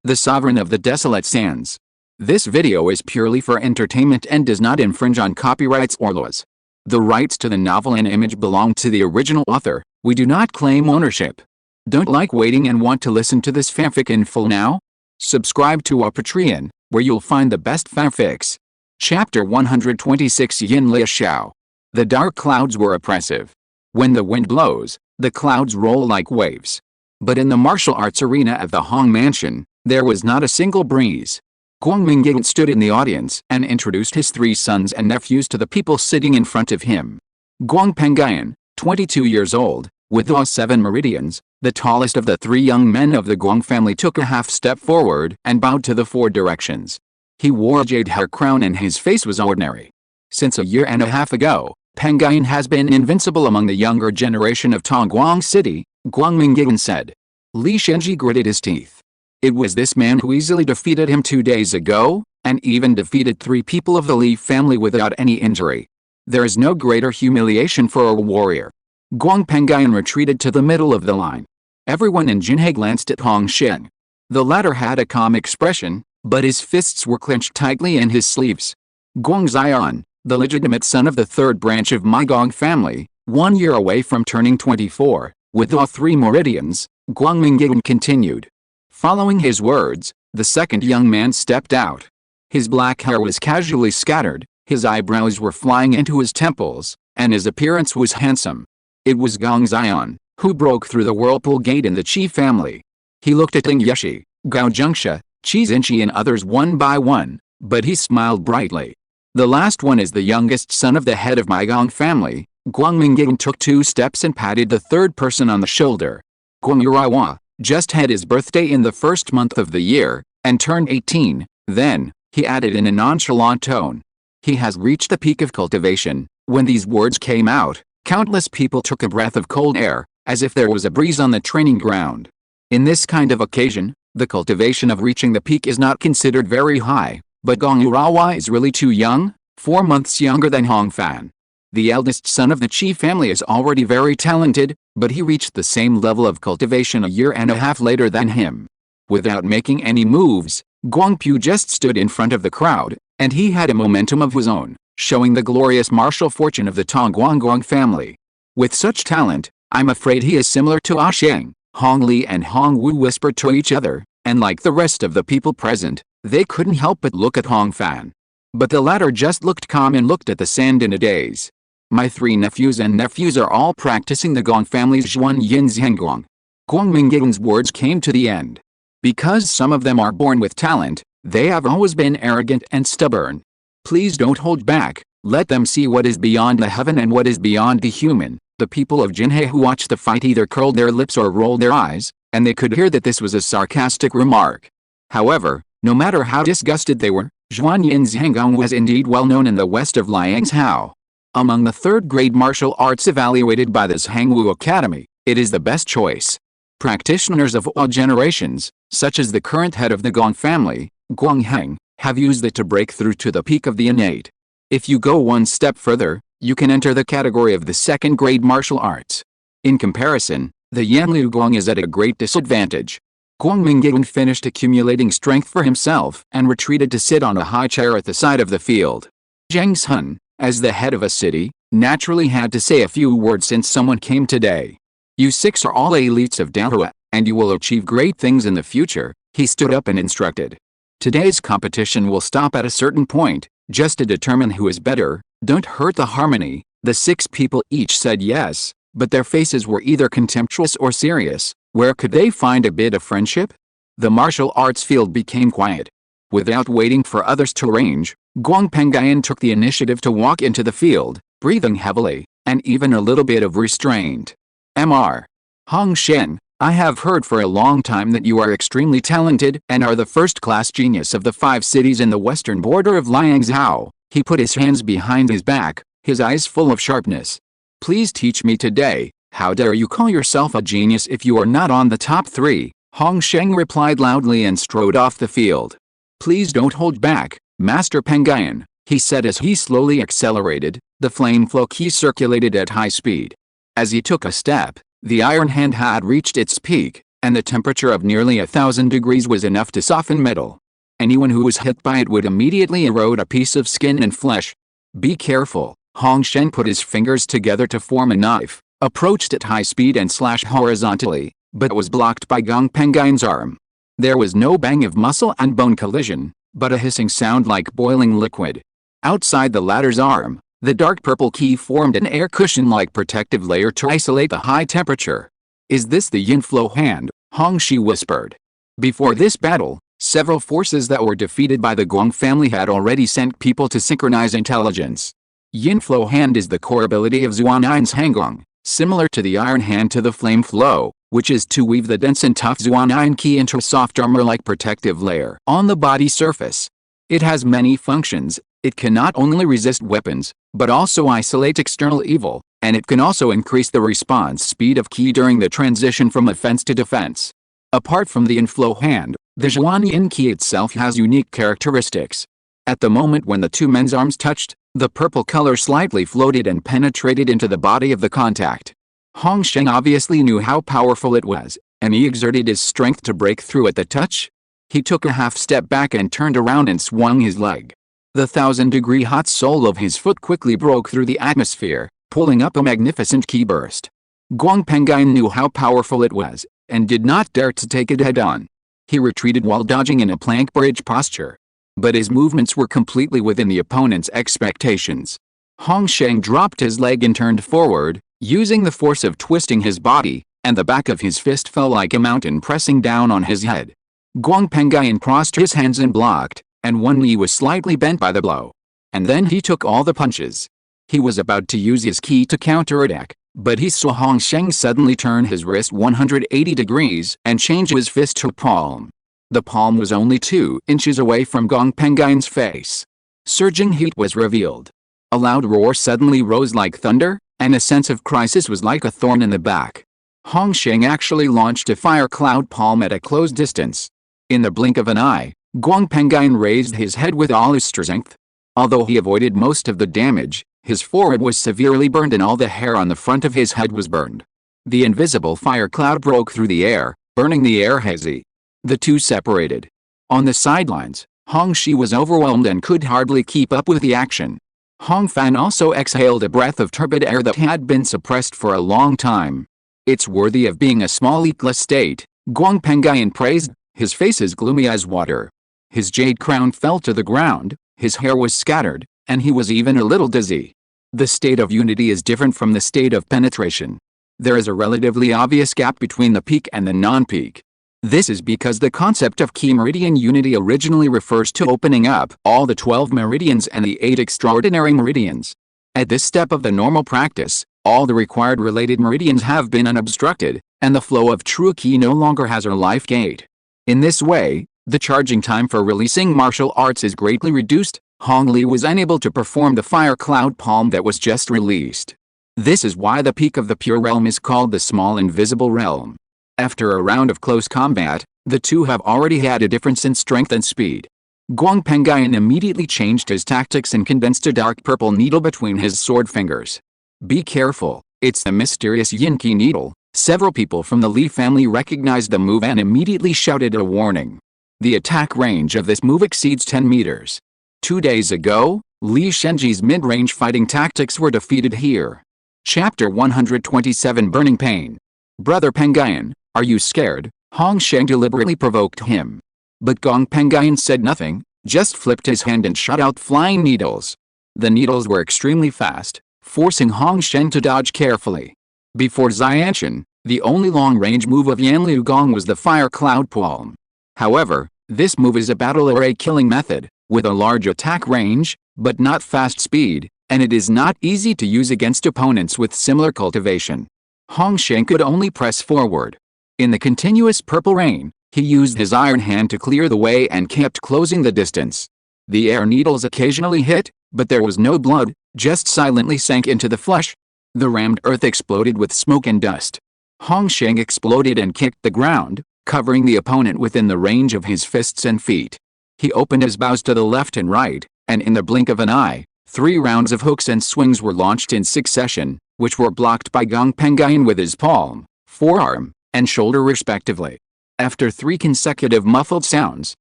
the sovereign of the desolate sands. This video is purely for entertainment and does not infringe on copyrights or laws. The rights to the novel and image belong to the original author. We do not claim ownership. Don't like waiting and want to listen to this fanfic in full now? Subscribe to our Patreon, where you'll find the best fanfics. Chapter 126 Yin Lia Xiao. The dark clouds were oppressive. When the wind blows, the clouds roll like waves. But in the martial arts arena at the Hong Mansion, there was not a single breeze. Guang Mingying stood in the audience and introduced his 3 sons and nephews to the people sitting in front of him. Guang Pengyan, 22 years old, with all 7 meridians, the tallest of the 3 young men of the Guang family, took a half step forward and bowed to the 4 directions. He wore a jade hair crown and his face was ordinary. Since a year and a half ago, Pengyan has been invincible among the younger generation of Tongguang City, Guang Mingying said. Li Shenji gritted his teeth. It was this man who easily defeated him 2 days ago, and even defeated 3 people of the Li family without any injury. There is no greater humiliation for a warrior. Guang Pengyan retreated to the middle of the line. Everyone in Jinhe glanced at Hong Sheng. The latter had a calm expression, but his fists were clenched tightly in his sleeves. Guang Zion, the legitimate son of the 3rd branch of my Gong family, 1 year away from turning 24, with all 3 meridians, Guang Mingying continued. Following his words, the 2nd young man stepped out. His black hair was casually scattered, his eyebrows were flying into his temples, and his appearance was handsome. It was Gong Zion, who broke through the whirlpool gate in the Qi family. He looked at Ling Yeshi, Gao Jingsha, Qi Xinqi and others one by one, but he smiled brightly. The last one is the youngest son of the head of my Gong family. Guang Mingying took 2 steps and patted the 3rd person on the shoulder. Guang Yurawa just had his birthday in the 1st month of the year, and turned 18, then, he added in a nonchalant tone. He has reached the peak of cultivation. When these words came out, countless people took a breath of cold air, as if there was a breeze on the training ground. In this kind of occasion, the cultivation of reaching the peak is not considered very high, but Gong Yurawa is really too young, 4 months younger than Hong Fan. The eldest son of the Qi family is already very talented, but he reached the same level of cultivation a year and a half later than him. Without making any moves, Guang Pu just stood in front of the crowd, and he had a momentum of his own, showing the glorious martial fortune of the Tongguang family. With such talent, I'm afraid he is similar to Ah Sheng. Hong Li and Hong Wu whispered to each other, and like the rest of the people present, they couldn't help but look at Hong Fan. But the latter just looked calm and looked at the sand in a daze. My 3 nephews are all practicing the Gong family's Zhuan Yin Zhenguang. Guang Mingying's words came to the end. Because some of them are born with talent, they have always been arrogant and stubborn. Please don't hold back, let them see what is beyond the heaven and what is beyond the human. The people of Jinhe who watched the fight either curled their lips or rolled their eyes, and they could hear that this was a sarcastic remark. However, no matter how disgusted they were, Zhuan Yin Zhenguang was indeed well known in the west of Liangzhou. Among the 3rd grade martial arts evaluated by the Zhangwu Academy, it is the best choice. Practitioners of all generations, such as the current head of the Gong family, Guang Heng, have used it to break through to the peak of the innate. If you go 1 step further, you can enter the category of the 2nd grade martial arts. In comparison, the Yanliu Guang is at a great disadvantage. Guang Mingying finished accumulating strength for himself and retreated to sit on a high chair at the side of the field. Zhang Sun, as the head of a city, naturally had to say a few words since someone came today. You 6 are all elites of Dahua, and you will achieve great things in the future, he stood up and instructed. Today's competition will stop at a certain point, just to determine who is better. Don't hurt the harmony. The 6 people each said yes, but their faces were either contemptuous or serious. Where could they find a bit of friendship? The martial arts field became quiet. Without waiting for others to arrange, Guang Pengyan took the initiative to walk into the field, breathing heavily, and even a little bit of restraint. Mr. Hong Shen, I have heard for a long time that you are extremely talented and are the 1st-class genius of the 5 cities in the western border of Liangzhou. He put his hands behind his back, his eyes full of sharpness. Please teach me today. How dare you call yourself a genius if you are not on the top 3? Hong Sheng replied loudly and strode off the field. Please don't hold back, Master Pengyan, he said as he slowly accelerated. The flame flow key circulated at high speed. As he took a step, the iron hand had reached its peak, and the temperature of nearly 1,000 degrees was enough to soften metal. Anyone who was hit by it would immediately erode a piece of skin and flesh. Be careful. Hong Sheng put his fingers together to form a knife, approached at high speed and slashed horizontally, but was blocked by Gong Pengayin's arm. There was no bang of muscle and bone collision, but a hissing sound like boiling liquid. Outside the latter's arm, the dark purple key formed an air cushion-like protective layer to isolate the high temperature. "Is this the yin flow hand?" Hong Shi whispered. Before this battle, several forces that were defeated by the Guang family had already sent people to synchronize intelligence. Yin flow hand is the core ability of Zuanyan's Hangong, similar to the iron hand to the flame flow, which is to weave the dense and tough Zuanyan key into a soft armor-like protective layer on the body surface. It has many functions. It can not only resist weapons, but also isolate external evil, and it can also increase the response speed of key during the transition from offense to defense. Apart from the inflow hand, the Zhuanyin key itself has unique characteristics. At the moment when the two men's arms touched, the purple color slightly floated and penetrated into the body of the contact. Hong Sheng obviously knew how powerful it was, and he exerted his strength to break through at the touch. He took a half step back and turned around and swung his leg. The 1,000-degree hot sole of his foot quickly broke through the atmosphere, pulling up a magnificent key burst. Guang Pengayin knew how powerful it was, and did not dare to take it head-on. He retreated while dodging in a plank bridge posture. But his movements were completely within the opponent's expectations. Hong Sheng dropped his leg and turned forward, using the force of twisting his body, and the back of his fist fell like a mountain pressing down on his head. Guang Pengayin crossed his hands and blocked, and one knee was slightly bent by the blow. And then he took all the punches. He was about to use his key to counterattack, but he saw Hong Sheng suddenly turn his wrist 180 degrees and change his fist to palm. The palm was only 2 inches away from Gong Pengayin's face. Surging heat was revealed. A loud roar suddenly rose like thunder, and a sense of crisis was like a thorn in the back. Hong Sheng actually launched a fire cloud palm at a close distance. In the blink of an eye, Guang Pengayin raised his head with all his strength. Although he avoided most of the damage, his forehead was severely burned and all the hair on the front of his head was burned. The invisible fire cloud broke through the air, burning the air hazy. The two separated. On the sidelines, Hong Shi was overwhelmed and could hardly keep up with the action. Hong Fan also exhaled a breath of turbid air that had been suppressed for a long time. "It's worthy of being a small Ikla state," Guang Pengayin praised, his face as gloomy as water. His jade crown fell to the ground, his hair was scattered, and he was even a little dizzy. The state of unity is different from the state of penetration. There is a relatively obvious gap between the peak and the non-peak. This is because the concept of key meridian unity originally refers to opening up all the 12 meridians and the 8 extraordinary meridians. At this step of the normal practice, all the required related meridians have been unobstructed, and the flow of true ki no longer has a life gate. In this way, the charging time for releasing martial arts is greatly reduced. Hong Li was unable to perform the fire cloud palm that was just released. This is why the peak of the pure realm is called the small invisible realm. After a round of close combat, the two have already had a difference in strength and speed. Guang Pengayin immediately changed his tactics and condensed a dark purple needle between his sword fingers. "Be careful, it's the mysterious Yin-Ki needle." Several people from the Li family recognized the move and immediately shouted a warning. The attack range of this move exceeds 10 meters. 2 days ago, Li Shenji's mid-range fighting tactics were defeated here. Chapter 127 Burning Pain. "Brother Pengayin, are you scared?" Hong Sheng deliberately provoked him. But Gong Pengayin said nothing, just flipped his hand and shot out flying needles. The needles were extremely fast, forcing Hong Sheng to dodge carefully. Before Xianshan, the only long-range move of Yanliu Gong was the fire cloud palm. However, this move is a battle array killing method, with a large attack range, but not fast speed, and it is not easy to use against opponents with similar cultivation. Hong Sheng could only press forward. In the continuous purple rain, he used his iron hand to clear the way and kept closing the distance. The air needles occasionally hit, but there was no blood, just silently sank into the flesh. The rammed earth exploded with smoke and dust. Hong Sheng exploded and kicked the ground, covering the opponent within the range of his fists and feet. He opened his bows to the left and right, and in the blink of an eye, 3 rounds of hooks and swings were launched in succession, which were blocked by Gong Pengayin with his palm, forearm, and shoulder respectively. After 3 consecutive muffled sounds,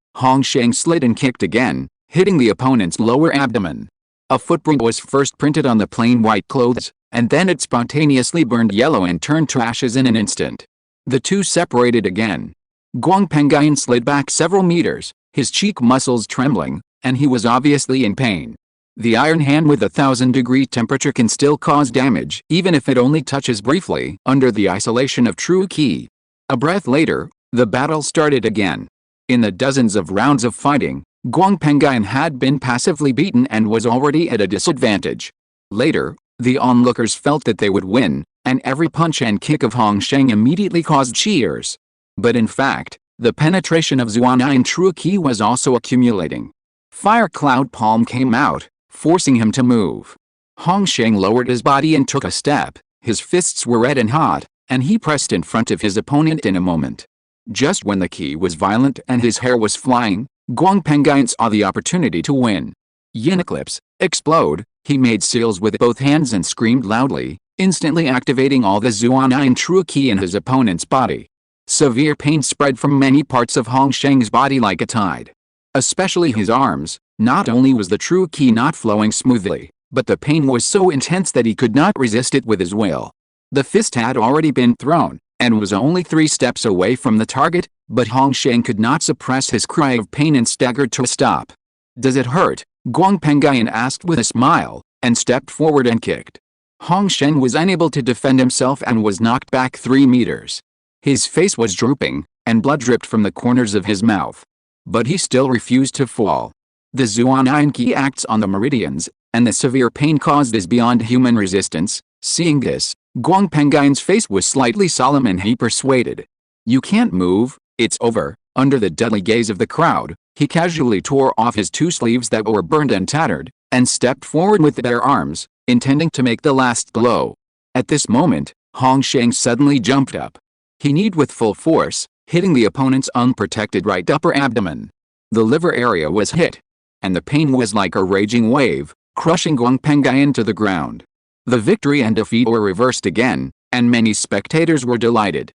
Hong Sheng slid and kicked again, hitting the opponent's lower abdomen. A footprint was first printed on the plain white clothes, and then it spontaneously burned yellow and turned to ashes in an instant. The two separated again. Guang Pengyan slid back several meters, his cheek muscles trembling, and he was obviously in pain. The iron hand with a 1,000-degree temperature can still cause damage, even if it only touches briefly, under the isolation of true ki. A breath later, the battle started again. In the dozens of rounds of fighting, Guang Pengyan had been passively beaten and was already at a disadvantage. Later, the onlookers felt that they would win, and every punch and kick of Hong Sheng immediately caused cheers. But in fact, the penetration of Zuanyan true ki was also accumulating. Fire Cloud Palm came out, forcing him to move. Hong Sheng lowered his body and took a step. His fists were red and hot, and he pressed in front of his opponent in a moment. Just when the ki was violent and his hair was flying, Guang Pengyan saw the opportunity to win. Yin Eclipse, explode, he made seals with both hands and screamed loudly, instantly activating all the Zuanyan true ki in his opponent's body. Severe pain spread from many parts of Hong Sheng's body like a tide. Especially his arms. Not only was the true ki not flowing smoothly, but the pain was so intense that he could not resist it with his will. The fist had already been thrown, and was only 3 steps away from the target, but Hong Sheng could not suppress his cry of pain and staggered to a stop. "Does it hurt?" Guang Pengyan asked with a smile, and stepped forward and kicked. Hong Sheng was unable to defend himself and was knocked back 3 meters. His face was drooping, and blood dripped from the corners of his mouth. But he still refused to fall. The Zuanyan ki acts on the meridians, and the severe pain caused is beyond human resistance. Seeing this, Guang Pengyan's face was slightly solemn and he persuaded. "You can't move, it's over." Under the deadly gaze of the crowd, he casually tore off his 2 sleeves that were burned and tattered, and stepped forward with bare arms, intending to make the last blow. At this moment, Hong Sheng suddenly jumped up. He kneed with full force, hitting the opponent's unprotected right upper abdomen. The liver area was hit, and the pain was like a raging wave, crushing Guang Pengyan to the ground. The victory and defeat were reversed again, and many spectators were delighted.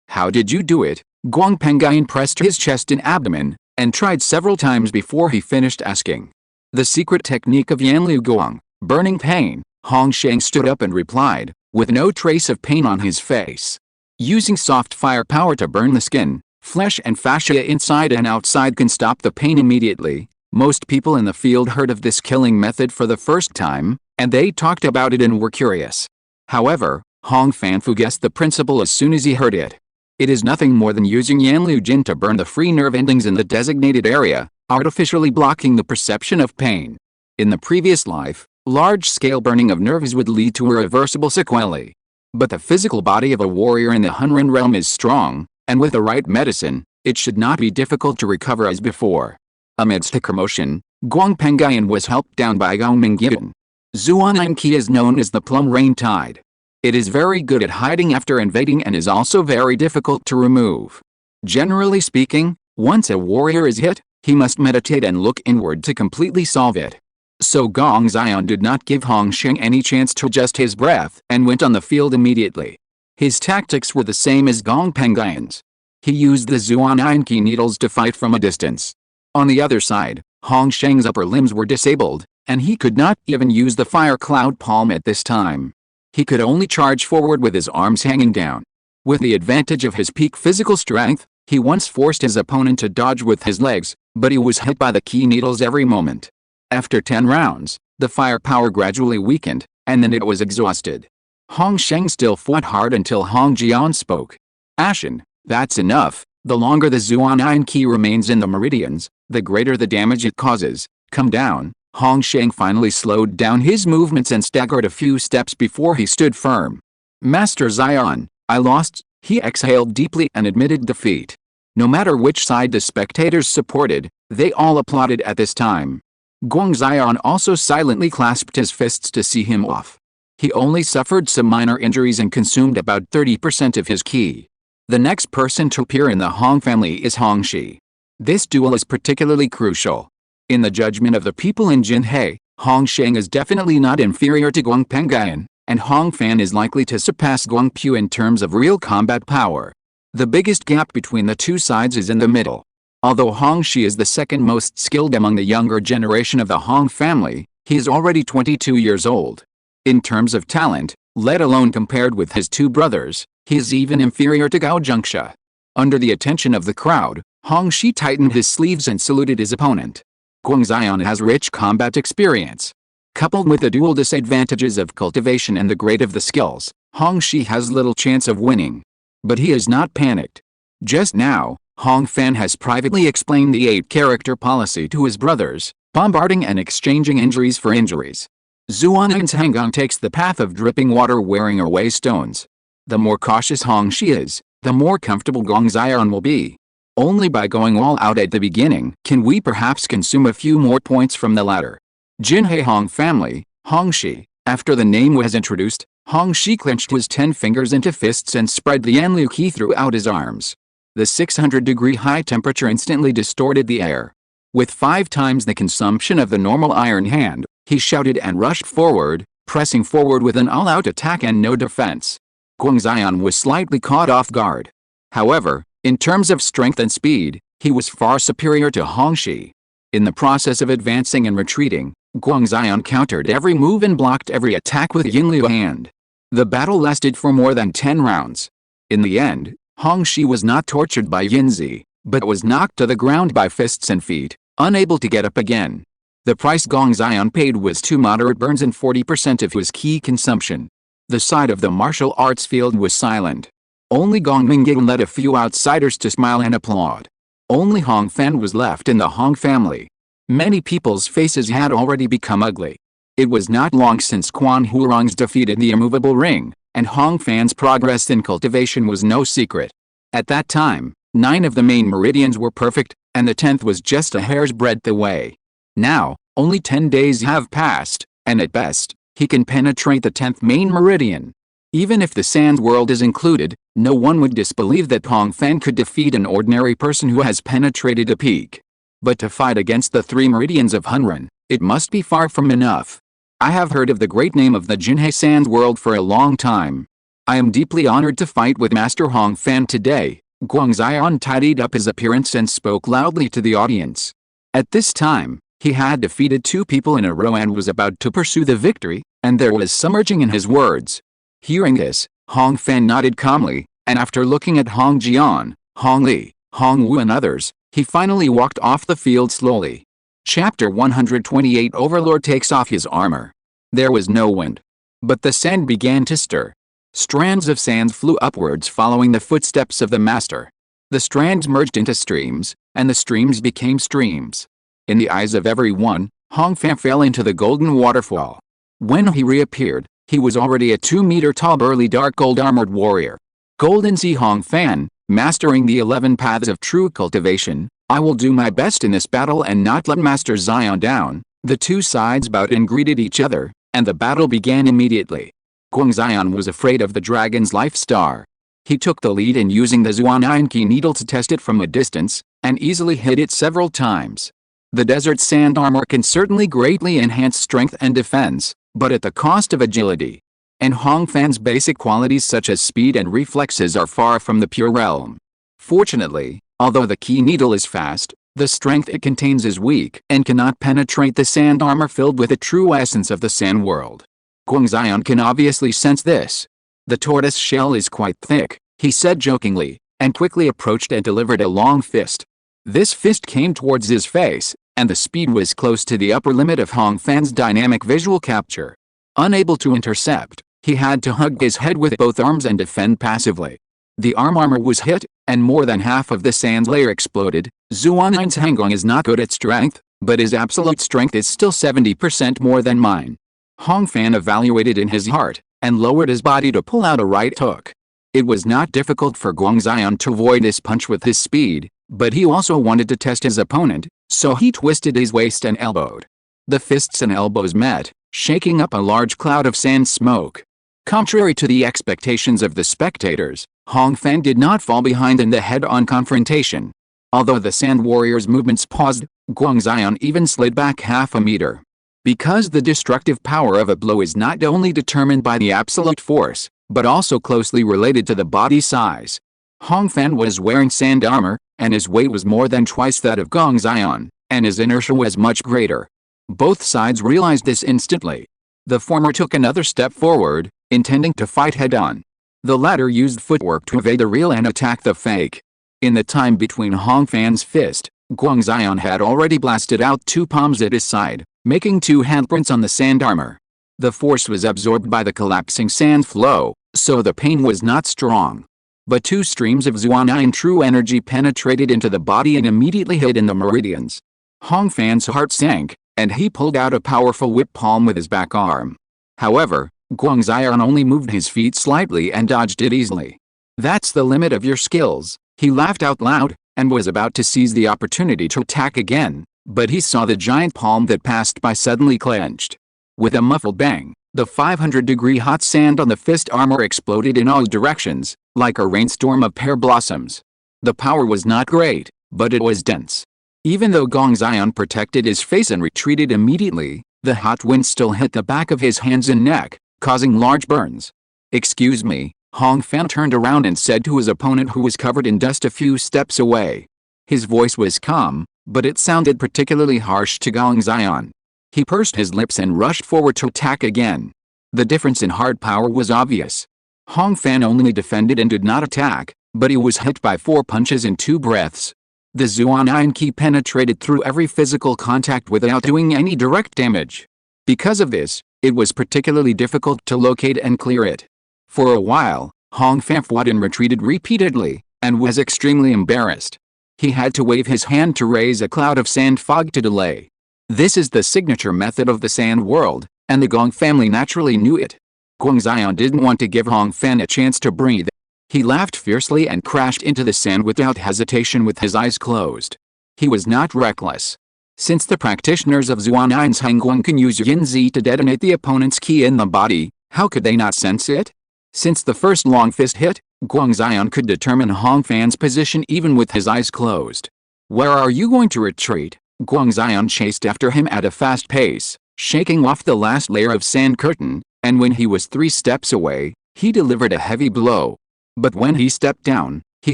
How did you do it?" Guang Pengyan pressed his chest and abdomen, and tried several times before he finished asking. "The secret technique of Yanliu Guang, burning pain." Hong Sheng stood up and replied, with no trace of pain on his face. "Using soft fire power to burn the skin, flesh and fascia inside and outside can stop the pain immediately." Most people in the field heard of this killing method for the first time, and they talked about it and were curious. However, Hong Fanfu guessed the principle as soon as he heard it. It is nothing more than using Yanliu Jin to burn the free nerve endings in the designated area, artificially blocking the perception of pain. In the previous life, large-scale burning of nerves would lead to irreversible sequelae. But the physical body of a warrior in the Hunran realm is strong, and with the right medicine, it should not be difficult to recover as before. Amidst the commotion, Guang Pengyan was helped down by Gong Mingyan. Zuanyan ki is known as the plum rain tide. It is very good at hiding after invading and is also very difficult to remove. Generally speaking, once a warrior is hit, he must meditate and look inward to completely solve it. So Gong Xian did not give Hong Sheng any chance to adjust his breath and went on the field immediately. His tactics were the same as Gong Pengyan's. He used the Zuanyan ki needles to fight from a distance. On the other side, Hong Sheng's upper limbs were disabled, and he could not even use the fire cloud palm at this time. He could only charge forward with his arms hanging down. With the advantage of his peak physical strength, he once forced his opponent to dodge with his legs, but he was hit by the ki needles every moment. After 10 rounds, the fire power gradually weakened, and then it was exhausted. Hong Sheng still fought hard until Hong Jian spoke. "Ashen, that's enough. The longer the Zuanyan ki remains in the meridians, the greater the damage it causes. Come down." Hong Sheng finally slowed down his movements and staggered a few steps before he stood firm. "Master Xian, I lost." He exhaled deeply and admitted defeat. No matter which side the spectators supported, they all applauded at this time. Guang Xian also silently clasped his fists to see him off. He only suffered some minor injuries and consumed about 30% of his ki. The next person to appear in the Hong family is Hong Shi. This duel is particularly crucial. In the judgment of the people in Jinhe, Hong Sheng is definitely not inferior to Guang Pengyan, and Hong Fan is likely to surpass Guang Pu in terms of real combat power. The biggest gap between the two sides is in the middle. Although Hong Shi is the second most skilled among the younger generation of the Hong family, he is already 22 years old. In terms of talent, let alone compared with his two brothers, he is even inferior to Gao Jingsha. Under the attention of the crowd, Hong Shi tightened his sleeves and saluted his opponent. Guang Zion has rich combat experience. Coupled with the dual disadvantages of cultivation and the grade of the skills, Hong Shi has little chance of winning. But he is not panicked. Just now, Hong Fan has privately explained the 8-character policy to his brothers, bombarding and exchanging injuries for injuries. Zuan'in's Hanggong takes the path of dripping water wearing away stones. The more cautious Hong Shi is, the more comfortable Guang Zion will be. Only by going all out at the beginning can we perhaps consume a few more points from the latter. Jinhe Hong family, Hong Shi. After the name was introduced, Hong Shi clenched his 10 fingers into fists and spread the Yanliu Qi throughout his arms. The 600-degree high temperature instantly distorted the air. With 5 times the consumption of the normal iron hand, he shouted and rushed forward, pressing forward with an all-out attack and no defense. Guang Zion was slightly caught off guard. However, in terms of strength and speed, he was far superior to Hong Shi. In the process of advancing and retreating, Guang Zion countered every move and blocked every attack with Yinliu hand. The battle lasted for more than 10 rounds. In the end, Hong Shi was not tortured by Yinzi, but was knocked to the ground by fists and feet, unable to get up again. The price Guang Zion paid was 2 moderate burns and 40% of his ki consumption. The side of the martial arts field was silent. Only Gong Mingying led a few outsiders to smile and applaud. Only Hong Fan was left in the Hong family. Many people's faces had already become ugly. It was not long since Quan Hurong's defeat in the immovable ring, and Hong Fan's progress in cultivation was no secret. At that time, 9 of the main meridians were perfect, and the 10th was just a hair's breadth away. Now, only 10 days have passed, and at best, he can penetrate the 10th main meridian. Even if the Sand World is included, no one would disbelieve that Hong Fan could defeat an ordinary person who has penetrated a peak. But to fight against the 3 meridians of Hunran, it must be far from enough. I have heard of the great name of the Jinhe Sand World for a long time. I am deeply honored to fight with Master Hong Fan today. Guang Zion tidied up his appearance and spoke loudly to the audience. At this time, he had defeated 2 people in a row and was about to pursue the victory, and there was some urging in his words. Hearing this, Hong Fan nodded calmly, and after looking at Hong Jian, Hong Li, Hong Wu and others, he finally walked off the field slowly. Chapter 128 Overlord takes off his armor. There was no wind. But the sand began to stir. Strands of sand flew upwards following the footsteps of the master. The strands merged into streams, and the streams became streams. In the eyes of everyone, Hong Fan fell into the golden waterfall. When he reappeared, he was already a 2-meter-tall burly dark gold-armored warrior. Golden Sea Hong Fan, mastering the 11 paths of true cultivation, I will do my best in this battle and not let Master Zion down. The 2 sides bowed and greeted each other, and the battle began immediately. Guang Zion was afraid of the dragon's life star. He took the lead in using the Zuan'in needle to test it from a distance, and easily hit it several times. The desert sand armor can certainly greatly enhance strength and defense, but at the cost of agility. And Hong Fan's basic qualities such as speed and reflexes are far from the pure realm. Fortunately, although the key needle is fast, the strength it contains is weak and cannot penetrate the sand armor filled with the true essence of the sand world. Guang Zion can obviously sense this. The tortoise shell is quite thick, he said jokingly, and quickly approached and delivered a long fist. This fist came towards his face, and the speed was close to the upper limit of Hong Fan's dynamic visual capture. Unable to intercept, he had to hug his head with both arms and defend passively. The armor was hit, and more than half of the sand layer exploded. Zuan'in's Hanggong is not good at strength, but his absolute strength is still 70% more than mine. Hong Fan evaluated in his heart, and lowered his body to pull out a right hook. It was not difficult for Guang Zion to avoid this punch with his speed, but he also wanted to test his opponent, so he twisted his waist and elbowed. The fists and elbows met, shaking up a large cloud of sand smoke. Contrary to the expectations of the spectators, Hong Fan did not fall behind in the head-on confrontation. Although the sand warrior's movements paused, Guang Zion even slid back half a meter. Because the destructive power of a blow is not only determined by the absolute force, but also closely related to the body size. Hong Fan was wearing sand armor, and his weight was more than twice that of Gong Xian, and his inertia was much greater. Both sides realized this instantly. The former took another step forward, intending to fight head-on. The latter used footwork to evade the real and attack the fake. In the time between Hong Fan's fist, Gong Xian had already blasted out 2 palms at his side, making 2 handprints on the sand armor. The force was absorbed by the collapsing sand flow, so the pain was not strong. But 2 streams of Zuanyan true energy penetrated into the body and immediately hit in the meridians. Hong Fan's heart sank, and he pulled out a powerful whip palm with his back arm. However, Gong Xian only moved his feet slightly and dodged it easily. "That's the limit of your skills," he laughed out loud, and was about to seize the opportunity to attack again, but he saw the giant palm that passed by suddenly clenched. With a muffled bang, the 500-degree hot sand on the fist armor exploded in all directions, like a rainstorm of pear blossoms. The power was not great, but it was dense. Even though Gong Xian protected his face and retreated immediately, the hot wind still hit the back of his hands and neck, causing large burns. "Excuse me," Hong Fan turned around and said to his opponent who was covered in dust a few steps away. His voice was calm, but it sounded particularly harsh to Gong Xian. He pursed his lips and rushed forward to attack again. The difference in hard power was obvious. Hong Fan only defended and did not attack, but he was hit by 4 punches in 2 breaths. The Zuanyan Qi penetrated through every physical contact without doing any direct damage. Because of this, it was particularly difficult to locate and clear it. For a while, Hong Fan fought and retreated repeatedly, and was extremely embarrassed. He had to wave his hand to raise a cloud of sand fog to delay. This is the signature method of the sand world, and the Gong family naturally knew it. Gong Xian didn't want to give Hong Fan a chance to breathe. He laughed fiercely and crashed into the sand without hesitation with his eyes closed. He was not reckless. Since the practitioners of Zuanyan's Hangguang can use Yinzi to detonate the opponent's ki in the body, how could they not sense it? Since the first long fist hit, Gong Xian could determine Hong Fan's position even with his eyes closed. "Where are you going to retreat?" Gong Xian chased after him at a fast pace, shaking off the last layer of sand curtain, and when he was 3 steps away, he delivered a heavy blow. But when he stepped down, he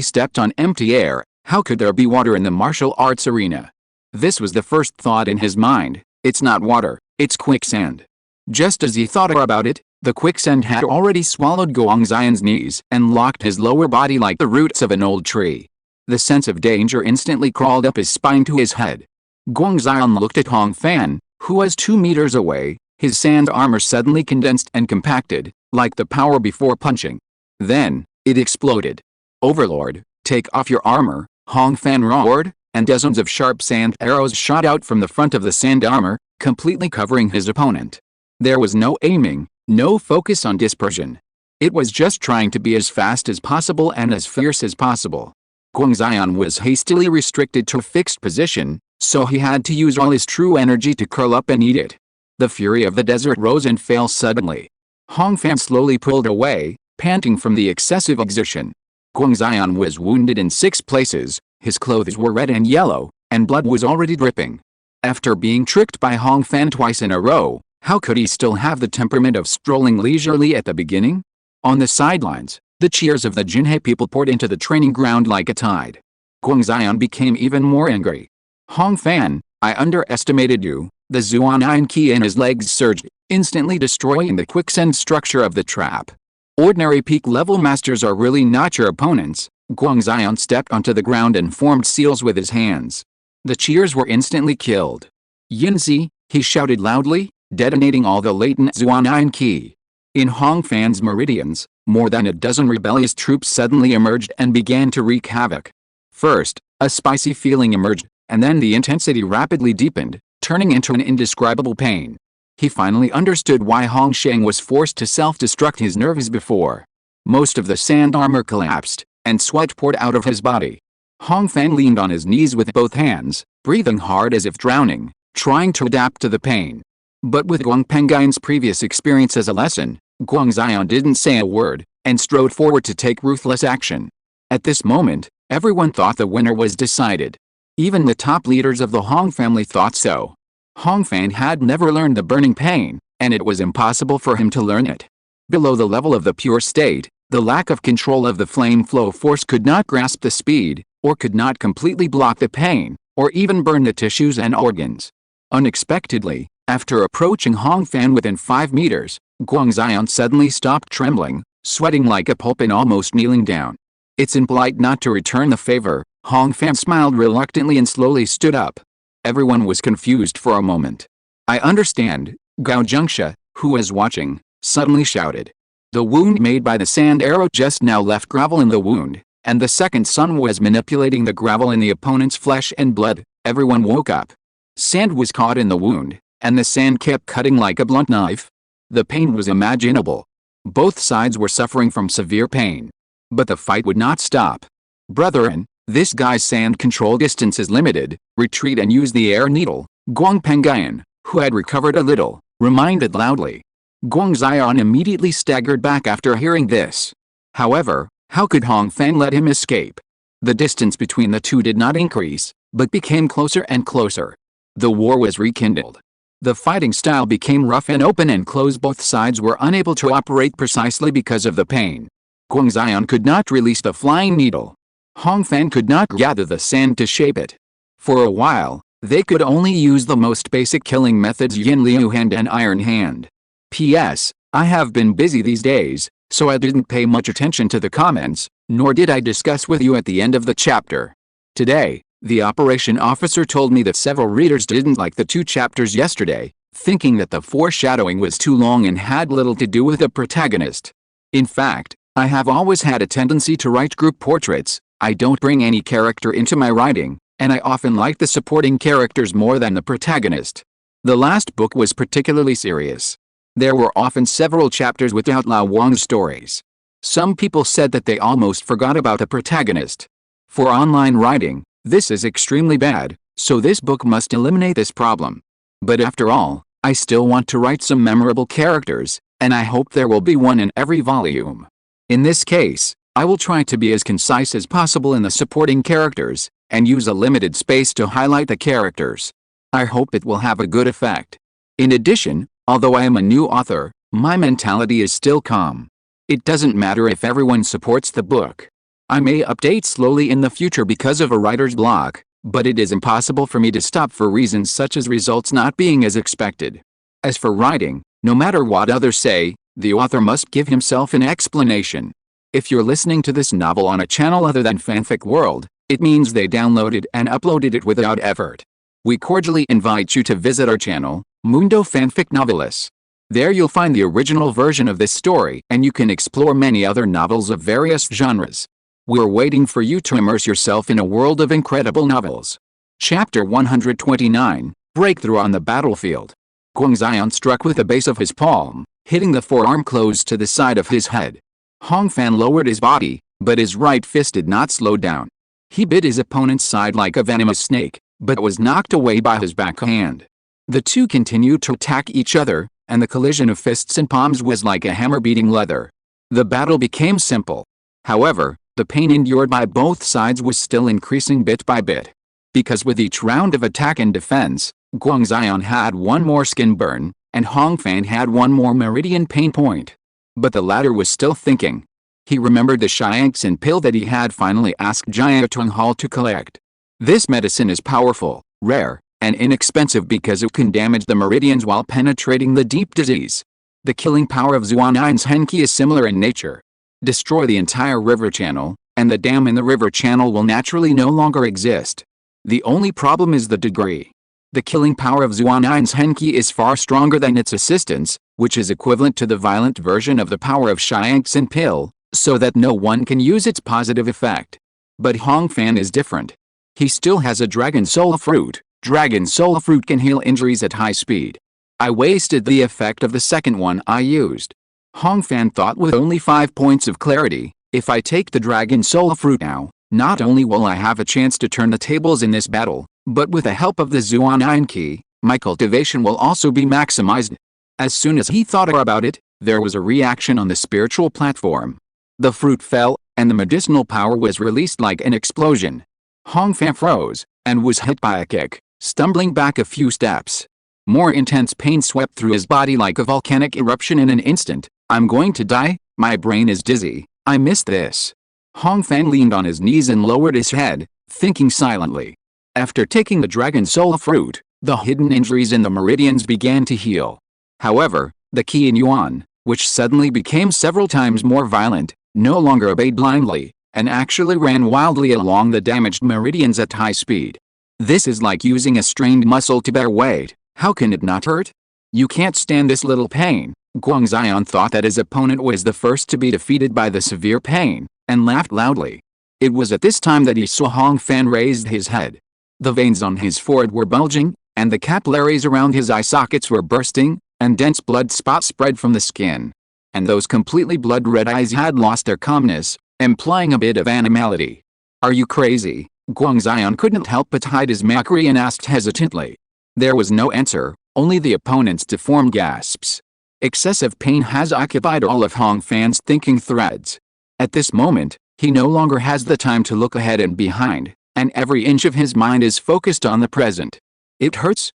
stepped on empty air. How could there be water in the martial arts arena? This was the first thought in his mind. It's not water, it's quicksand. Just as he thought about it, the quicksand had already swallowed Gong Xian's knees and locked his lower body like the roots of an old tree. The sense of danger instantly crawled up his spine to his head. Gong Xian looked at Hong Fan, who was 2 meters away. His sand armor suddenly condensed and compacted, like the power before punching. Then, it exploded. "Overlord, take off your armor," Hong Fan roared, and dozens of sharp sand arrows shot out from the front of the sand armor, completely covering his opponent. There was no aiming, no focus on dispersion. It was just trying to be as fast as possible and as fierce as possible. Gong Xian was hastily restricted to a fixed position, so he had to use all his true energy to curl up and eat it. The fury of the desert rose and fell suddenly. Hong Fan slowly pulled away, panting from the excessive exertion. Gong Xian was wounded in 6 places, his clothes were red and yellow, and blood was already dripping. After being tricked by Hong Fan twice in a row, how could he still have the temperament of strolling leisurely at the beginning? On the sidelines, the cheers of the Jinhe people poured into the training ground like a tide. Gong Xian became even more angry. "Hong Fan, I underestimated you." The Zuanyan Qi in his legs surged, instantly destroying the quicksand structure of the trap. "Ordinary peak-level masters are really not your opponents." Gong Xian stepped onto the ground and formed seals with his hands. The cheers were instantly killed. "Yinzi," he shouted loudly, detonating all the latent Zuanyan Qi. In Hong Fan's meridians, more than a dozen rebellious troops suddenly emerged and began to wreak havoc. First, a spicy feeling emerged, and then the intensity rapidly deepened, turning into an indescribable pain. He finally understood why Hong Sheng was forced to self-destruct his nerves before. Most of the sand armor collapsed, and sweat poured out of his body. Hong Fan leaned on his knees with both hands, breathing hard as if drowning, trying to adapt to the pain. But with Guang Pengai's previous experience as a lesson, Gong Xian didn't say a word, and strode forward to take ruthless action. At this moment, everyone thought the winner was decided. Even the top leaders of the Hong family thought so. Hong Fan had never learned the burning pain, and it was impossible for him to learn it. Below the level of the pure state, the lack of control of the flame flow force could not grasp the speed, or could not completely block the pain, or even burn the tissues and organs. Unexpectedly, after approaching Hong Fan within 5 meters, Guangxian suddenly stopped trembling, sweating like a pulp and almost kneeling down. It's impolite not to return the favor. Hong Fan smiled reluctantly and slowly stood up. Everyone was confused for a moment. I understand, Gao Jingsha, who was watching, suddenly shouted. The wound made by the sand arrow just now left gravel in the wound, and the second sun was manipulating the gravel in the opponent's flesh and blood. Everyone woke up. Sand was caught in the wound, and the sand kept cutting like a blunt knife. The pain was imaginable. Both sides were suffering from severe pain. But the fight would not stop. Brethren, this guy's sand control distance is limited. Retreat and use the air needle, Guang Pengyan, who had recovered a little, reminded loudly. Guangxian immediately staggered back after hearing this. However, how could Hong Fan let him escape? The distance between the two did not increase, but became closer and closer. The war was rekindled. The fighting style became rough and open and close. Both sides were unable to operate precisely because of the pain. Guangxian could not release the flying needle. Hong Fan could not gather the sand to shape it. For a while, they could only use the most basic killing methods: Yin Liu Hand and Iron Hand. P.S. I have been busy these days, so I didn't pay much attention to the comments, nor did I discuss with you at the end of the chapter. Today, the operation officer told me that several readers didn't like the 2 chapters yesterday, thinking that the foreshadowing was too long and had little to do with the protagonist. In fact, I have always had a tendency to write group portraits. I don't bring any character into my writing, and I often like the supporting characters more than the protagonist. The last book was particularly serious. There were often several chapters without Lao Wang's stories. Some people said that they almost forgot about the protagonist. For online writing, this is extremely bad, so this book must eliminate this problem. But after all, I still want to write some memorable characters, and I hope there will be one in every volume. In this case, I will try to be as concise as possible in the supporting characters, and use a limited space to highlight the characters. I hope it will have a good effect. In addition, although I am a new author, my mentality is still calm. It doesn't matter if everyone supports the book. I may update slowly in the future because of a writer's block, but it is impossible for me to stop for reasons such as results not being as expected. As for writing, no matter what others say, the author must give himself an explanation. If you're listening to this novel on a channel other than Fanfic World, it means they downloaded and uploaded it without effort. We cordially invite you to visit our channel, Mundo Fanfic Novelis. There you'll find the original version of this story, and you can explore many other novels of various genres. We're waiting for you to immerse yourself in a world of incredible novels. Chapter 129, Breakthrough on the Battlefield. Guangxian struck with the base of his palm, hitting the forearm close to the side of his head. Hong Fan lowered his body, but his right fist did not slow down. He bit his opponent's side like a venomous snake, but was knocked away by his backhand. The two continued to attack each other, and the collision of fists and palms was like a hammer beating leather. The battle became simple. However, the pain endured by both sides was still increasing bit by bit. Because with each round of attack and defense, Guangxian had one more skin burn, and Hong Fan had one more meridian pain point. But the latter was still thinking. He remembered the Shiangxin pill that he had finally asked Jia Tunghal to collect. This medicine is powerful, rare, and inexpensive because it can damage the meridians while penetrating the deep disease. The killing power of Zuanin's Henki is similar in nature. Destroy the entire river channel, and the dam in the river channel will naturally no longer exist. The only problem is the degree. The killing power of Zuanin's Henki is far stronger than its assistance, which is equivalent to the violent version of the power of Shiangxin pill, so that no one can use its positive effect. But Hong Fan is different. He still has a Dragon Soul Fruit. Dragon Soul Fruit can heal injuries at high speed. I wasted the effect of the second one I used. Hong Fan thought with only 5 points of clarity, if I take the Dragon Soul Fruit now, not only will I have a chance to turn the tables in this battle, but with the help of the Zuanin Key, my cultivation will also be maximized. As soon as he thought about it, there was a reaction on the spiritual platform. The fruit fell, and the medicinal power was released like an explosion. Hong Fan froze, and was hit by a kick, stumbling back a few steps. More intense pain swept through his body like a volcanic eruption in an instant. I'm going to die, my brain is dizzy, I missed this. Hong Fan leaned on his knees and lowered his head, thinking silently. After taking the dragon soul fruit, the hidden injuries in the meridians began to heal. However, the Qi in Yuan, which suddenly became several times more violent, no longer obeyed blindly, and actually ran wildly along the damaged meridians at high speed. This is like using a strained muscle to bear weight. How can it not hurt? You can't stand this little pain. Guangxian thought that his opponent was the first to be defeated by the severe pain, and laughed loudly. It was at this time that he saw Hong Fan raise his head. The veins on his forehead were bulging, and the capillaries around his eye sockets were bursting, and dense blood spots spread from the skin. And those completely blood-red eyes had lost their calmness, implying a bit of animality. Are you crazy? Guangxian couldn't help but hide his mockery and asked hesitantly. There was no answer, only the opponent's deformed gasps. Excessive pain has occupied all of Hong Fan's thinking threads. At this moment, he no longer has the time to look ahead and behind, and every inch of his mind is focused on the present. It hurts,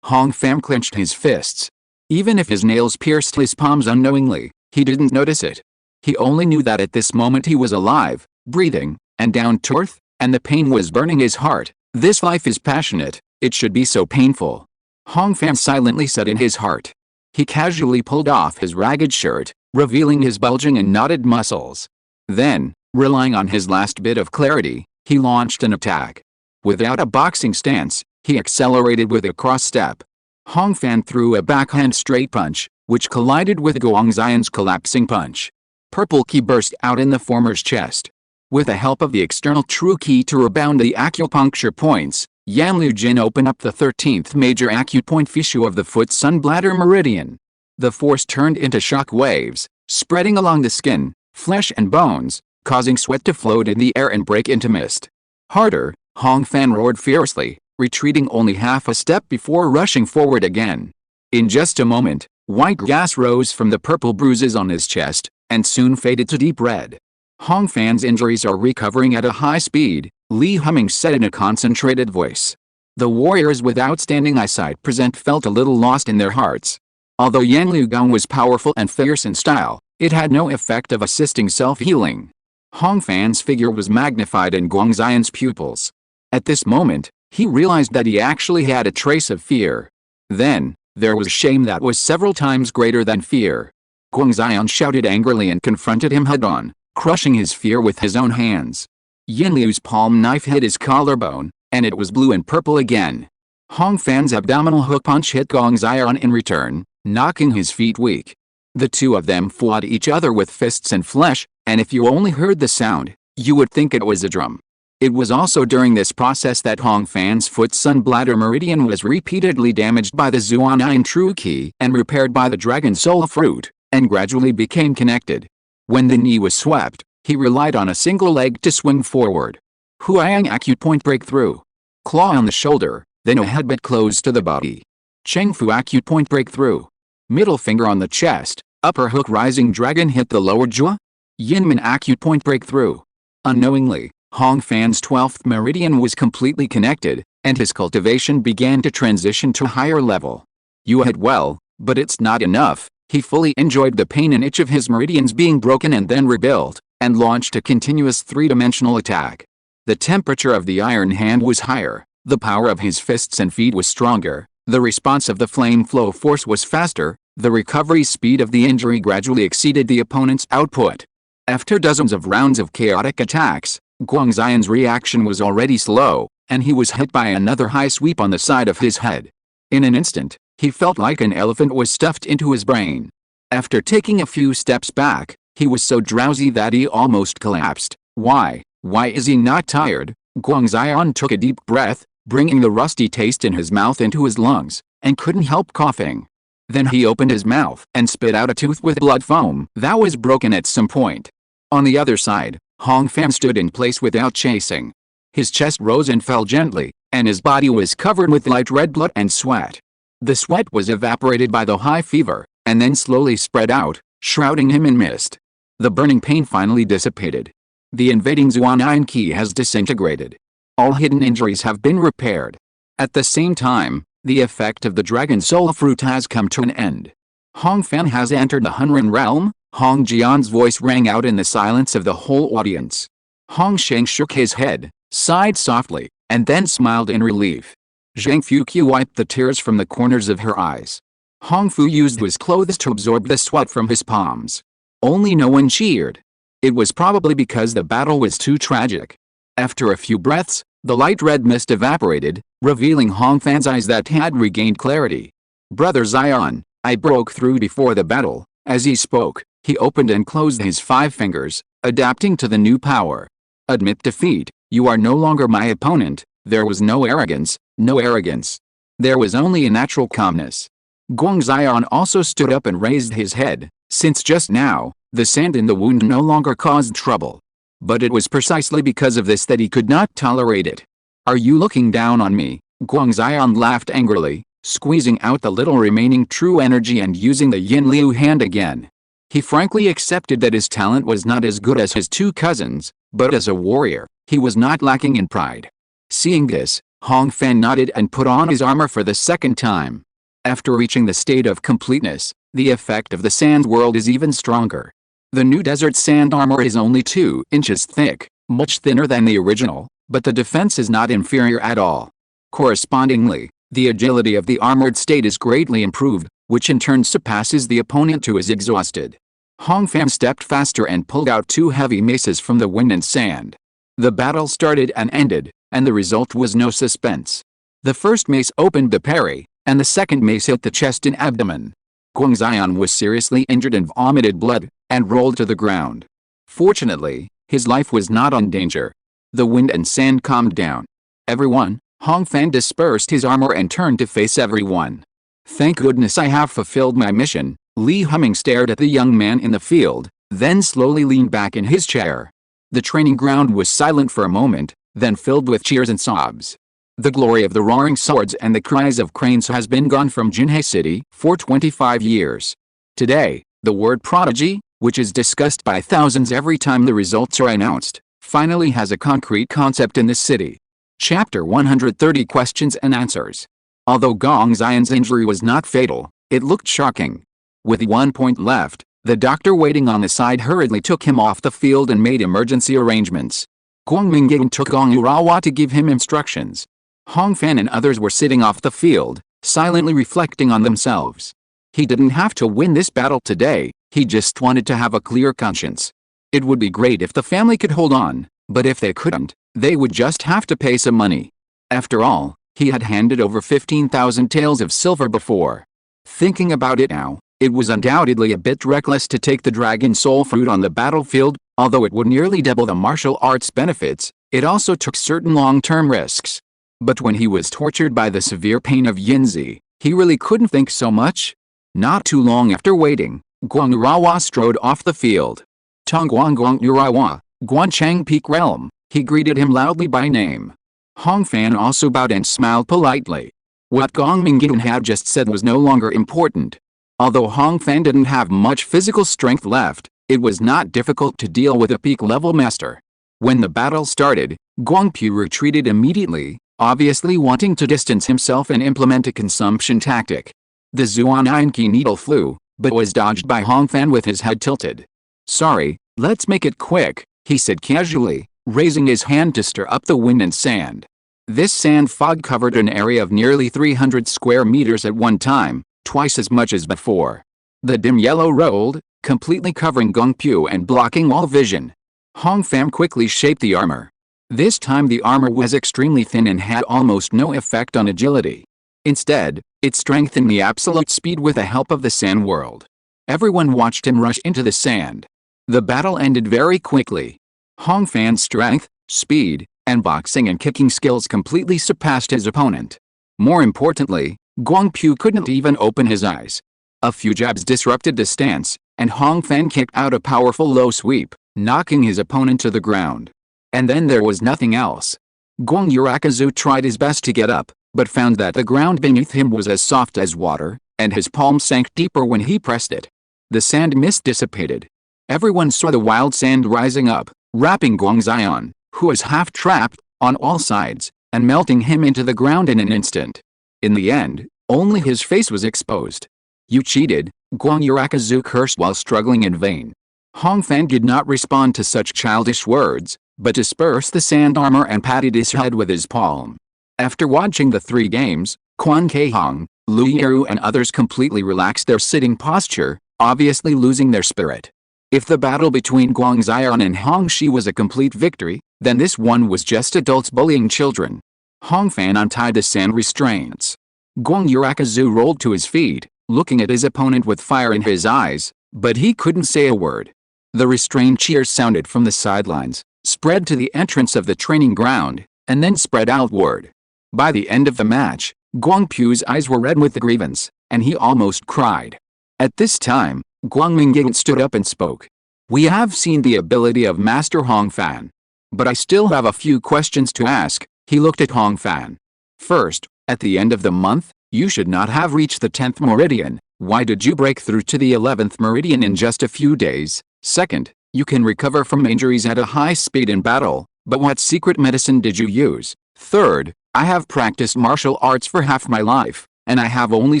Hong Fan clenched his fists. Even if his nails pierced his palms unknowingly, he didn't notice it. He only knew that at this moment he was alive, breathing, and down to earth, and the pain was burning his heart. This life is passionate, it should be so painful. Hong Fan silently said in his heart. He casually pulled off his ragged shirt, revealing his bulging and knotted muscles. Then, relying on his last bit of clarity, he launched an attack. Without a boxing stance, he accelerated with a cross step. Hong Fan threw a backhand straight punch, which collided with Guangxian's collapsing punch. Purple Qi burst out in the former's chest. With the help of the external true Qi to rebound the acupuncture points, Yan Liu Jin opened up the 13th major acupoint fissure of the foot sun-bladder meridian. The force turned into shock waves, spreading along the skin, flesh and bones, causing sweat to float in the air and break into mist. Harder, Hong Fan roared fiercely, retreating only half a step before rushing forward again. In just a moment, white gas rose from the purple bruises on his chest, and soon faded to deep red. Hong Fan's injuries are recovering at a high speed, Li Humming said in a concentrated voice. The warriors with outstanding eyesight present felt a little lost in their hearts. Although Yan Liu Gong was powerful and fierce in style, it had no effect of assisting self-healing. Hong Fan's figure was magnified in Guangxian's pupils. At this moment, he realized that he actually had a trace of fear. Then, there was shame that was several times greater than fear. Guangxian shouted angrily and confronted him head-on, crushing his fear with his own hands. Yin Liu's palm knife hit his collarbone, and it was blue and purple again. Hong Fan's abdominal hook punch hit Guangxian in return, knocking his feet weak. The two of them fought each other with fists and flesh, and if you only heard the sound, you would think it was a drum. It was also during this process that Hong Fan's foot sun-bladder meridian was repeatedly damaged by the Zuan True Qi and repaired by the Dragon Soul Fruit, and gradually became connected. When the knee was swept, he relied on a single leg to swing forward. Huang acupoint breakthrough. Claw on the shoulder, then a headbutt close to the body. Chengfu acupoint breakthrough. Middle finger on the chest, upper hook rising dragon hit the lower jaw. Yinmin acupoint breakthrough. Unknowingly, Hong Fan's 12th meridian was completely connected, and his cultivation began to transition to a higher level. You had well, but it's not enough. He fully enjoyed the pain in each of his meridians being broken and then rebuilt, and launched a continuous three-dimensional attack. The temperature of the iron hand was higher, the power of his fists and feet was stronger, the response of the flame flow force was faster, the recovery speed of the injury gradually exceeded the opponent's output. After dozens of rounds of chaotic attacks, Guangxian's reaction was already slow, and he was hit by another high sweep on the side of his head. In an instant, he felt like an elephant was stuffed into his brain. After taking a few steps back, he was so drowsy that he almost collapsed. Why is he not tired? Guangxian took a deep breath, bringing the rusty taste in his mouth into his lungs, and couldn't help coughing. Then he opened his mouth and spit out a tooth with blood foam that was broken at some point. On the other side, Hong Fan stood in place without chasing. His chest rose and fell gently, and his body was covered with light red blood and sweat. The sweat was evaporated by the high fever, and then slowly spread out, shrouding him in mist. The burning pain finally dissipated. The invading Zuan Qi has disintegrated. All hidden injuries have been repaired. At the same time, The effect of the dragon soul fruit has come to an end. Hong Fan has entered the Hunran realm. Hong Jian's voice rang out in the silence of the whole audience. Hong Sheng shook his head, sighed softly, and then smiled in relief. Zhang Fuqiu wiped the tears from the corners of her eyes. Hong Fu used his clothes to absorb the sweat from his palms. Only no one cheered. It was probably because the battle was too tragic. After a few breaths, the light red mist evaporated, revealing Hong Fan's eyes that had regained clarity. Brother Zion, I broke through before the battle. As he spoke, he opened and closed his 5 fingers, adapting to the new power. Admit defeat, you are no longer my opponent. There was no arrogance, no arrogance. There was only a natural calmness. Guang Zion also stood up and raised his head, since just now, the sand in the wound no longer caused trouble. But it was precisely because of this that he could not tolerate it. Are you looking down on me? Guang Zion laughed angrily, squeezing out the little remaining true energy and using the Yin Liu hand again. He frankly accepted that his talent was not as good as his 2 cousins, but as a warrior, he was not lacking in pride. Seeing this, Hong Fan nodded and put on his armor for the 2nd time. After reaching the state of completeness, the effect of the sand world is even stronger. The new desert sand armor is only 2 inches thick, much thinner than the original, but the defense is not inferior at all. Correspondingly, the agility of the armored state is greatly improved, which in turn surpasses the opponent who is exhausted. Hong Fan stepped faster and pulled out 2 heavy maces from the wind and sand. The battle started and ended, and the result was no suspense. The first mace opened the parry, and the second mace hit the chest and abdomen. Guang Zion was seriously injured and vomited blood, and rolled to the ground. Fortunately, his life was not in danger. The wind and sand calmed down. Everyone, Hong Fan dispersed his armor and turned to face everyone. Thank goodness I have fulfilled my mission. Li Humming stared at the young man in the field, then slowly leaned back in his chair. The training ground was silent for a moment, then filled with cheers and sobs. The glory of the roaring swords and the cries of cranes has been gone from Jinhe City for 25 years. Today, the word prodigy, which is discussed by thousands every time the results are announced, finally has a concrete concept in this city. Chapter 130 Questions and Answers. Although Gong Zion's injury was not fatal, it looked shocking. With 1 point left, the doctor waiting on the side hurriedly took him off the field and made emergency arrangements. Guang Mingying took Gong Urawa to give him instructions. Hong Fan and others were sitting off the field, silently reflecting on themselves. He didn't have to win this battle today, he just wanted to have a clear conscience. It would be great if the family could hold on, but if they couldn't, they would just have to pay some money. After all, he had handed over 15,000 taels of silver before. Thinking about it now, it was undoubtedly a bit reckless to take the dragon soul fruit on the battlefield. Although it would nearly double the martial arts benefits, it also took certain long-term risks. But when he was tortured by the severe pain of Yinzi, he really couldn't think so much. Not too long after waiting, Guang Urawa strode off the field. Tong Guang Urawa, Guanchang Peak Realm, he greeted him loudly by name. Hong Fan also bowed and smiled politely. What Gong Mingyun had just said was no longer important. Although Hong Fan didn't have much physical strength left, it was not difficult to deal with a peak-level master. When the battle started, Guang Pu retreated immediately, obviously wanting to distance himself and implement a consumption tactic. The Zuan'inqi needle flew, but was dodged by Hong Fan with his head tilted. Sorry, let's make it quick, he said casually, raising his hand to stir up the wind and sand. This sand fog covered an area of nearly 300 square meters at one time, twice as much as before. The dim yellow rolled, completely covering Gong Pu and blocking all vision. Hong Fan quickly shaped the armor. This time the armor was extremely thin and had almost no effect on agility. Instead, it strengthened the absolute speed with the help of the sand world. Everyone watched him rush into the sand. The battle ended very quickly. Hong Fan's strength, speed, and boxing and kicking skills completely surpassed his opponent. More importantly, Guang Pu couldn't even open his eyes. A few jabs disrupted the stance, and Hong Fan kicked out a powerful low sweep, knocking his opponent to the ground. And then there was nothing else. Guang Urakazu tried his best to get up, but found that the ground beneath him was as soft as water, and his palm sank deeper when he pressed it. The sand mist dissipated. Everyone saw the wild sand rising up, wrapping Guang Zion, who was half trapped, on all sides, and melting him into the ground in an instant. In the end, only his face was exposed. "You cheated," Guang Yurakazu cursed while struggling in vain. Hong Fan did not respond to such childish words, but dispersed the sand armor and patted his head with his palm. After watching the 3 games, Quan Keihong, Lu Yiru and others completely relaxed their sitting posture, obviously losing their spirit. If the battle between Guang Xian and Hong Shi was a complete victory, then this one was just adults bullying children. Hong Fan untied the sand restraints. Guang Yurakazu rolled to his feet, looking at his opponent with fire in his eyes, but he couldn't say a word. The restrained cheers sounded from the sidelines, spread to the entrance of the training ground, and then spread outward. By the end of the match, Guang Pu's eyes were red with the grievance, and he almost cried. At this time, Guang Mingying stood up and spoke. "We have seen the ability of Master Hong Fan. But I still have a few questions to ask." He looked at Hong Fan. "First, at the end of the month, you should not have reached the 10th meridian. Why did you break through to the 11th meridian in just a few days? Second, you can recover from injuries at a high speed in battle, but what secret medicine did you use? Third, I have practiced martial arts for half my life, and I have only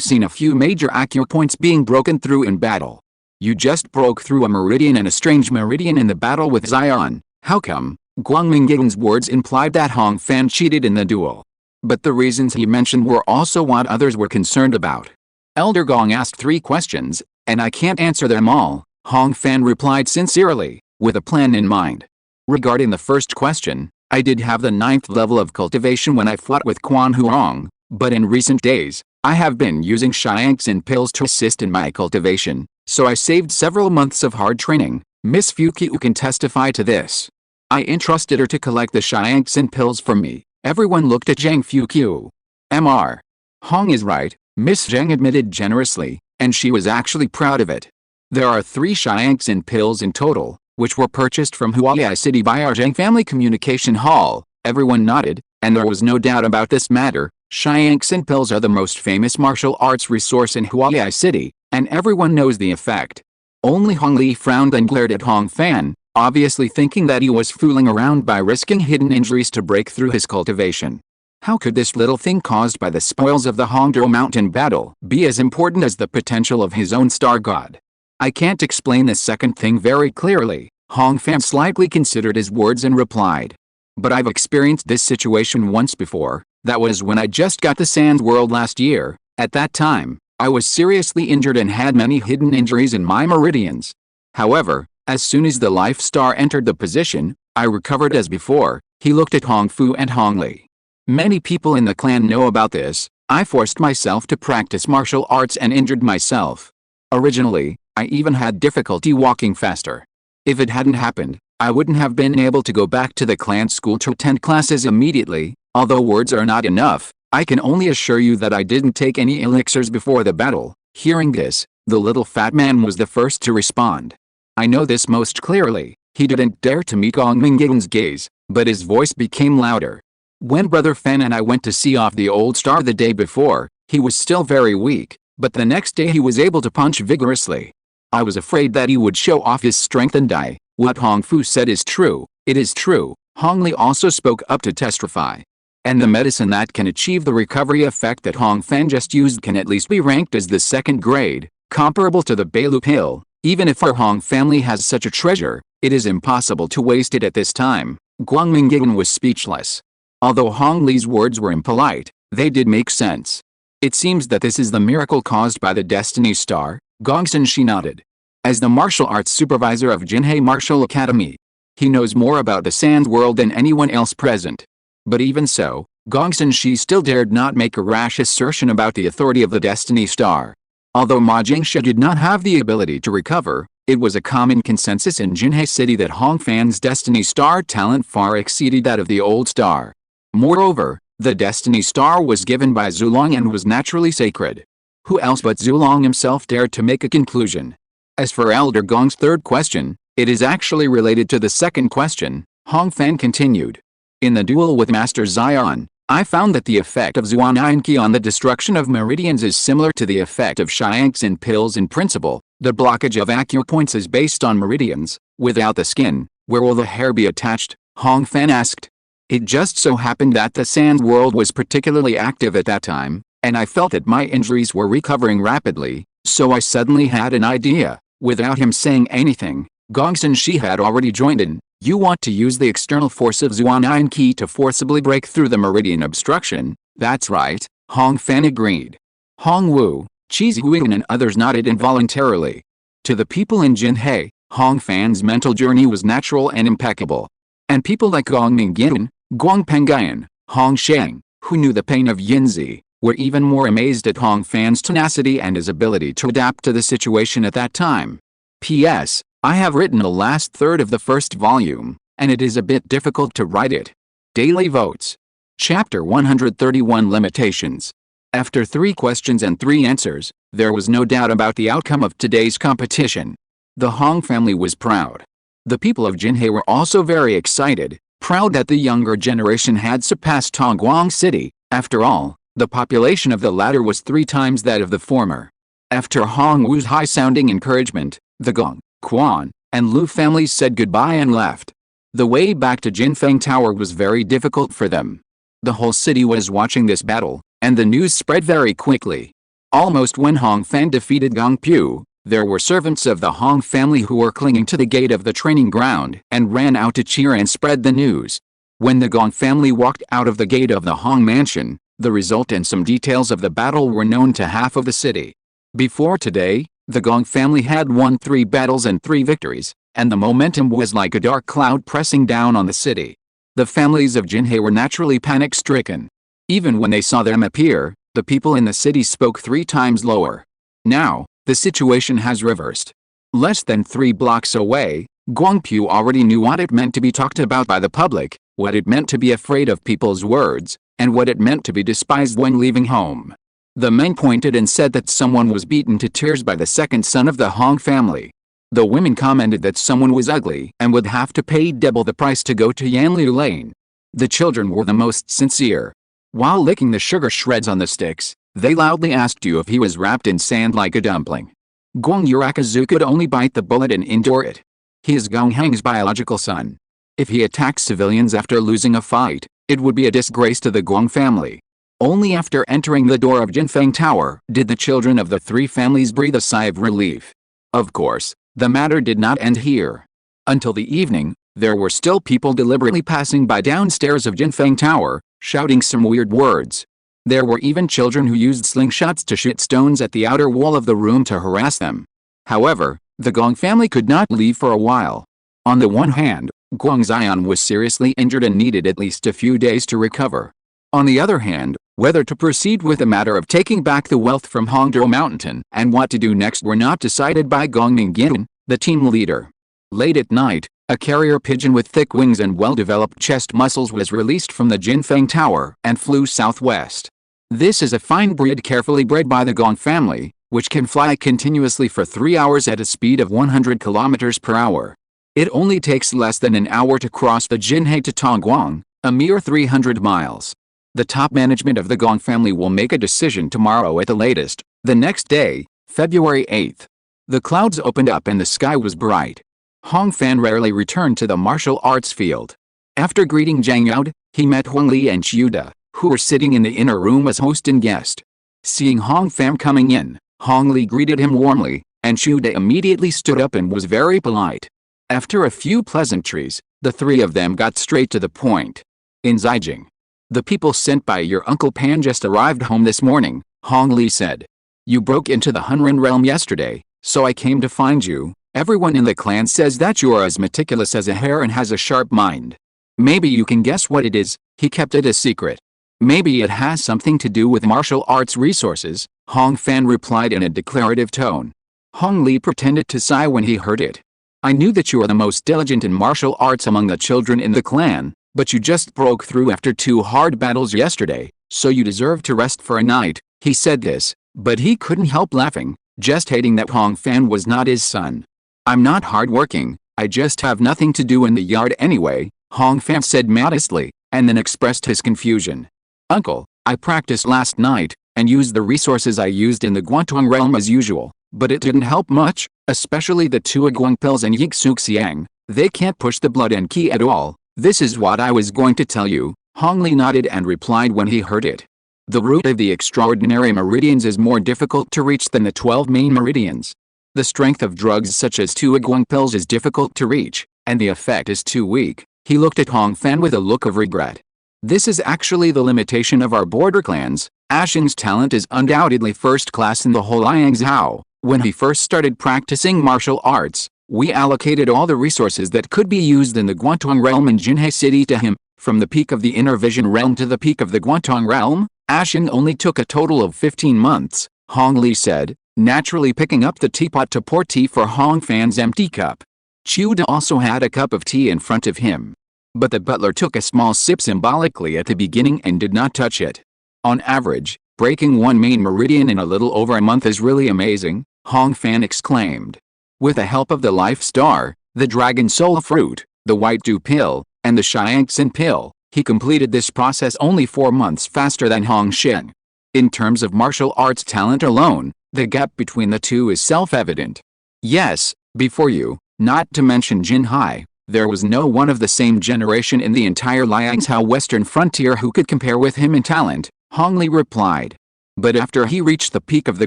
seen a few major acupoints being broken through in battle. You just broke through a meridian and a strange meridian in the battle with Xian. How come?" Guang Mingying's words implied that Hong Fan cheated in the duel. But the reasons he mentioned were also what others were concerned about. Elder Gong asked 3 questions, and I can't answer them all, Hong Fan replied sincerely, with a plan in mind. Regarding the first question, I did have the 9th level of cultivation when I fought with Quan Huang, but in recent days, I have been using Shiangxin pills to assist in my cultivation, so I saved several months of hard training. Miss Fukiu can testify to this. I entrusted her to collect the Shiangxin pills for me. Everyone looked at Zhang Fukiu. Mr. Hong is right, Miss Zhang admitted generously, and she was actually proud of it. There are 3 Shiangxin pills in total, which were purchased from Hualai City by our Zhang family communication hall. Everyone nodded, and there was no doubt about this matter. Shiangxin pills are the most famous martial arts resource in Hualai City, and everyone knows the effect. Only Hong Li frowned and glared at Hong Fan, obviously thinking that he was fooling around by risking hidden injuries to break through his cultivation. How could this little thing caused by the spoils of the Hongdao Mountain battle be as important as the potential of his own star god? I can't explain the second thing very clearly, Hong Fan slightly considered his words and replied. But I've experienced this situation once before, that was when I just got the Sand World last year. At that time, I was seriously injured and had many hidden injuries in my meridians. However, as soon as the Life Star entered the position, I recovered as before. He looked at Hong Fu and Hong Li. Many people in the clan know about this. I forced myself to practice martial arts and injured myself. Originally, I even had difficulty walking faster. If it hadn't happened, I wouldn't have been able to go back to the clan school to attend classes immediately. Although words are not enough, I can only assure you that I didn't take any elixirs before the battle. Hearing this, the little fat man was the first to respond. I know this most clearly. He didn't dare to meet Gong Mingying's gaze, but his voice became louder. When Brother Fan and I went to see off the old star the day before, he was still very weak, but the next day he was able to punch vigorously. I was afraid that he would show off his strength and die. What Hong Fu said is true. It is true. Hong Li also spoke up to testify. And the medicine that can achieve the recovery effect that Hong Fan just used can at least be ranked as the 2nd grade, comparable to the Bailu pill. Even if our Hong family has such a treasure, it is impossible to waste it at this time. Guang Mingying was speechless. Although Hong Li's words were impolite, they did make sense. It seems that this is the miracle caused by the Destiny Star. Gongsun Shi nodded. As the martial arts supervisor of Jinhei Martial Academy, he knows more about the Sand World than anyone else present. But even so, Gongsun Shi still dared not make a rash assertion about the authority of the Destiny Star. Although Ma Jingsha did not have the ability to recover, it was a common consensus in Jinhei City that Hong Fan's Destiny Star talent far exceeded that of the old star. Moreover, the Destiny Star was given by Zulong and was naturally sacred. Who else but Zulong himself dared to make a conclusion? As for Elder Gong's 3rd question, it is actually related to the 2nd question, Hong Fan continued. In the duel with Master Xian, I found that the effect of Zuan on the destruction of meridians is similar to the effect of Shiangxin pills in principle. The blockage of acupoints is based on meridians. Without the skin, where will the hair be attached? Hong Fan asked. It just so happened that the Sand World was particularly active at that time. and I felt that my injuries were recovering rapidly, so I suddenly had an idea. Without him saying anything, Gongsun Shi had already joined in. You want to use the external force of Zuan Qi to forcibly break through the meridian obstruction? That's right, Hong Fan agreed. Hong Wu, Chi Zihuan and others nodded involuntarily. To the people in Jinhe, Hong Fan's mental journey was natural and impeccable. And people like Gong Mingyan, Guang Pengayan, Hong Sheng, who knew the pain of Yinzi, were even more amazed at Hong Fan's tenacity and his ability to adapt to the situation at that time. P.S. I have written the last third of the first volume, and it is a bit difficult to write it. Daily Votes. Chapter 131 Limitations. After 3 questions and 3 answers, there was no doubt about the outcome of today's competition. The Hong family was proud. The people of Jinhe were also very excited, proud that the younger generation had surpassed Tongguang City. After all, the population of the latter was 3 times that of the former. After Hong Wu's high-sounding encouragement, the Gong, Quan, and Lu families said goodbye and left. The way back to Jinfeng Tower was very difficult for them. The whole city was watching this battle, and the news spread very quickly. Almost when Hong Fan defeated Gong Pu, there were servants of the Hong family who were clinging to the gate of the training ground and ran out to cheer and spread the news. When the Gong family walked out of the gate of the Hong mansion, the result and some details of the battle were known to half of the city. Before today, the Gong family had won 3 battles and 3 victories, and the momentum was like a dark cloud pressing down on the city. The families of Jinhe were naturally panic-stricken. Even when they saw them appear, the people in the city spoke 3 times lower. Now, the situation has reversed. Less than 3 blocks away, Guangpu already knew what it meant to be talked about by the public, what it meant to be afraid of people's words, and what it meant to be despised when leaving home. The men pointed and said that someone was beaten to tears by the second son of the Hong family. The women commented that someone was ugly and would have to pay double the price to go to Yanliu Lane. The children were the most sincere. While licking the sugar shreds on the sticks, they loudly asked you if he was wrapped in sand like a dumpling. Guang Yurakazu could only bite the bullet and endure it. He is Gong Heng's biological son. If he attacks civilians after losing a fight, it would be a disgrace to the Guang family. Only after entering the door of Jinfeng Tower did the children of the 3 families breathe a sigh of relief. Of course, the matter did not end here. Until the evening, there were still people deliberately passing by downstairs of Jinfeng Tower, shouting some weird words. There were even children who used slingshots to shoot stones at the outer wall of the room to harass them. However, the Gong family could not leave for a while. On the one hand, Guang Xian was seriously injured and needed at least a few days to recover. On the other hand, whether to proceed with the matter of taking back the wealth from Hongdou Mountain and what to do next were not decided by Gong Mingyun, the team leader. Late at night, a carrier pigeon with thick wings and well-developed chest muscles was released from the Jinfeng Tower and flew southwest. This is a fine breed carefully bred by the Gong family, which can fly continuously for 3 hours at a speed of 100 kilometers per hour. It only takes less than an hour to cross the Jinhe to Tongguang, a mere 300 miles. The top management of the Gong family will make a decision tomorrow at the latest. The next day, February 8th. The clouds opened up and the sky was bright. Hong Fan rarely returned to the martial arts field. After greeting Zhang Yaod, he met Huang Li and Xiuda, who were sitting in the inner room as host and guest. Seeing Hong Fan coming in, Hong Li greeted him warmly, and Xiuda immediately stood up and was very polite. After a few pleasantries, the 3 of them got straight to the point. In Zijing, the people sent by your Uncle Pan just arrived home this morning, Hong Li said. You broke into the Hunren realm yesterday, so I came to find you. Everyone in the clan says that you are as meticulous as a hare and has a sharp mind. Maybe you can guess what it is. He kept it a secret. Maybe it has something to do with martial arts resources, Hong Fan replied in a declarative tone. Hong Li pretended to sigh when he heard it. I knew that you are the most diligent in martial arts among the children in the clan, but you just broke through after 2 hard battles yesterday, so you deserve to rest for a night. He said this, but he couldn't help laughing, just hating that Hong Fan was not his son. I'm not hardworking, I just have nothing to do in the yard anyway, Hong Fan said modestly, and then expressed his confusion. Uncle, I practiced last night, and used the resources I used in the Guangtuang realm as usual, but it didn't help much, especially the 2 Aguang pills and Yixu Xiang. They can't push the blood and qi at all. This is what I was going to tell you, Hong Li nodded and replied when he heard it. The route of the extraordinary meridians is more difficult to reach than the 12 main meridians. The strength of drugs such as 2 Aguang pills is difficult to reach, and the effect is too weak. He looked at Hong Fan with a look of regret. This is actually the limitation of our border clans. Ashing's talent is undoubtedly first class in the whole Liangzhou. When he first started practicing martial arts, we allocated all the resources that could be used in the Guantong realm in Jinhe City to him. From the peak of the Inner Vision realm to the peak of the Guantong realm, Ashing only took a total of 15 months, Hong Li said, naturally picking up the teapot to pour tea for Hong Fan's empty cup. Chuda also had a cup of tea in front of him. But the butler took a small sip symbolically at the beginning and did not touch it. On average, breaking one main meridian in a little over a month is really amazing, Hong Fan exclaimed. With the help of the Life Star, the Dragon Soul Fruit, the White Dew Pill, and the Shiangxin Pill, he completed this process only 4 months faster than Hong Xin. In terms of martial arts talent alone, the gap between the two is self-evident. Yes, before you, not to mention Jin Hai, there was no one of the same generation in the entire Liangzhou Western frontier who could compare with him in talent, Hong Li replied. But after he reached the peak of the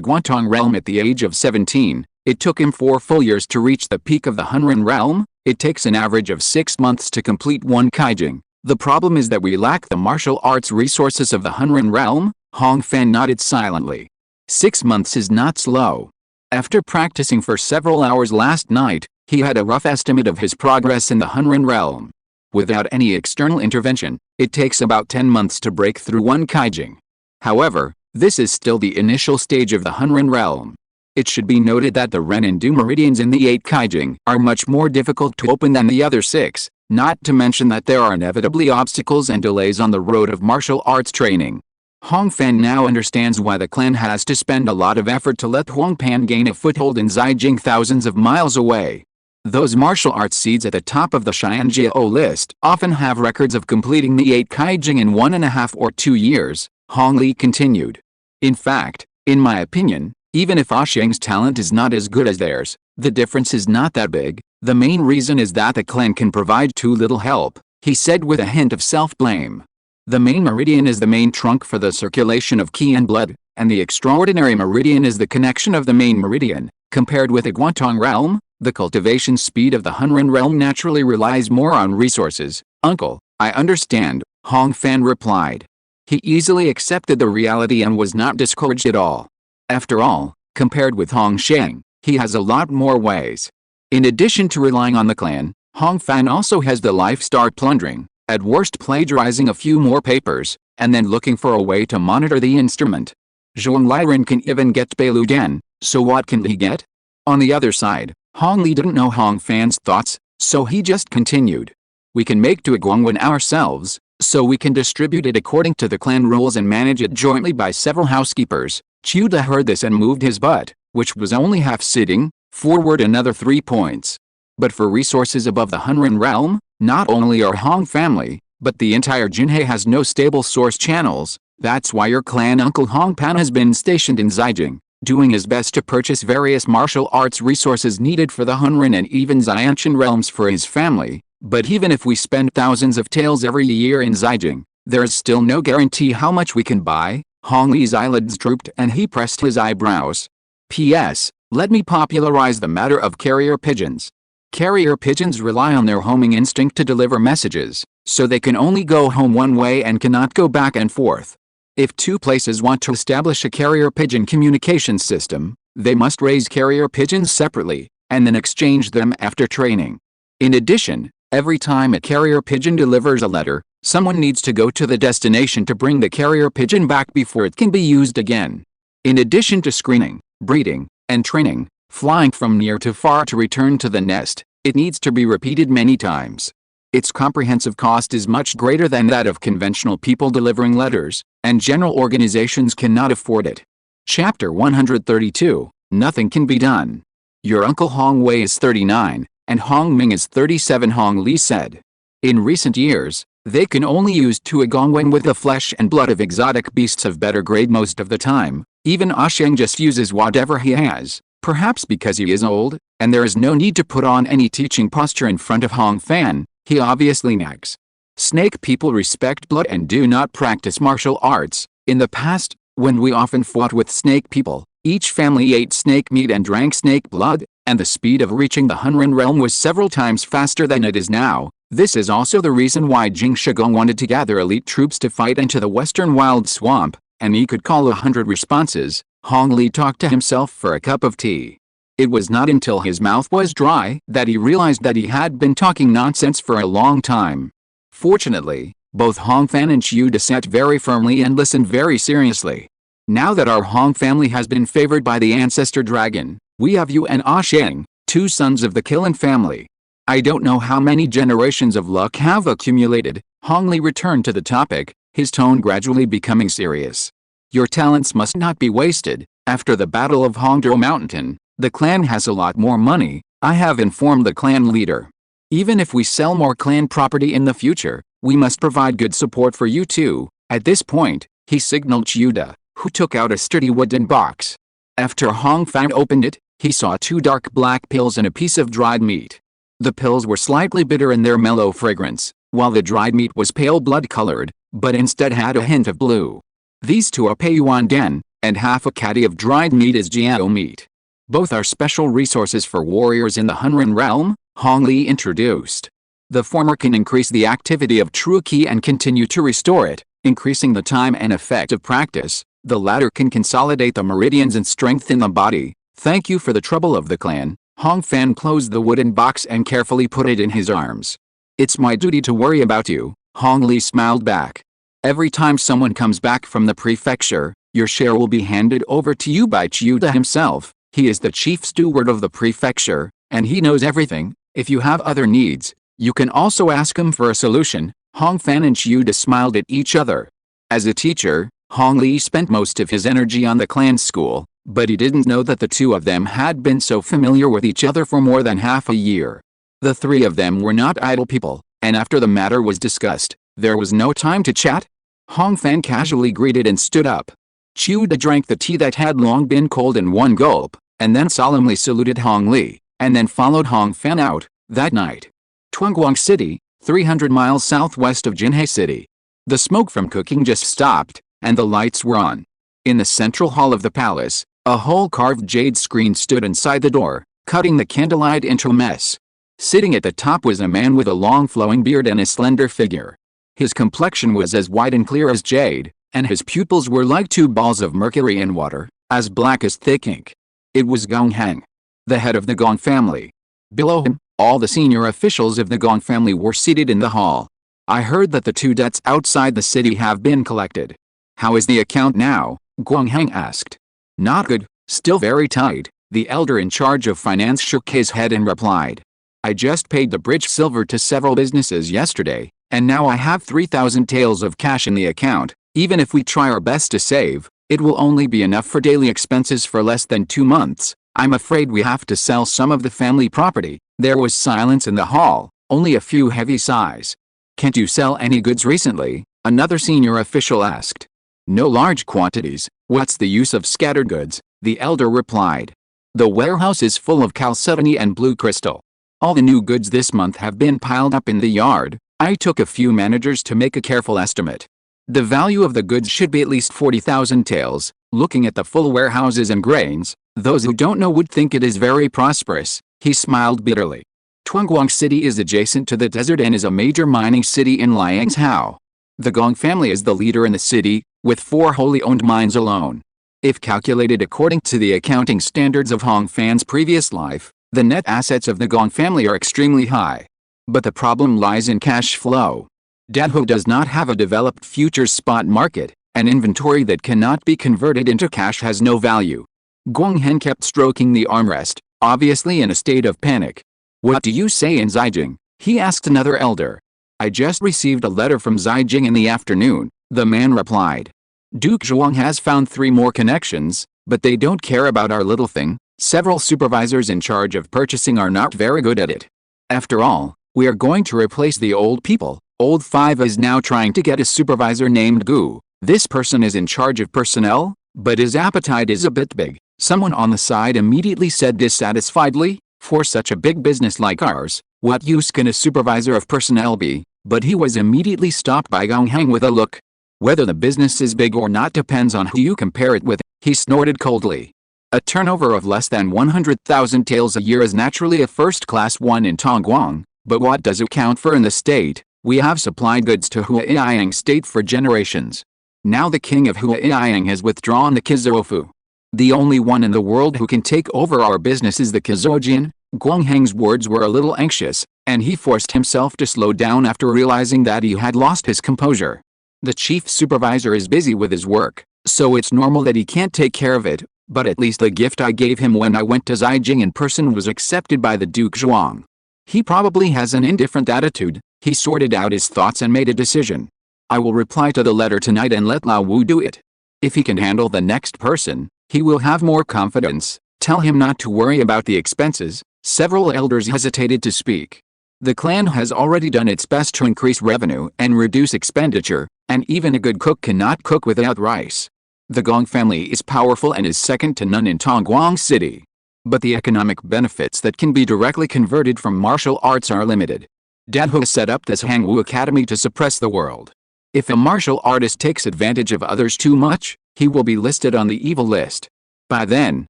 Guantong realm at the age of 17, it took him 4 full years to reach the peak of the Hunren realm. It takes an average of 6 months to complete one Kaijing. The problem is that we lack the martial arts resources of the Hunren realm, Hong Fan nodded silently. 6 months is not slow. After practicing for several hours last night, he had a rough estimate of his progress in the Hunren realm. Without any external intervention, it takes about 10 months to break through one Kaijing. However, this is still the initial stage of the Hunren realm. It should be noted that the Ren and Du meridians in the 8 Kaijing are much more difficult to open than the other 6, not to mention that there are inevitably obstacles and delays on the road of martial arts training. Hong Fan now understands why the clan has to spend a lot of effort to let Huang Pan gain a foothold in Zhejiang thousands of miles away. Those martial arts seeds at the top of the Xianjiao list often have records of completing the 8 Kaijing in 1.5 or 2 years, Hong Li continued. In fact, in my opinion, even if Ashing's talent is not as good as theirs, the difference is not that big. The main reason is that the clan can provide too little help, he said with a hint of self-blame. The main meridian is the main trunk for the circulation of qi and blood, and the extraordinary meridian is the connection of the main meridian. Compared with the Guantong realm, the cultivation speed of the Hunren realm naturally relies more on resources. Uncle, I understand, Hong Fan replied. He easily accepted the reality and was not discouraged at all. After all, compared with Hong Sheng, he has a lot more ways. In addition to relying on the clan, Hong Fan also has the Life Star plundering, at worst plagiarizing a few more papers, and then looking for a way to monitor the instrument. Zhuang Liren can even get Beilu Den, so what can he get? On the other side, Hong Li didn't know Hong Fan's thoughts, so he just continued. We can make Duiguangwen ourselves, so we can distribute it according to the clan rules and manage it jointly by several housekeepers. Chuda heard this and moved his butt, which was only half sitting, forward another 3 points. But for resources above the Hunren realm, not only our Hong family, but the entire Jinhe has no stable source channels. That's why your clan uncle Hong Pan has been stationed in Zhejiang, doing his best to purchase various martial arts resources needed for the Hunren and even Xiantian realms for his family. But even if we spend thousands of taels every year in Zhejiang, there is still no guarantee how much we can buy. Hong Li's eyelids drooped and he pressed his eyebrows. P.S. Let me popularize the matter of carrier pigeons. Carrier pigeons rely on their homing instinct to deliver messages, so they can only go home one way and cannot go back and forth. If 2 places want to establish a carrier pigeon communication system, they must raise carrier pigeons separately, and then exchange them after training. In addition, every time a carrier pigeon delivers a letter, someone needs to go to the destination to bring the carrier pigeon back before it can be used again. In addition to screening, breeding, and training, flying from near to far to return to the nest, it needs to be repeated many times. Its comprehensive cost is much greater than that of conventional people delivering letters, and general organizations cannot afford it. Chapter 132, Nothing Can Be Done. Your Uncle Hong Wei is 39, and Hong Ming is 37, Hong Li said. In recent years, they can only use Tuigongwen with the flesh and blood of exotic beasts of better grade most of the time. Even Asheng just uses whatever he has, perhaps because he is old, and there is no need to put on any teaching posture in front of Hong Fan. He obviously nags. Snake people respect blood and do not practice martial arts, In the past, when we often fought with snake people, each family ate snake meat and drank snake blood, and the speed of reaching the Hunrin realm was several times faster than it is now. This is also the reason why Jingsha Gong wanted to gather elite troops to fight into the western wild swamp, and he could call 100 responses. Hong Li talked to himself for a cup of tea. It was not until his mouth was dry that he realized that he had been talking nonsense for a long time. Fortunately, both Hong Fan and Chiuda sat very firmly and listened very seriously. Now that our Hong family has been favored by the ancestor dragon, we have you and Ah Sheng, 2 sons of the Killen family. I don't know how many generations of luck have accumulated. Hong Li returned to the topic, his tone gradually becoming serious. Your talents must not be wasted. After the Battle of Hongdao Mountain, the clan has a lot more money. I have informed the clan leader. Even if we sell more clan property in the future, we must provide good support for you too. At this point, he signaled Chiuda, who took out a sturdy wooden box. After Hong Fan opened it, he saw 2 dark black pills and a piece of dried meat. The pills were slightly bitter in their mellow fragrance, while the dried meat was pale blood-colored, but instead had a hint of blue. These 2 are Peiyuan Den, and half a caddy of dried meat is Jiao meat. Both are special resources for warriors in the Hunrin realm, Hong Li introduced. The former can increase the activity of true qi and continue to restore it, increasing the time and effect of practice. The latter can consolidate the meridians and strengthen the body. Thank you for the trouble of the clan. Hong Fan closed the wooden box and carefully put it in his arms. It's my duty to worry about you, Hong Li smiled back. Every time someone comes back from the prefecture, your share will be handed over to you by Chiuda himself. He is the chief steward of the prefecture, and he knows everything. If you have other needs, you can also ask him for a solution. Hong Fan and Chiuda smiled at each other. As a teacher, Hong Li spent most of his energy on the clan school, but he didn't know that the 2 of them had been so familiar with each other for more than half a year. The 3 of them were not idle people, and after the matter was discussed, there was no time to chat. Hong Fan casually greeted and stood up. Chiuda drank the tea that had long been cold in one gulp, and then solemnly saluted Hong Li, and then followed Hong Fan out. That night, Tuanguang City, 300 miles southwest of Jinhei City. The smoke from cooking just stopped, and the lights were on. In the central hall of the palace, a whole carved jade screen stood inside the door, cutting the candlelight into a mess. Sitting at the top was a man with a long flowing beard and a slender figure. His complexion was as white and clear as jade, and his pupils were like 2 balls of mercury in water, as black as thick ink. It was Gong Heng, the head of the Gong family. Below him, all the senior officials of the Gong family were seated in the hall. I heard that the 2 debts outside the city have been collected. How is the account now? Gong Heng asked. Not good, still very tight. The elder in charge of finance shook his head and replied. I just paid the bridge silver to several businesses yesterday, and now I have 3,000 taels of cash in the account. Even if we try our best to save, it will only be enough for daily expenses for less than 2 months. I'm afraid we have to sell some of the family property. There was silence in the hall, only a few heavy sighs. Can't you sell any goods recently? Another senior official asked. No large quantities. What's the use of scattered goods? The elder replied. The warehouse is full of chalcedony and blue crystal. All the new goods this month have been piled up in the yard. I took a few managers to make a careful estimate. The value of the goods should be at least 40,000 taels. Looking at the full warehouses and grains, those who don't know would think it is very prosperous. He smiled bitterly. Tuanguang City is adjacent to the desert and is a major mining city in Liangzhou. The Gong family is the leader in the city, with 4 wholly owned mines alone. If calculated according to the accounting standards of Hong Fan's previous life, the net assets of the Gong family are extremely high. But the problem lies in cash flow. Dahua does not have a developed futures spot market. An inventory that cannot be converted into cash has no value. Gong Hen kept stroking the armrest, obviously in a state of panic. What do you say in Zijing? He asked another elder. I just received a letter from Zijing in the afternoon, the man replied. Duke Zhuang has found 3 more connections, but they don't care about our little thing. Several supervisors in charge of purchasing are not very good at it. After all, we are going to replace the old people. Old 5 is now trying to get a supervisor named Gu. This person is in charge of personnel, but his appetite is a bit big. Someone on the side immediately said dissatisfiedly, for such a big business like ours, what use can a supervisor of personnel be? But he was immediately stopped by Gong Heng with a look. Whether the business is big or not depends on who you compare it with, he snorted coldly. A turnover of less than 100,000 taels a year is naturally a first-class one in Tongguang, but what does it count for in the state? We have supplied goods to Huaiyang state for generations. Now the king of Huaiyang has withdrawn the Kizofu. The only one in the world who can take over our business is the Kizojian. Guangheng's words were a little anxious, and he forced himself to slow down after realizing that he had lost his composure. The chief supervisor is busy with his work, so it's normal that he can't take care of it, but at least the gift I gave him when I went to Zhaijing in person was accepted by the Duke Zhuang. He probably has an indifferent attitude. He sorted out his thoughts and made a decision. I will reply to the letter tonight and let Lao Wu do it. If he can handle the next person, he will have more confidence. Tell him not to worry about the expenses. Several elders hesitated to speak. The clan has already done its best to increase revenue and reduce expenditure, and even a good cook cannot cook without rice. The Gong family is powerful and is second to none in Tongguang City. But the economic benefits that can be directly converted from martial arts are limited. Dahua set up this Hangwu Academy to suppress the world. If a martial artist takes advantage of others too much, he will be listed on the evil list. By then,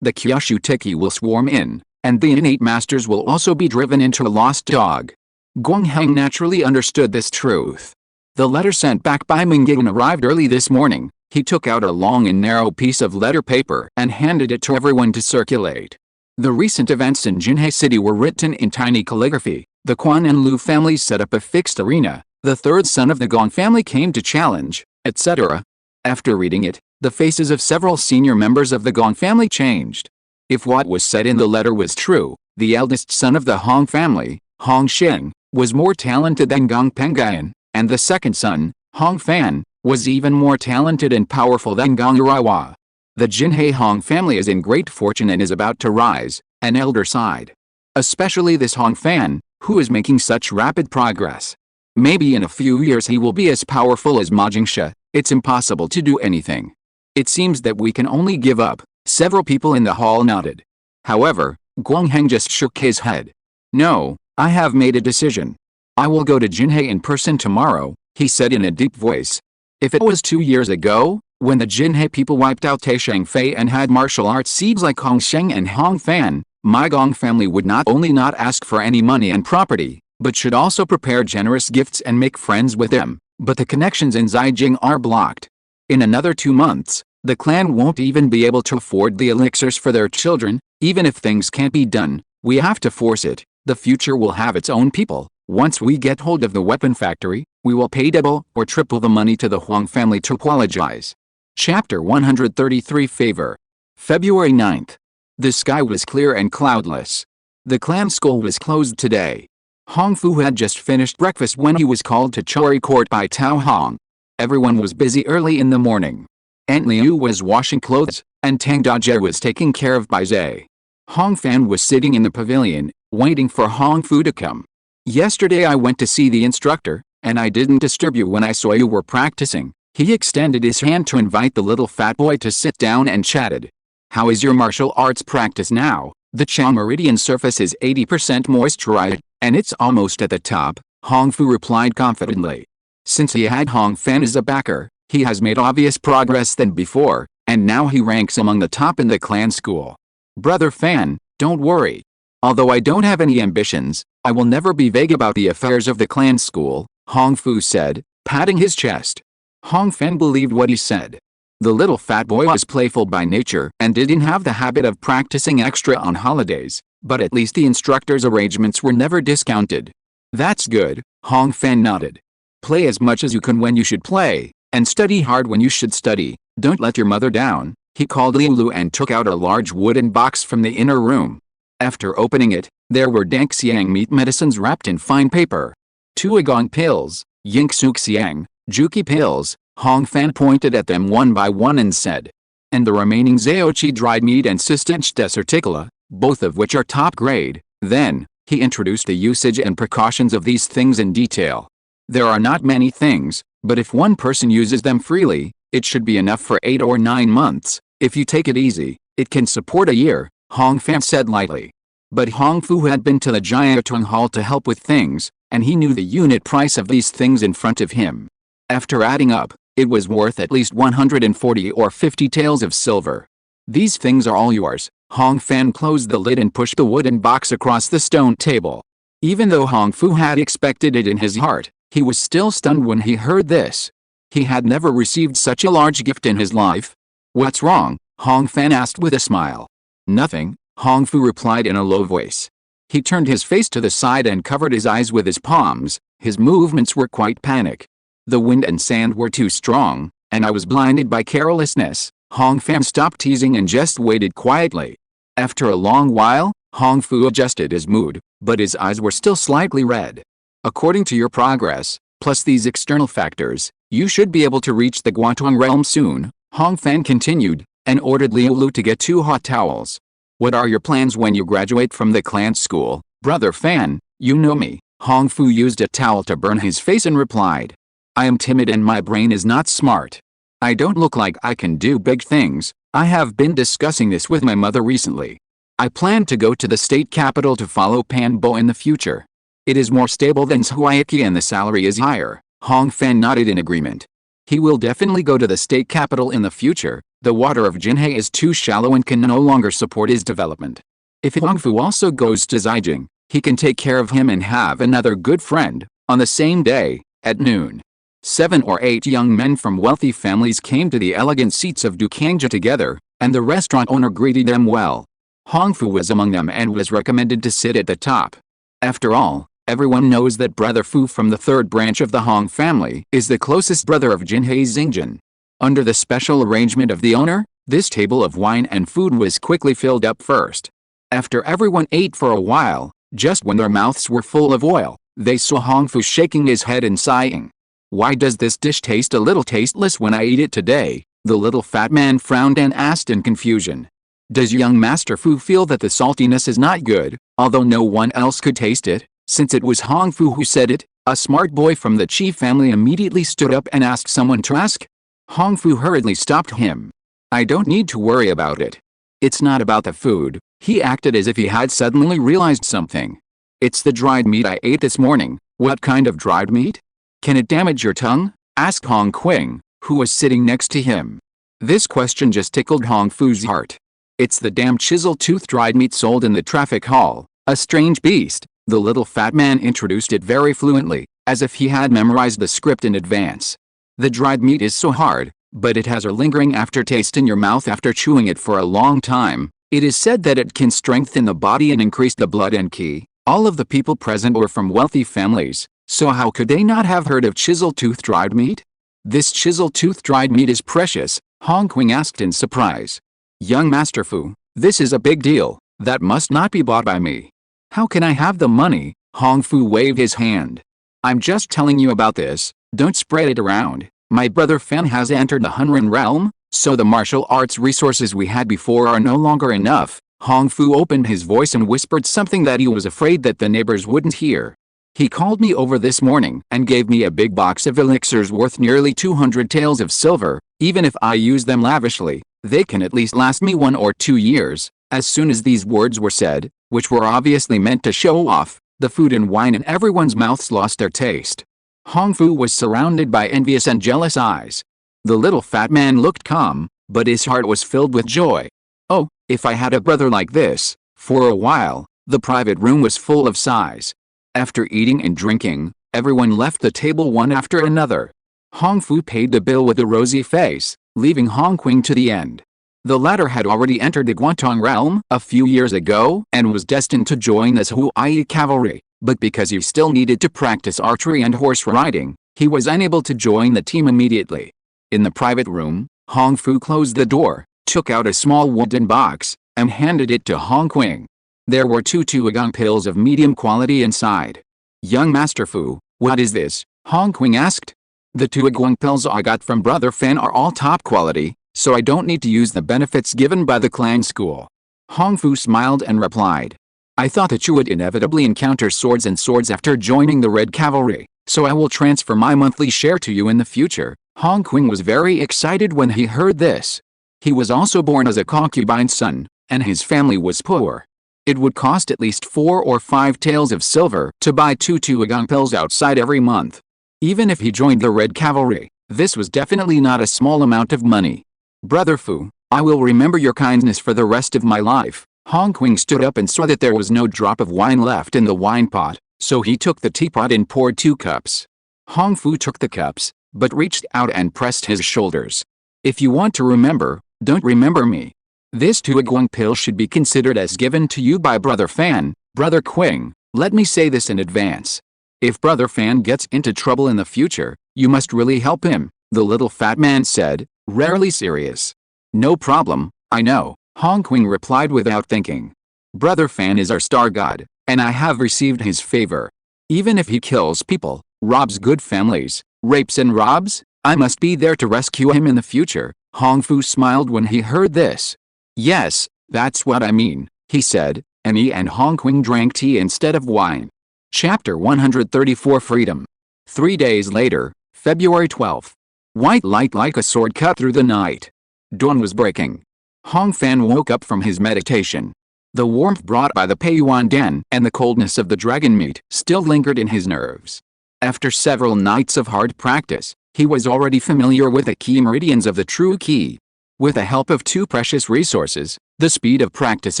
the Kyushu Tiki will swarm in, and the innate masters will also be driven into a lost dog. Guangheng naturally understood this truth. The letter sent back by Mingyan arrived early this morning. He took out a long and narrow piece of letter paper and handed it to everyone to circulate. The recent events in Jinhei City were written in tiny calligraphy. The Quan and Lu families set up a fixed arena. The third son of the Gong family came to challenge, etc. After reading it, the faces of several senior members of the Gong family changed. If what was said in the letter was true, the eldest son of the Hong family, Hong Sheng, was more talented than Gong Pengayan, and the second son, Hong Fan, was even more talented and powerful than Gong Uriwa. The Jinhei Hong family is in great fortune and is about to rise, an elder sighed. Especially this Hong Fan, who is making such rapid progress. Maybe in a few years he will be as powerful as Ma Jingsha. It's impossible to do anything. It seems that we can only give up. Several people in the hall nodded. However, Guangheng just shook his head. No, I have made a decision. I will go to Jinhei in person tomorrow, he said in a deep voice. If it was 2 years ago, when the Jinhei people wiped out Taishang Fei and had martial arts seeds like Hong Sheng and Hong Fan, my Gong family would not only not ask for any money and property, but should also prepare generous gifts and make friends with them. But the connections in Zhaijing are blocked. In another 2 months, the clan won't even be able to afford the elixirs for their children. Even if things can't be done, we have to force it. The future will have its own people. Once we get hold of the weapon factory, we will pay double or triple the money to the Huang family to apologize. Chapter 133 Favor. February 9th. The sky was clear and cloudless. The clan school was closed today. Hong Fu had just finished breakfast when he was called to Chori Court by Tao Hong. Everyone was busy early in the morning. Aunt Liu was washing clothes, and Tang Dajie was taken care of by Zhe. Hong Fan was sitting in the pavilion, waiting for Hong Fu to come. Yesterday I went to see the instructor, and I didn't disturb you when I saw you were practicing. He extended his hand to invite the little fat boy to sit down and chatted. How is your martial arts practice now? The Chao Meridian surface is 80% moisturized, and it's almost at the top, Hong Fu replied confidently. Since he had Hong Fan as a backer, he has made obvious progress than before, and now he ranks among the top in the clan school. Brother Fan, don't worry. Although I don't have any ambitions, I will never be vague about the affairs of the clan school, Hong Fu said, patting his chest. Hong Fan believed what he said. The little fat boy was playful by nature and didn't have the habit of practicing extra on holidays, but at least the instructor's arrangements were never discounted. That's good, Hong Fan nodded. Play as much as you can when you should play, and study hard when you should study. Don't let your mother down. He called Liu Lu and took out a large wooden box from the inner room. After opening it, there were Dangxiang meat medicines wrapped in fine paper. 2 Agong pills, Yingsuk Xiang, Juki pills. Hong Fan pointed at them one by one and said. And the remaining Zaochi dried meat and Sistinch Deserticula, both of which are top grade. Then, he introduced the usage and precautions of these things in detail. There are not many things, but if one person uses them freely, it should be enough for 8 or 9 months. If you take it easy, it can support a year, Hong Fan said lightly. But Hong Fu had been to the Jiaotong Hall to help with things, and he knew the unit price of these things in front of him. After adding up, It was worth at least 140 or 50 taels of silver. These things are all yours. Hong Fan closed the lid and pushed the wooden box across the stone table. Even though Hong Fu had expected it in his heart, he was still stunned when he heard this. He had never received such a large gift in his life. What's wrong? Hong Fan asked with a smile. Nothing, Hong Fu replied in a low voice. He turned his face to the side and covered his eyes with his palms. His movements were quite panic. The wind and sand were too strong, and I was blinded by carelessness. Hong Fan stopped teasing and just waited quietly. After a long while, Hong Fu adjusted his mood, but his eyes were still slightly red. According to your progress, plus these external factors, you should be able to reach the Guantong realm soon, Hong Fan continued, and ordered Liu Lu to get 2 hot towels. What are your plans when you graduate from the clan school, Brother Fan? You know me. Hong Fu used a towel to burn his face and replied. I am timid and my brain is not smart. I don't look like I can do big things. I have been discussing this with my mother recently. I plan to go to the state capital to follow Pan Bo in the future. It is more stable than Zhuaiki and the salary is higher. Hong Fan nodded in agreement. He will definitely go to the state capital in the future. The water of Jinhe is too shallow and can no longer support his development. If Hong Fu also goes to Zijing, he can take care of him and have another good friend. On the same day, at noon, 7 or 8 young men from wealthy families came to the elegant seats of Dukangja together, and the restaurant owner greeted them well. Hong Fu was among them and was recommended to sit at the top. After all, everyone knows that Brother Fu from the 3rd branch of the Hong family is the closest brother of Jinhe Xingjin. Under the special arrangement of the owner, this table of wine and food was quickly filled up first. After everyone ate for a while, just when their mouths were full of oil, they saw Hong Fu shaking his head and sighing. Why does this dish taste a little tasteless when I eat it today? The little fat man frowned and asked in confusion. Does young Master Fu feel that the saltiness is not good, although no one else could taste it? Since it was Hong Fu who said it, a smart boy from the Chi family immediately stood up and asked someone to ask. Hong Fu hurriedly stopped him. I don't need to worry about it. It's not about the food. He acted as if he had suddenly realized something. It's the dried meat I ate this morning. What kind of dried meat? Can it damage your tongue? Asked Hong Qing, who was sitting next to him. This question just tickled Hong Fu's heart. It's the damn chisel-tooth dried meat sold in the traffic hall. A strange beast. The little fat man introduced it very fluently, as if he had memorized the script in advance. The dried meat is so hard, but it has a lingering aftertaste in your mouth after chewing it for a long time. It is said that it can strengthen the body and increase the blood and qi. All of the people present were from wealthy families, so how could they not have heard of chisel-tooth dried meat? This chisel-tooth dried meat is precious, Hong Qing asked in surprise. Young Master Fu, this is a big deal. That must not be bought by me. How can I have the money? Hong Fu waved his hand. I'm just telling you about this. Don't spread it around. My brother Fan has entered the Hunran realm, so the martial arts resources we had before are no longer enough. Hong Fu opened his voice and whispered something that he was afraid that the neighbors wouldn't hear. He called me over this morning and gave me a big box of elixirs worth nearly 200 taels of silver. Even if I use them lavishly, they can at least last me 1 or 2 years. As soon as these words were said, which were obviously meant to show off, the food and wine in everyone's mouths lost their taste. Hong Fu was surrounded by envious and jealous eyes. The little fat man looked calm, but his heart was filled with joy. Oh, if I had a brother like this. For a while, the private room was full of sighs. After eating and drinking, everyone left the table one after another. Hong Fu paid the bill with a rosy face, leaving Hong Qing to the end. The latter had already entered the Guantong realm a few years ago and was destined to join the Zhuai cavalry, but because he still needed to practice archery and horse riding, he was unable to join the team immediately. In the private room, Hong Fu closed the door, took out a small wooden box, and handed it to Hong Qing. There were 2 tuagong pills of medium quality inside. Young Master Fu, what is this? Hong Qing asked. The tuagong pills I got from Brother Fan are all top quality, so I don't need to use the benefits given by the clan school. Hong Fu smiled and replied. I thought that you would inevitably encounter swords after joining the Red Cavalry, so I will transfer my monthly share to you in the future. Hong Qing was very excited when he heard this. He was also born as a concubine's son, and his family was poor. It would cost at least 4 or 5 taels of silver to buy 2 tuagong pills outside every month. Even if he joined the Red Cavalry, This was definitely not a small amount of money. Brother Fu, I will remember your kindness for the rest of my life. Hong Qing stood up and saw that there was no drop of wine left in the wine pot, so he took the teapot and poured 2 cups. Hong Fu took the cups, but reached out and pressed his shoulders. If you want to remember, don't remember me. This Tuaguang pill should be considered as given to you by Brother Fan. Brother Qing, let me say this in advance. If Brother Fan gets into trouble in the future, you must really help him, the little fat man said, rarely serious. No problem, I know, Hong Qing replied without thinking. Brother Fan is our star god, and I have received his favor. Even if he kills people, robs good families, rapes and robs, I must be there to rescue him in the future. Hong Fu smiled when he heard this. Yes, that's what I mean, he said, and he and Hong Qing drank tea instead of wine. Chapter 134 Freedom. 3 days later, February 12th. White light like a sword cut through the night. Dawn was breaking. Hong Fan woke up from his meditation. The warmth brought by the Peiyuan Den and the coldness of the dragon meat still lingered in his nerves. After several nights of hard practice, he was already familiar with the key meridians of the true key. With the help of 2 precious resources, the speed of practice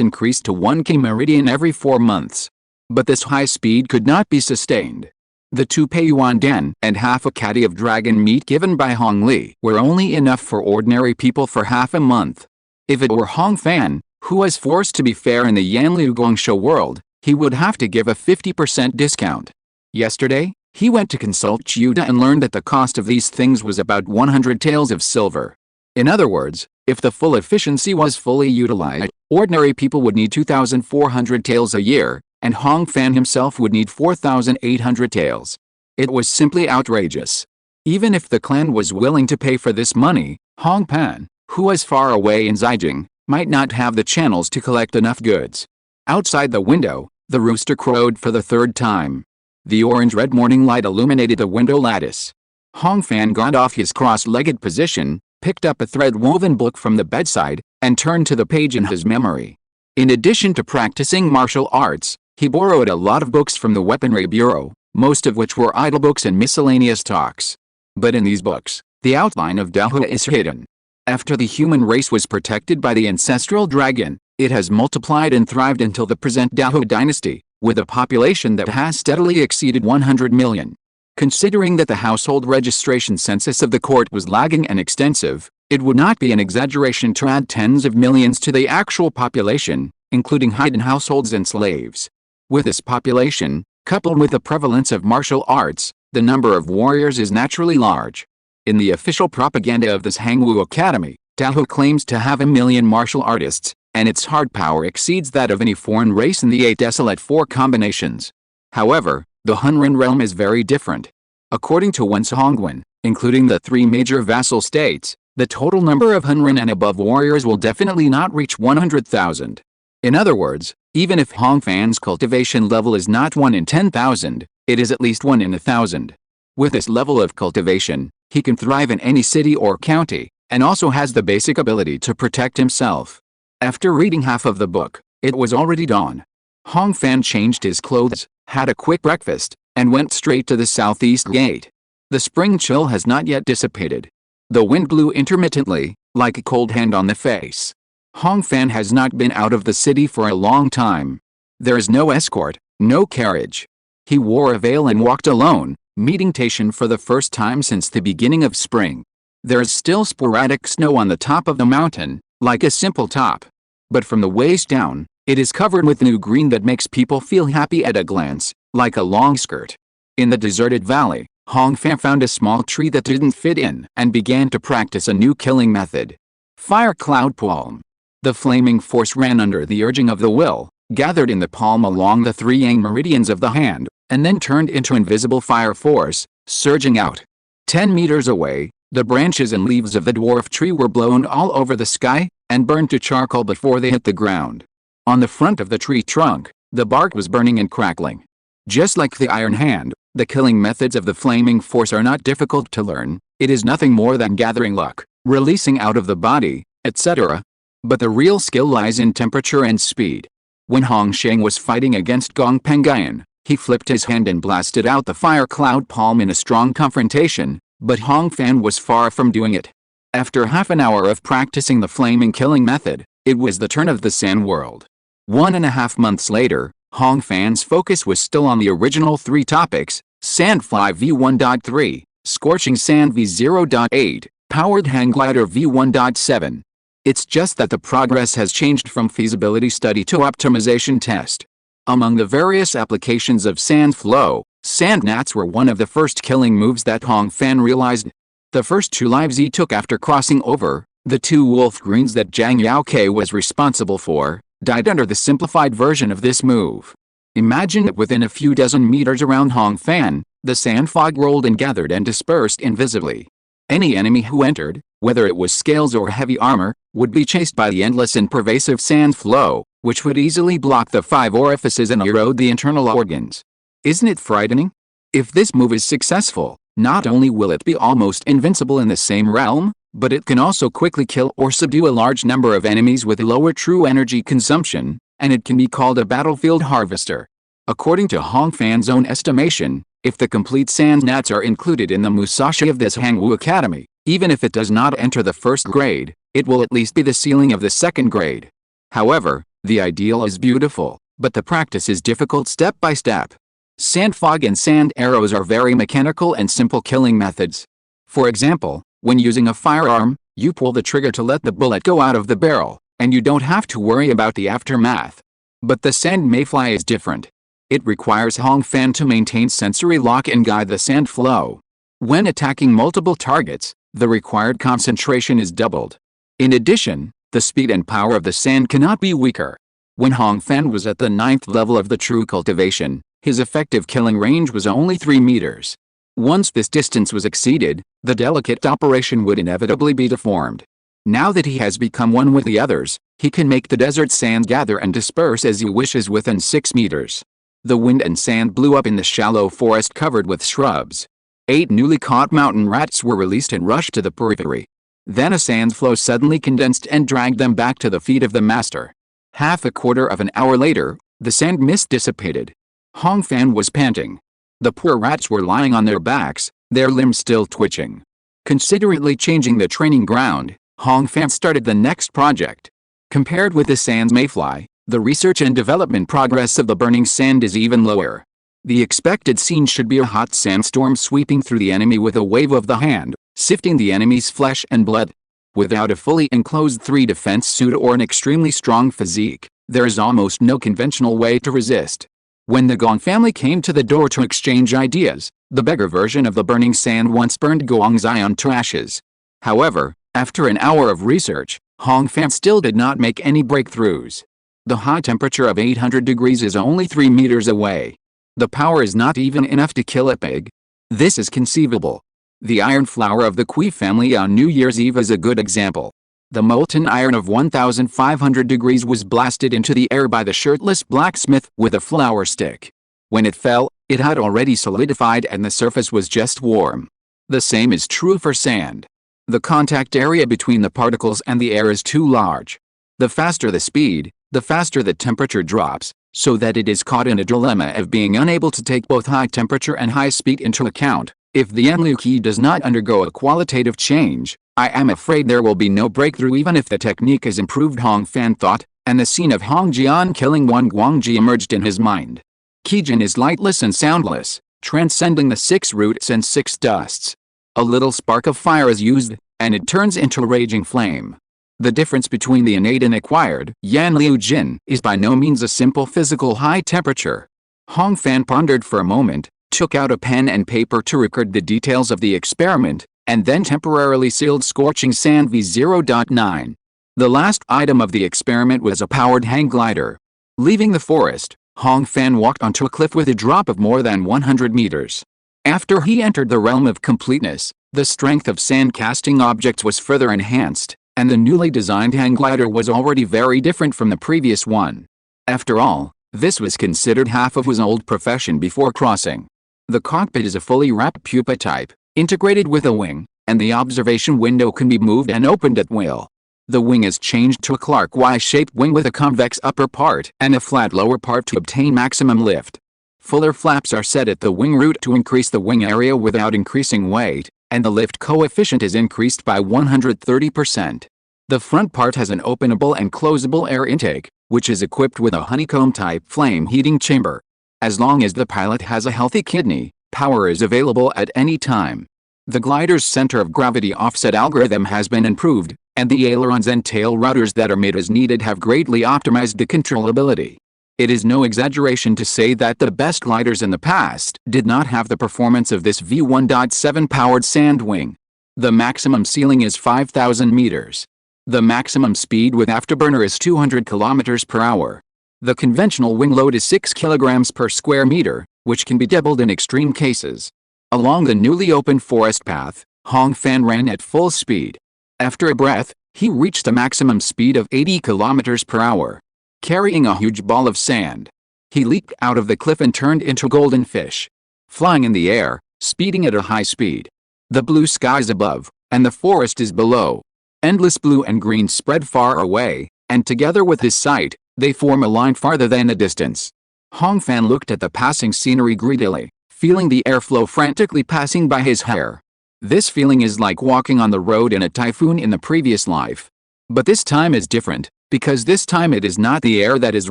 increased to 1 key meridian every 4 months. But this high speed could not be sustained. The 2 Peiyuan Den and half a caddy of dragon meat given by Hong Li were only enough for ordinary people for half a month. If it were Hong Fan, who was forced to be fair in the Yanliu Guangshou world, he would have to give a 50% discount. Yesterday, he went to consult Chiuda and learned that the cost of these things was about 100 taels of silver. In other words, if the full efficiency was fully utilized, ordinary people would need 2,400 taels a year, and Hong Fan himself would need 4,800 taels. It was simply outrageous. Even if the clan was willing to pay for this money, Hong Pan, who was far away in Zijing, might not have the channels to collect enough goods. Outside the window, the rooster crowed for the 3rd time. The orange-red morning light illuminated the window lattice. Hong Fan got off his cross-legged position, picked up a thread-woven book from the bedside, and turned to the page in his memory. In addition to practicing martial arts, he borrowed a lot of books from the weaponry bureau, most of which were idle books and miscellaneous talks. But in these books, the outline of Dahua is hidden. After the human race was protected by the ancestral dragon, it has multiplied and thrived until the present Dahua dynasty, with a population that has steadily exceeded 100 million. Considering that the household registration census of the court was lagging and extensive, it would not be an exaggeration to add tens of millions to the actual population, including hidden households and slaves. With this population, coupled with the prevalence of martial arts, the number of warriors is naturally large. In the official propaganda of this Hangwu Academy, Dahua claims to have 1 million martial artists, and its hard power exceeds that of any foreign race in the 8 Desolate 4 combinations. However, the Hunrin realm is very different. According to Wen Hongwen, including the 3 major vassal states, the total number of Hunrin and above warriors will definitely not reach 100,000. In other words, even if Hong Fan's cultivation level is not 1 in 10,000, it is at least 1 in 1,000. With this level of cultivation, he can thrive in any city or county, and also has the basic ability to protect himself. After reading half of the book, it was already dawn. Hong Fan changed his clothes, had a quick breakfast, and went straight to the southeast gate. The spring chill has not yet dissipated. The wind blew intermittently, like a cold hand on the face. Hong Fan has not been out of the city for a long time. There is no escort, no carriage. He wore a veil and walked alone, meeting Taishan for the first time since the beginning of spring. There is still sporadic snow on the top of the mountain, like a simple top. But from the waist down, it is covered with new green that makes people feel happy at a glance, like a long skirt. In the deserted valley, Hong Fan found a small tree that didn't fit in and began to practice a new killing method. Fire Cloud Palm. The flaming force ran under the urging of the will, gathered in the palm along the 3 yang meridians of the hand, and then turned into invisible fire force, surging out. 10 meters away, the branches and leaves of the dwarf tree were blown all over the sky, and burned to charcoal before they hit the ground. On the front of the tree trunk, the bark was burning and crackling. Just like the iron hand, the killing methods of the flaming force are not difficult to learn. It is nothing more than gathering luck, releasing out of the body, etc. But the real skill lies in temperature and speed. When Hong Sheng was fighting against Gong Pengayan, he flipped his hand and blasted out the fire cloud palm in a strong confrontation, But Hong Fan was far from doing it. After half an hour of practicing the flaming killing method, it was the turn of the sand world. 1.5 months later, Hong Fan's focus was still on the original 3 topics: Sandfly v1.3, Scorching Sand v0.8, Powered Hang Glider v1.7. It's just that the progress has changed from feasibility study to optimization test. Among the various applications of sand flow, sand gnats were one of the first killing moves that Hong Fan realized. The first 2 lives he took after crossing over, the 2 wolf greens that Zhang Yaokei was responsible for, died under the simplified version of this move. Imagine that within a few dozen meters around Hong Fan, the sand fog rolled and gathered and dispersed invisibly. Any enemy who entered, whether it was scales or heavy armor, would be chased by the endless and pervasive sand flow, which would easily block the 5 orifices and erode the internal organs. Isn't it frightening? If this move is successful, not only will it be almost invincible in the same realm, but it can also quickly kill or subdue a large number of enemies with lower true energy consumption, and it can be called a battlefield harvester. According to Hong Fan's own estimation, if the complete sand gnats are included in the Musashi of this Hangwu Academy, even if it does not enter the 1st grade, it will at least be the ceiling of the 2nd grade. However, the ideal is beautiful, but the practice is difficult step by step. Sand fog and sand arrows are very mechanical and simple killing methods. For example, when using a firearm, you pull the trigger to let the bullet go out of the barrel, and you don't have to worry about the aftermath. But the sand mayfly is different. It requires Hong Fan to maintain sensory lock and guide the sand flow. When attacking multiple targets, the required concentration is doubled. In addition, the speed and power of the sand cannot be weaker. When Hong Fan was at the 9th level of the true cultivation, his effective killing range was only 3 meters. Once this distance was exceeded, the delicate operation would inevitably be deformed. Now that he has become one with the others, he can make the desert sand gather and disperse as he wishes within 6 meters. The wind and sand blew up in the shallow forest covered with shrubs. 8 newly caught mountain rats were released and rushed to the periphery. Then a sand flow suddenly condensed and dragged them back to the feet of the master. Half a quarter of an hour later, the sand mist dissipated. Hong Fan was panting. The poor rats were lying on their backs, their limbs still twitching. Considerately changing the training ground, Hong Fan started the next project. Compared with the sand mayfly, the research and development progress of the burning sand is even lower. The expected scene should be a hot sandstorm sweeping through the enemy with a wave of the hand, sifting the enemy's flesh and blood. Without a fully enclosed 3 defense suit or an extremely strong physique, there is almost no conventional way to resist. When the Gong family came to the door to exchange ideas, the beggar version of the burning sand once burned Guangxian to ashes. However, after an hour of research, Hong Fan still did not make any breakthroughs. The high temperature of 800 degrees is only 3 meters away. The power is not even enough to kill a pig. This is conceivable. The iron flower of the Kui family on New Year's Eve is a good example. The molten iron of 1,500 degrees was blasted into the air by the shirtless blacksmith with a flower stick. When it fell, it had already solidified and the surface was just warm. The same is true for sand. The contact area between the particles and the air is too large. The faster the speed, the faster the temperature drops, so that it is caught in a dilemma of being unable to take both high temperature and high speed into account. If the Enliu does not undergo a qualitative change, I am afraid there will be no breakthrough even if the technique is improved, Hong Fan thought, and the scene of Hong Jian killing Wan Guangji emerged in his mind. Qijin is lightless and soundless, transcending the 6 roots and 6 dusts. A little spark of fire is used, and it turns into a raging flame. The difference between the innate and acquired Yan Liu Jin is by no means a simple physical high temperature. Hong Fan pondered for a moment, took out a pen and paper to record the details of the experiment, and then temporarily sealed Scorching Sand v0.9. The last item of the experiment was a powered hang glider. Leaving the forest, Hong Fan walked onto a cliff with a drop of more than 100 meters. After he entered the realm of completeness, the strength of sand casting objects was further enhanced, and the newly designed hang glider was already very different from the previous one. After all, this was considered half of his old profession before crossing. The cockpit is a fully wrapped pupa type, integrated with a wing, and the observation window can be moved and opened at will. The wing is changed to a Clark Y-shaped wing with a convex upper part and a flat lower part to obtain maximum lift. Fuller flaps are set at the wing root to increase the wing area without increasing weight, and the lift coefficient is increased by 130%. The front part has an openable and closable air intake, which is equipped with a honeycomb-type flame heating chamber. As long as the pilot has a healthy kidney, power is available at any time. The glider's center of gravity offset algorithm has been improved, and the ailerons and tail rudders that are made as needed have greatly optimized the controllability. It is no exaggeration to say that the best gliders in the past did not have the performance of this V1.7 powered Sandwing. The maximum ceiling is 5,000 meters. The maximum speed with afterburner is 200 kilometers per hour. The conventional wing load is 6 kilograms per square meter, which can be doubled in extreme cases. Along the newly opened forest path, Hong Fan ran at full speed. After a breath, he reached a maximum speed of 80 kilometers per hour. Carrying a huge ball of sand, he leaped out of the cliff and turned into a golden fish, flying in the air, speeding at a high speed. The blue sky is above, and the forest is below. Endless blue and green spread far away, and together with his sight, they form a line farther than a distance. Hong Fan looked at the passing scenery greedily, feeling the airflow frantically passing by his hair. This feeling is like walking on the road in a typhoon in the previous life. But this time is different, because this time it is not the air that is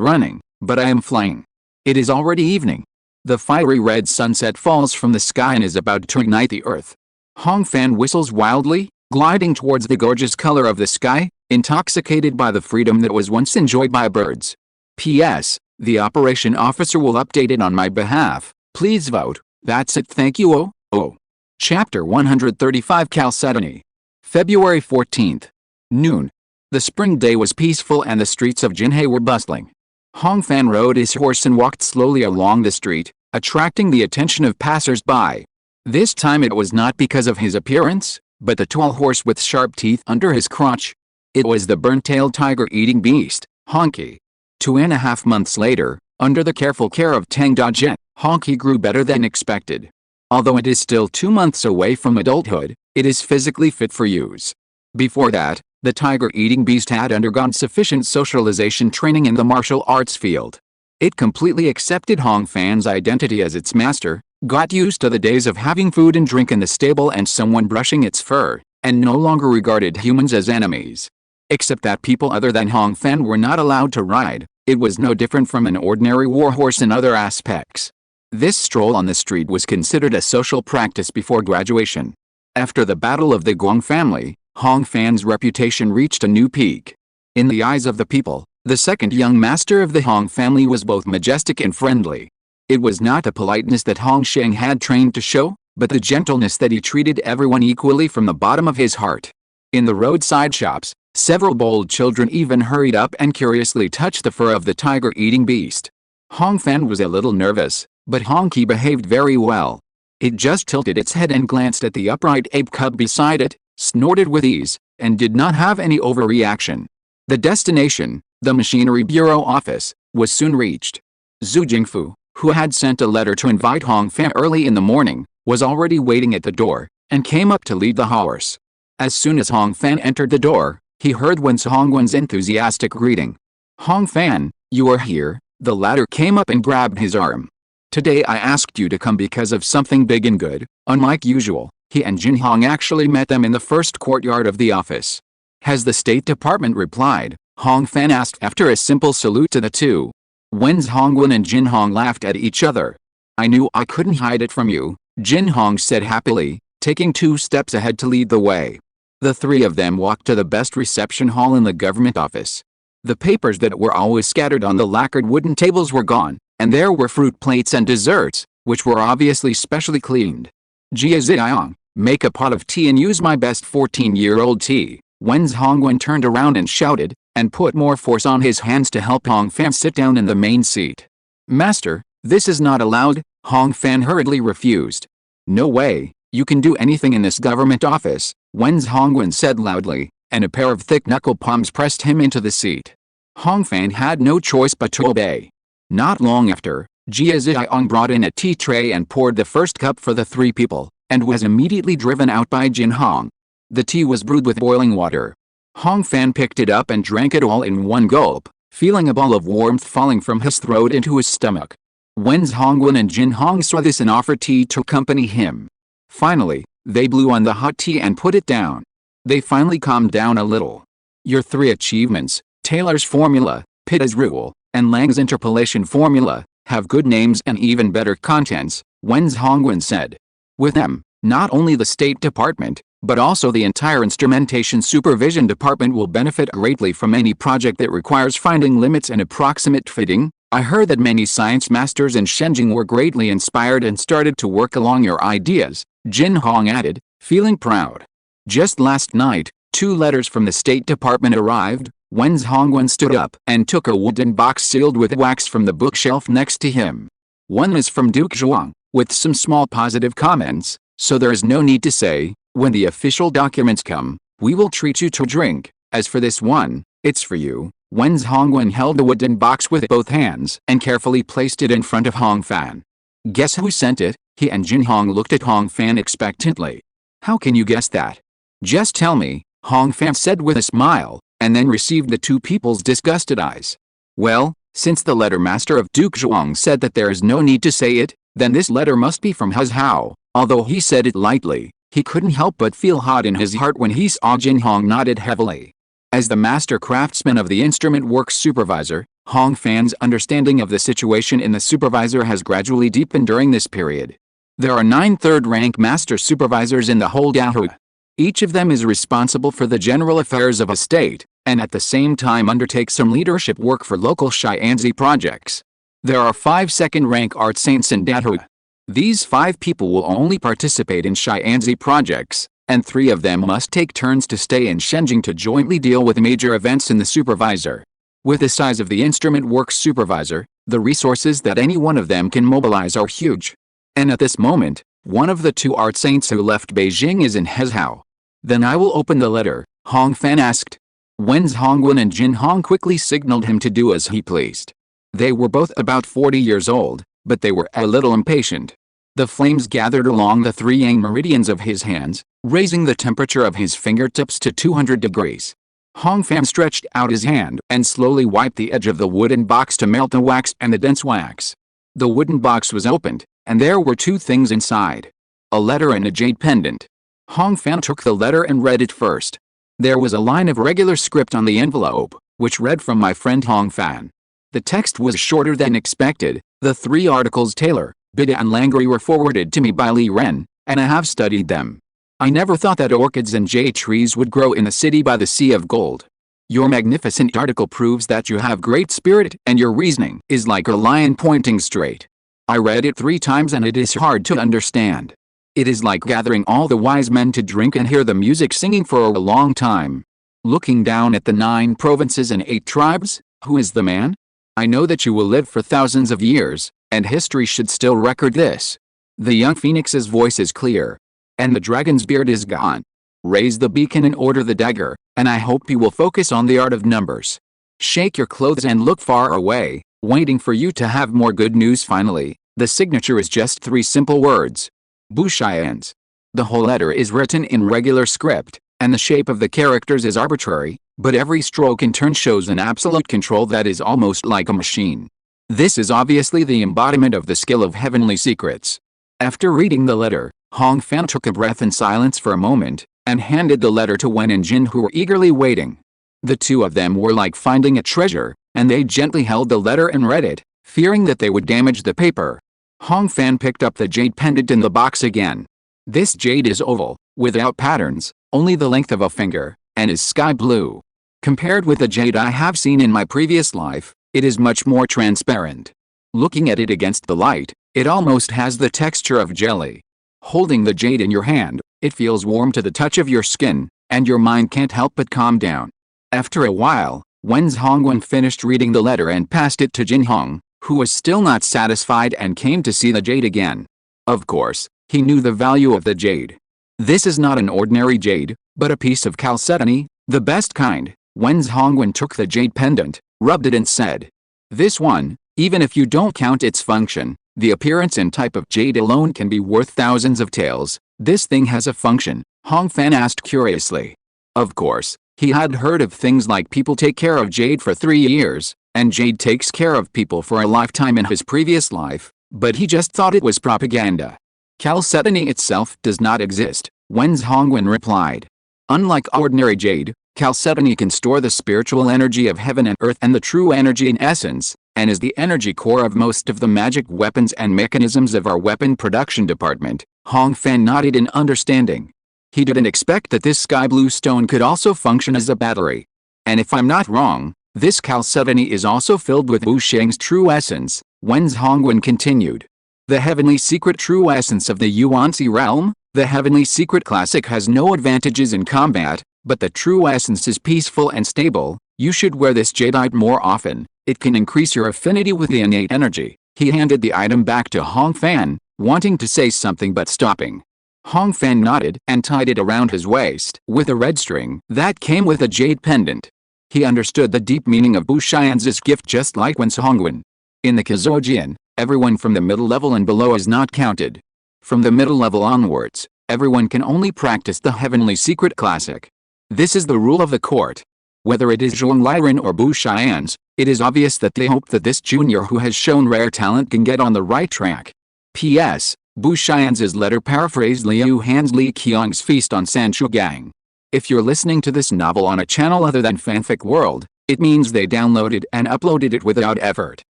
running, but I am flying. It is already evening. The fiery red sunset falls from the sky and is about to ignite the earth. Hong Fan whistles wildly, gliding towards the gorgeous color of the sky, intoxicated by the freedom that was once enjoyed by birds. P.S. The operation officer will update it on my behalf. Please vote. That's it. Thank you. Oh. Chapter 135 Chalcedony. February 14th. Noon. The spring day was peaceful and the streets of Jinhae were bustling. Hong Fan rode his horse and walked slowly along the street, attracting the attention of passers-by. This time it was not because of his appearance, but the tall horse with sharp teeth under his crotch. It was the burnt-tailed tiger-eating beast, Honky. 2.5 months later, under the careful care of Tang Dajian, Honky grew better than expected. Although it is still 2 months away from adulthood, it is physically fit for use. Before that, the tiger-eating beast had undergone sufficient socialization training in the martial arts field. It completely accepted Hong Fan's identity as its master, got used to the days of having food and drink in the stable and someone brushing its fur, and no longer regarded humans as enemies. Except that people other than Hong Fan were not allowed to ride, it was no different from an ordinary warhorse in other aspects. This stroll on the street was considered a social practice before graduation. After the Battle of the Guang family, Hong Fan's reputation reached a new peak. In the eyes of the people, the second young master of the Hong family was both majestic and friendly. It was not the politeness that Hong Sheng had trained to show, but the gentleness that he treated everyone equally from the bottom of his heart. In the roadside shops, several bold children even hurried up and curiously touched the fur of the tiger-eating beast. Hong Fan was a little nervous, but Honky behaved very well. It just tilted its head and glanced at the upright ape cub beside it, snorted with ease, and did not have any overreaction. The destination, the Machinery Bureau office, was soon reached. Zhu Jingfu, who had sent a letter to invite Hong Fan early in the morning, was already waiting at the door, and came up to lead the horse. As soon as Hong Fan entered the door, he heard Wen Hongwen's enthusiastic greeting. "Hong Fan, you are here." The latter came up and grabbed his arm. "Today I asked you to come because of something big and good." Unlike usual, he and Jin Hong actually met them in the first courtyard of the office. "Has the State Department replied?" Hong Fan asked after a simple salute to the two. Wen Hongwen and Jin Hong laughed at each other. "I knew I couldn't hide it from you," Jin Hong said happily, taking 2 steps ahead to lead the way. The three of them walked to the best reception hall in the government office. The papers that were always scattered on the lacquered wooden tables were gone, and there were fruit plates and desserts, which were obviously specially cleaned. "Jia Ziyang, make a pot of tea and use my best 14-year-old tea." Wen Hongwen turned around and shouted, and put more force on his hands to help Hong Fan sit down in the main seat. "Master, this is not allowed," Hong Fan hurriedly refused. "No way, you can do anything in this government office," Wen Hongwen said loudly, and a pair of thick knuckle palms pressed him into the seat. Hong Fan had no choice but to obey. Not long after, Jia Ziyang brought in a tea tray and poured the first cup for the 3 people, and was immediately driven out by Jin Hong. The tea was brewed with boiling water. Hong Fan picked it up and drank it all in one gulp, feeling a ball of warmth falling from his throat into his stomach. Wen Hongwen and Jin Hong saw this and offered tea to accompany him. Finally, They blew on the hot tea and put it down. They finally calmed down a little. Your 3 achievements, Taylor's formula, Pitta's rule, and Lang's interpolation formula, have good names and even better contents, Wen Zhongwen said. With them, not only the State Department, but also the entire Instrumentation Supervision Department will benefit greatly from any project that requires finding limits and approximate fitting. I heard that many science masters in Shenzhen were greatly inspired and started to work along your ideas, Jin Hong added, feeling proud. Just last night, 2 letters from the State Department arrived. Wen Zhongwen stood up and took a wooden box sealed with wax from the bookshelf next to him. One is from Duke Zhuang, with some small positive comments, so there is no need to say, when the official documents come, we will treat you to a drink. As for this one, it's for you. Wen Zhongwen held the wooden box with both hands and carefully placed it in front of Hong Fan. Guess who sent it? He and Jin Hong looked at Hong Fan expectantly. How can you guess that? Just tell me, Hong Fan said with a smile, and then received the 2 people's disgusted eyes. Well, since the letter master of Duke Zhuang said that there is no need to say it, then this letter must be from Huz Hao. Although he said it lightly, he couldn't help but feel hot in his heart when he saw Jin Hong nodded heavily. As the master craftsman of the instrument works supervisor, Hong Fan's understanding of the situation in the supervisor has gradually deepened during this period. There are 9 third-rank master supervisors in the whole Dahua. Each of them is responsible for the general affairs of a state, and at the same time undertakes some leadership work for local Xianzi projects. There are 5 second-rank art saints in Dahua. These 5 people will only participate in Xianzi projects, and 3 of them must take turns to stay in Shenzhen to jointly deal with major events in the supervisor. With the size of the instrument works supervisor, the resources that any one of them can mobilize are huge. And at this moment, one of the 2 art saints who left Beijing is in Hezhou. Then I will open the letter, Hong Fan asked. Wen Zhongwen and Jin Hong quickly signaled him to do as he pleased. They were both about 40 years old, but they were a little impatient. The flames gathered along the 3 yang meridians of his hands, raising the temperature of his fingertips to 200 degrees. Hong Fan stretched out his hand and slowly wiped the edge of the wooden box to melt the wax and the dense wax. The wooden box was opened, and there were 2 things inside. A letter and a jade pendant. Hong Fan took the letter and read it first. There was a line of regular script on the envelope, which read from my friend Hong Fan. The text was shorter than expected. The 3 articles Taylor, Bida and Langri were forwarded to me by Li Ren, and I have studied them. I never thought that orchids and jade trees would grow in the city by the sea of gold. Your magnificent article proves that you have great spirit and your reasoning is like a lion pointing straight. I read it 3 times and it is hard to understand. It is like gathering all the wise men to drink and hear the music singing for a long time. Looking down at the 9 provinces and 8 tribes, who is the man? I know that you will live for thousands of years, and history should still record this. The young phoenix's voice is clear. And the dragon's beard is gone. Raise the beacon and order the dagger, and I hope you will focus on the art of numbers. Shake your clothes and look far away, waiting for you to have more good news finally. The signature is just 3 simple words. Bushians. The whole letter is written in regular script, and the shape of the characters is arbitrary, but every stroke in turn shows an absolute control that is almost like a machine. This is obviously the embodiment of the skill of heavenly secrets. After reading the letter, Hong Fan took a breath in silence for a moment, and handed the letter to Wen and Jin, who were eagerly waiting. The 2 of them were like finding a treasure, and they gently held the letter and read it, fearing that they would damage the paper. Hong Fan picked up the jade pendant in the box again. This jade is oval, without patterns, only the length of a finger, and is sky blue. Compared with the jade I have seen in my previous life, it is much more transparent. Looking at it against the light, it almost has the texture of jelly. Holding the jade in your hand, it feels warm to the touch of your skin, and your mind can't help but calm down. After a while, Wen Zhongwen finished reading the letter and passed it to Jin Hong, who was still not satisfied and came to see the jade again. Of course, he knew the value of the jade. This is not an ordinary jade, but a piece of chalcedony, the best kind. Wen Zhongwen took the jade pendant, rubbed it and said, "This one, even if you don't count its function, the appearance and type of jade alone can be worth thousands of taels. This thing has a function?" Hong Fan asked curiously. Of course, he had heard of things like people take care of jade for 3 years, and jade takes care of people for a lifetime in his previous life, but he just thought it was propaganda. Chalcedony itself does not exist. Wen Zhongwen replied. Unlike ordinary jade, chalcedony can store the spiritual energy of heaven and earth and the true energy in essence, and is the energy core of most of the magic weapons and mechanisms of our weapon production department. Hong Fan nodded in understanding. He didn't expect that this sky blue stone could also function as a battery. And if I'm not wrong, this chalcedony is also filled with Wu Sheng's true essence, Wen Zhongwen continued. The heavenly secret true essence of the Yuanzi realm? The heavenly secret classic has no advantages in combat, but the true essence is peaceful and stable. You should wear this jadeite more often. It can increase your affinity with the innate energy. He handed the item back to Hong Fan, wanting to say something but stopping. Hong Fan nodded and tied it around his waist with a red string that came with a jade pendant. He understood the deep meaning of Bu Xianzi's gift just like Wen Zhongwen. In the Kazojian, everyone from the middle level and below is not counted. From the middle level onwards, everyone can only practice the heavenly secret classic. This is the rule of the court. Whether it is Zhuang Liren or Bu Xianzi, it is obvious that they hope that this junior who has shown rare talent can get on the right track. P.S. Bu Xianzi's letter paraphrased Liu Han's Li Qiang's feast on Sanshugang. If you're listening to this novel on a channel other than Fanfic World, it means they downloaded and uploaded it without effort.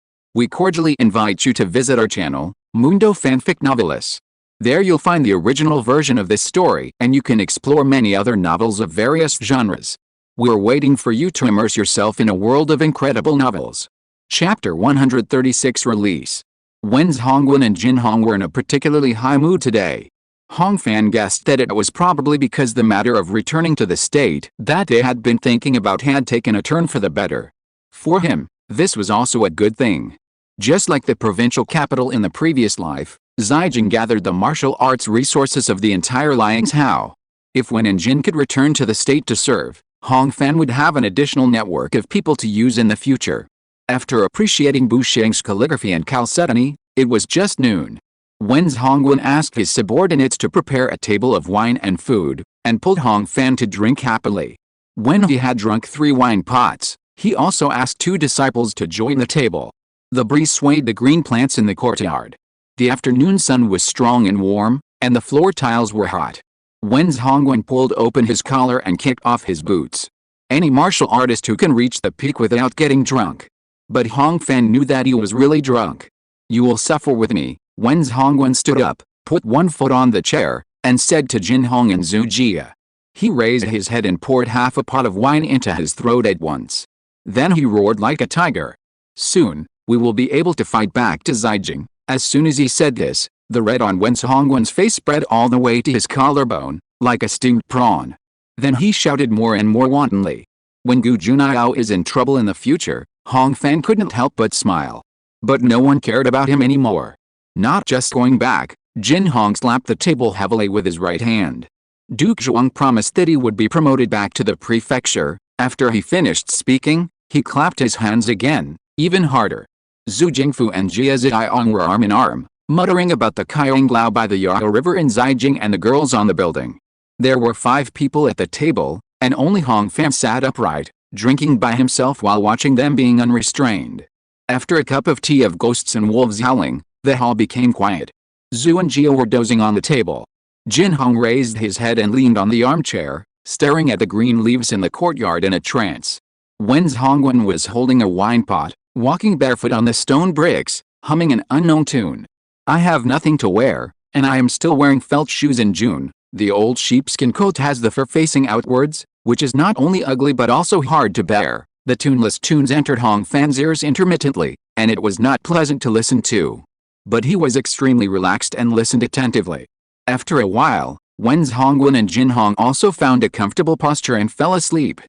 We cordially invite you to visit our channel, Mundo Fanfic Novelists. There you'll find the original version of this story and you can explore many other novels of various genres. We're waiting for you to immerse yourself in a world of incredible novels. Chapter 136 Release. Wen Zhongwen and Jin Hong were in a particularly high mood today. Hong Fan guessed that it was probably because the matter of returning to the state that they had been thinking about had taken a turn for the better. For him, this was also a good thing. Just like the provincial capital in the previous life, Zijing gathered the martial arts resources of the entire Liangzhou. If Wen and Jin could return to the state to serve, Hong Fan would have an additional network of people to use in the future. After appreciating Bu Sheng's calligraphy and chalcedony, it was just noon. Wen Zhongwen asked his subordinates to prepare a table of wine and food, and pulled Hong Fan to drink happily. When he had drunk 3 wine pots, he also asked 2 disciples to join the table. The breeze swayed the green plants in the courtyard. The afternoon sun was strong and warm, and the floor tiles were hot. Wen Zhongwen pulled open his collar and kicked off his boots. Any martial artist who can reach the peak without getting drunk. But Hong Fan knew that he was really drunk. You will suffer with me. Wen Zhongwen stood up, put one foot on the chair, and said to Jin Hong and Zhu Jia. He raised his head and poured half a pot of wine into his throat at once. Then he roared like a tiger. Soon, we will be able to fight back to Zijing. As soon as he said this, the red on Wen Zhongwen's face spread all the way to his collarbone, like a steamed prawn. Then he shouted more and more wantonly. When Gu Junao is in trouble in the future, Hong Fan couldn't help but smile. But no one cared about him anymore. Not just going back, Jin Hong slapped the table heavily with his right hand. Duke Zhuang promised that he would be promoted back to the prefecture. After he finished speaking, he clapped his hands again, even harder. Zhu Jingfu and Jia Ziong were arm in arm, muttering about the Kaianglao by the Yao River in Zijing and the girls on the building. There were 5 people at the table, and only Hong Fan sat upright, drinking by himself while watching them being unrestrained. After a cup of tea of ghosts and wolves howling, the hall became quiet. Zhu and Jia were dozing on the table. Jin Hong raised his head and leaned on the armchair, staring at the green leaves in the courtyard in a trance. Wen Zhongwen was holding a wine pot, walking barefoot on the stone bricks, humming an unknown tune. I have nothing to wear, and I am still wearing felt shoes in June. The old sheepskin coat has the fur facing outwards, which is not only ugly but also hard to bear. The tuneless tunes entered Hong Fan's ears intermittently, and it was not pleasant to listen to. But he was extremely relaxed and listened attentively. After a while, Wen Zhongwen and Jin Hong also found a comfortable posture and fell asleep.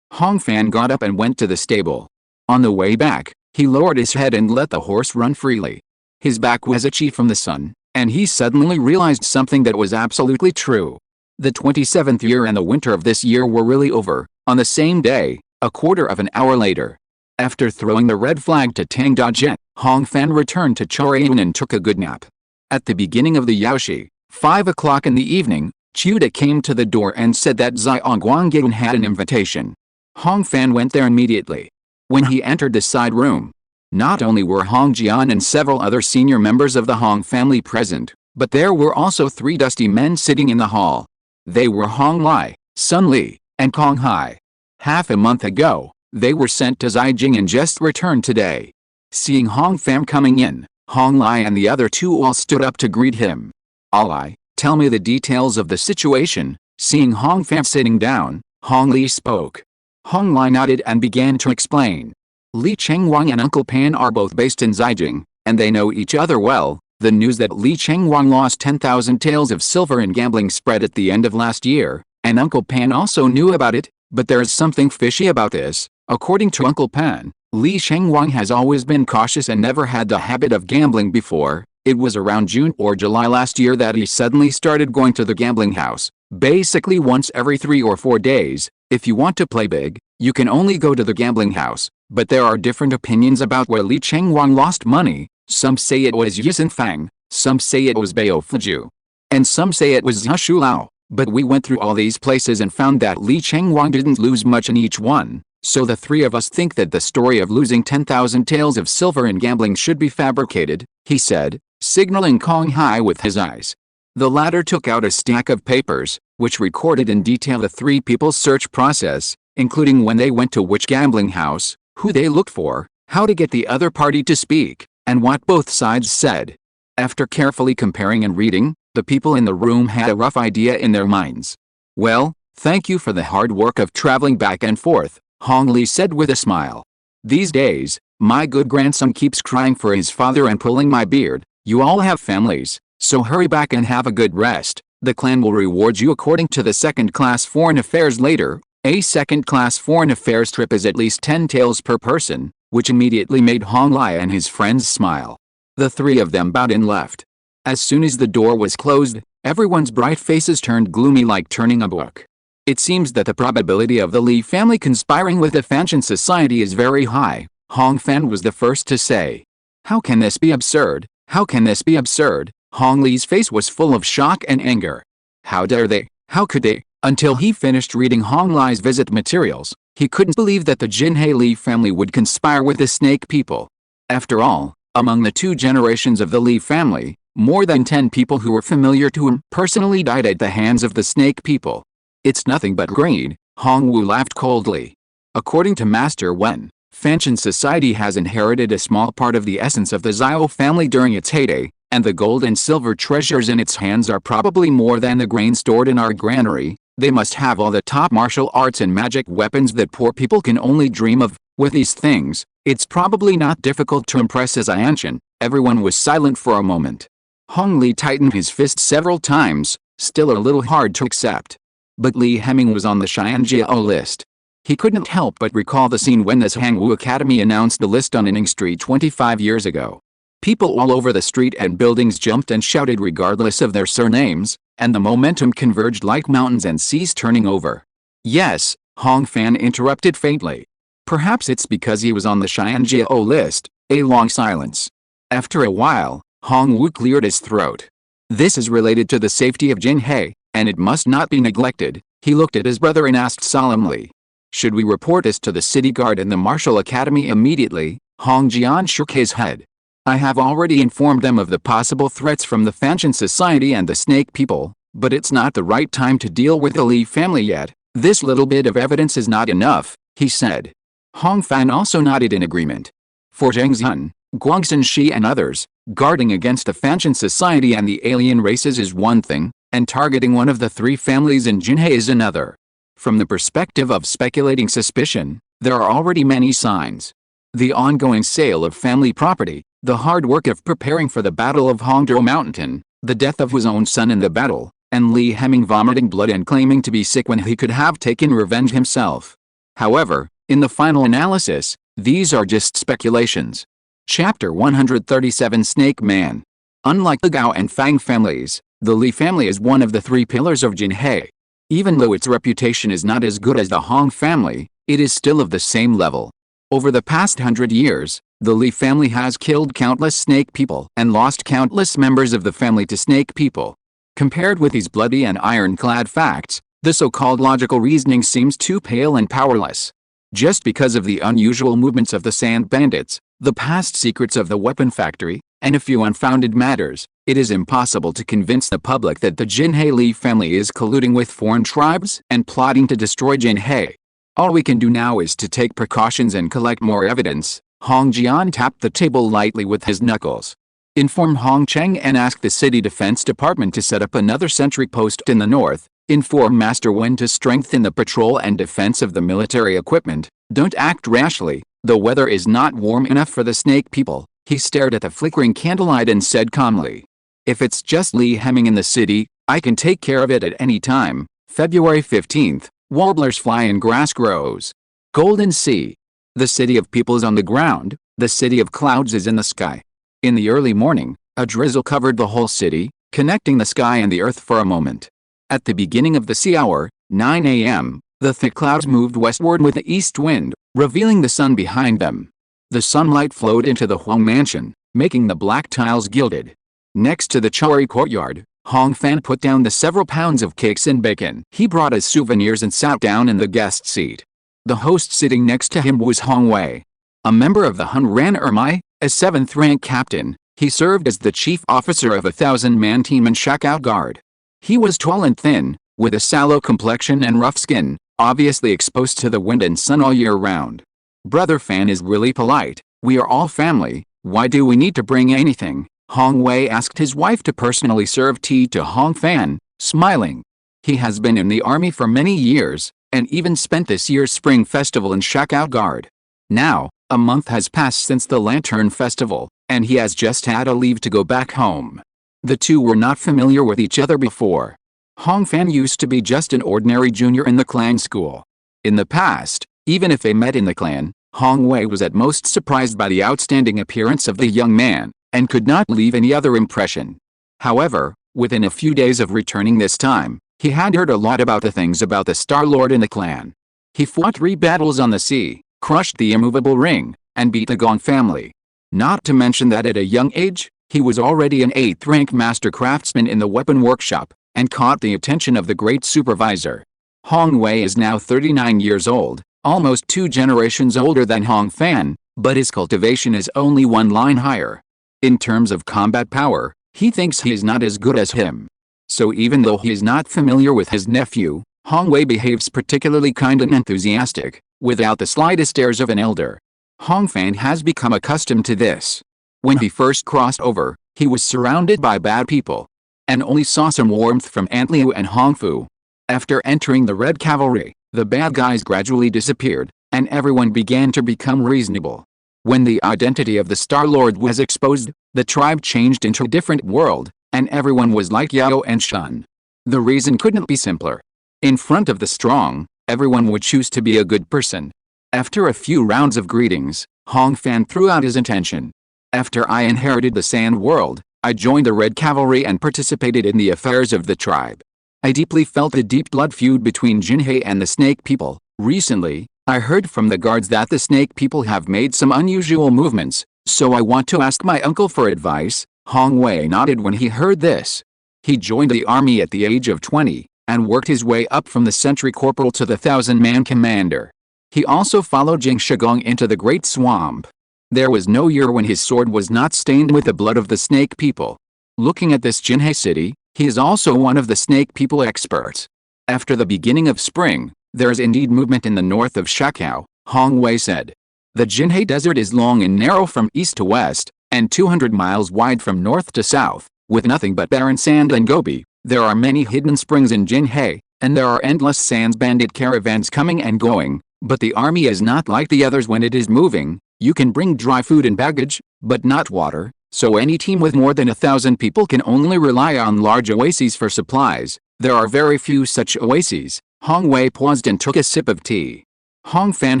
Hong Fan got up and went to the stable. On the way back, he lowered his head and let the horse run freely. His back was itchy from the sun, and he suddenly realized something that was absolutely true. The 27th year and the winter of this year were really over. On the same day, a quarter of an hour later, after throwing the red flag to Tang Dajian, Hong Fan returned to Choryun and took a good nap. At the beginning of the Yaoshi, 5 o'clock in the evening, Chuda came to the door and said that Xiong Guangyan had an invitation. Hong Fan went there immediately. When he entered the side room, not only were Hong Jian and several other senior members of the Hong family present, but there were also 3 dusty men sitting in the hall. They were Hong Lai, Sun Li, and Kong Hai. Half a month ago, they were sent to Zhejiang and just returned today. Seeing Hong Fan coming in, Hong Lai and the other two all stood up to greet him. Lai, tell me the details of the situation. Seeing Hong Fan sitting down, Hong Li spoke. Hong Lai nodded and began to explain. Li Chengwang and Uncle Pan are both based in Zhejiang, and they know each other well. The news that Li Chengwang lost 10,000 taels of silver in gambling spread at the end of last year, and Uncle Pan also knew about it, but there is something fishy about this. According to Uncle Pan, Li Chengwang has always been cautious and never had the habit of gambling before. It was around June or July last year that he suddenly started going to the gambling house, basically once every 3 or 4 days. If you want to play big, you can only go to the gambling house, but there are different opinions about where Li Chengwang lost money. Some say it was Yisanfang, some say it was Baofuju, and some say it was Zhashulao. But we went through all these places and found that Li Chengwang didn't lose much in each one, so the three of us think that the story of losing 10,000 taels of silver in gambling should be fabricated, he said, signaling Kong Hai with his eyes. The latter took out a stack of papers, which recorded in detail the three people's search process, including when they went to which gambling house, who they looked for, how to get the other party to speak, and what both sides said. After carefully comparing and reading, the people in the room had a rough idea in their minds. Well, thank you for the hard work of traveling back and forth, Hong Li said with a smile. These days, my good grandson keeps crying for his father and pulling my beard. You all have families, so hurry back and have a good rest. The clan will reward you according to the second-class foreign affairs later. A second-class foreign affairs trip is at least 10 taels per person, which immediately made Hong Lai and his friends smile. The three of them bowed and left. As soon as the door was closed, everyone's bright faces turned gloomy like turning a book. It seems that the probability of the Li family conspiring with the Fanshan society is very high, Hong Fan was the first to say. How can this be absurd? How can this be absurd? Hong Li's face was full of shock and anger. How dare they? How could they? Until he finished reading Hong Lai's visit materials, he couldn't believe that the Jinhe Li family would conspire with the Snake people. After all, among the 2 generations of the Li family, more than 10 people who were familiar to him personally died at the hands of the Snake people. It's nothing but greed, Hong Wu laughed coldly. According to Master Wen, Fanshan society has inherited a small part of the essence of the Zhao family during its heyday, and the gold and silver treasures in its hands are probably more than the grain stored in our granary. They must have all the top martial arts and magic weapons that poor people can only dream of. With these things, it's probably not difficult to impress as Anshan. Everyone was silent for a moment. Hong Li tightened his fist several times, still a little hard to accept. But Li Heming was on the Xianjiao list. He couldn't help but recall the scene when the Hangwu Academy announced the list on Inning Street 25 years ago. People all over the street and buildings jumped and shouted regardless of their surnames, and the momentum converged like mountains and seas turning over. Yes, Hong Fan interrupted faintly. Perhaps it's because he was on the Xianjiao list. A long silence. After a while, Hong Wu cleared his throat. This is related to the safety of Jinhe, and it must not be neglected. He looked at his brother and asked solemnly. Should we report this to the city guard and the martial academy immediately? Hong Jian shook his head. I have already informed them of the possible threats from the Fanshan society and the Snake people, but it's not the right time to deal with the Li family yet. This little bit of evidence is not enough, he said. Hong Fan also nodded in agreement. For Zheng Zhen, Guangxin Shi and others, guarding against the Fanshan society and the alien races is one thing, and targeting one of the 3 families in Jinhe is another. From the perspective of speculating suspicion, there are already many signs. The ongoing sale of family property, the hard work of preparing for the Battle of Hongzhou Mountain, the death of his own son in the battle, and Li Heming vomiting blood and claiming to be sick when he could have taken revenge himself. However, in the final analysis, these are just speculations. Chapter 137 Snake Man. Unlike the Gao and Fang families, the Li family is one of the 3 pillars of Jinhe. Even though its reputation is not as good as the Hong family, it is still of the same level. Over the past 100 years, the Li family has killed countless Snake people and lost countless members of the family to Snake people. Compared with these bloody and ironclad facts, the so-called logical reasoning seems too pale and powerless. Just because of the unusual movements of the Sand Bandits, the past secrets of the weapon factory, and a few unfounded matters, it is impossible to convince the public that the Jinhae Li family is colluding with foreign tribes and plotting to destroy Jinhae. All we can do now is to take precautions and collect more evidence. Hong Jian tapped the table lightly with his knuckles. Inform Hong Cheng and ask the city defense department to set up another sentry post in the north. Inform Master Wen to strengthen the patrol and defense of the military equipment. Don't act rashly. The weather is not warm enough for the snake people. He stared at the flickering candlelight and said calmly. If it's just Li Hemming in the city, I can take care of it at any time. February 15th. Warblers fly and grass grows. Golden Sea. The city of people is on the ground. The city of clouds is in the sky. In the early morning, a drizzle covered the whole city, connecting the sky and the earth for a moment. At the beginning of the sea hour, 9 a.m., the thick clouds moved westward with the east wind, revealing the sun behind them. The sunlight flowed into the Huang mansion, making the black tiles gilded. Next to the Chori courtyard, Hong Fan put down the several pounds of cakes and bacon he brought as souvenirs and sat down in the guest seat. The host sitting next to him was Hong Wei. A member of the Hun Ran Ermai, a 7th-rank captain, he served as the chief officer of a 1,000-man team in Shackout Guard. He was tall and thin, with a sallow complexion and rough skin, obviously exposed to the wind and sun all year round. Brother Fan is really polite. We are all family. Why do we need to bring anything? Hong Wei asked his wife to personally serve tea to Hong Fan, smiling. He has been in the army for many years, and even spent this year's spring festival in Shackout Guard. Now, a month has passed since the Lantern Festival, and he has just had a leave to go back home. The two were not familiar with each other before. Hong Fan used to be just an ordinary junior in the clan school. In the past, even if they met in the clan, Hong Wei was at most surprised by the outstanding appearance of the young man, and could not leave any other impression. However, within a few days of returning this time, he had heard a lot about the things about the Star Lord in the clan. He fought 3 battles on the sea, crushed the immovable ring, and beat the Gong family. Not to mention that at a young age, he was already an 8th-rank master craftsman in the weapon workshop, and caught the attention of the great supervisor. Hong Wei is now 39 years old, almost 2 generations older than Hong Fan, but his cultivation is only 1 line higher. In terms of combat power, he thinks he is not as good as him. So even though he is not familiar with his nephew, Hong Wei behaves particularly kind and enthusiastic, without the slightest airs of an elder. Hong Fan has become accustomed to this. When he first crossed over, he was surrounded by bad people, and only saw some warmth from Aunt Liu and Hong Fu. After entering the Red Cavalry, the bad guys gradually disappeared, and everyone began to become reasonable. When the identity of the Star Lord was exposed, the tribe changed into a different world, and everyone was like Yao and Shun. The reason couldn't be simpler. In front of the strong, everyone would choose to be a good person. After a few rounds of greetings, Hong Fan threw out his intention. After I inherited the Sand World, I joined the Red Cavalry and participated in the affairs of the tribe. I deeply felt the deep blood feud between Jinhae and the Snake People. Recently, I heard from the guards that the Snake People have made some unusual movements, so I want to ask my uncle for advice. Hong Wei nodded when he heard this. He joined the army at the age of 20, and worked his way up from the sentry corporal to the 1,000-man commander. He also followed Jingsha Gong into the Great Swamp. There was no year when his sword was not stained with the blood of the Snake People. Looking at this Jinhae city, he is also one of the Snake People experts. After the beginning of spring, there is indeed movement in the north of Shackout, Hong Wei said. The Jinhae Desert is long and narrow from east to west, and 200 miles wide from north to south, with nothing but barren sand and gobi. There are many hidden springs in Jinhae, and there are endless sands bandit caravans coming and going, but the army is not like the others when it is moving. You can bring dry food and baggage, but not water, so any team with more than 1,000 people can only rely on large oases for supplies. There are very few such oases. Hong Wei paused and took a sip of tea. Hong Fan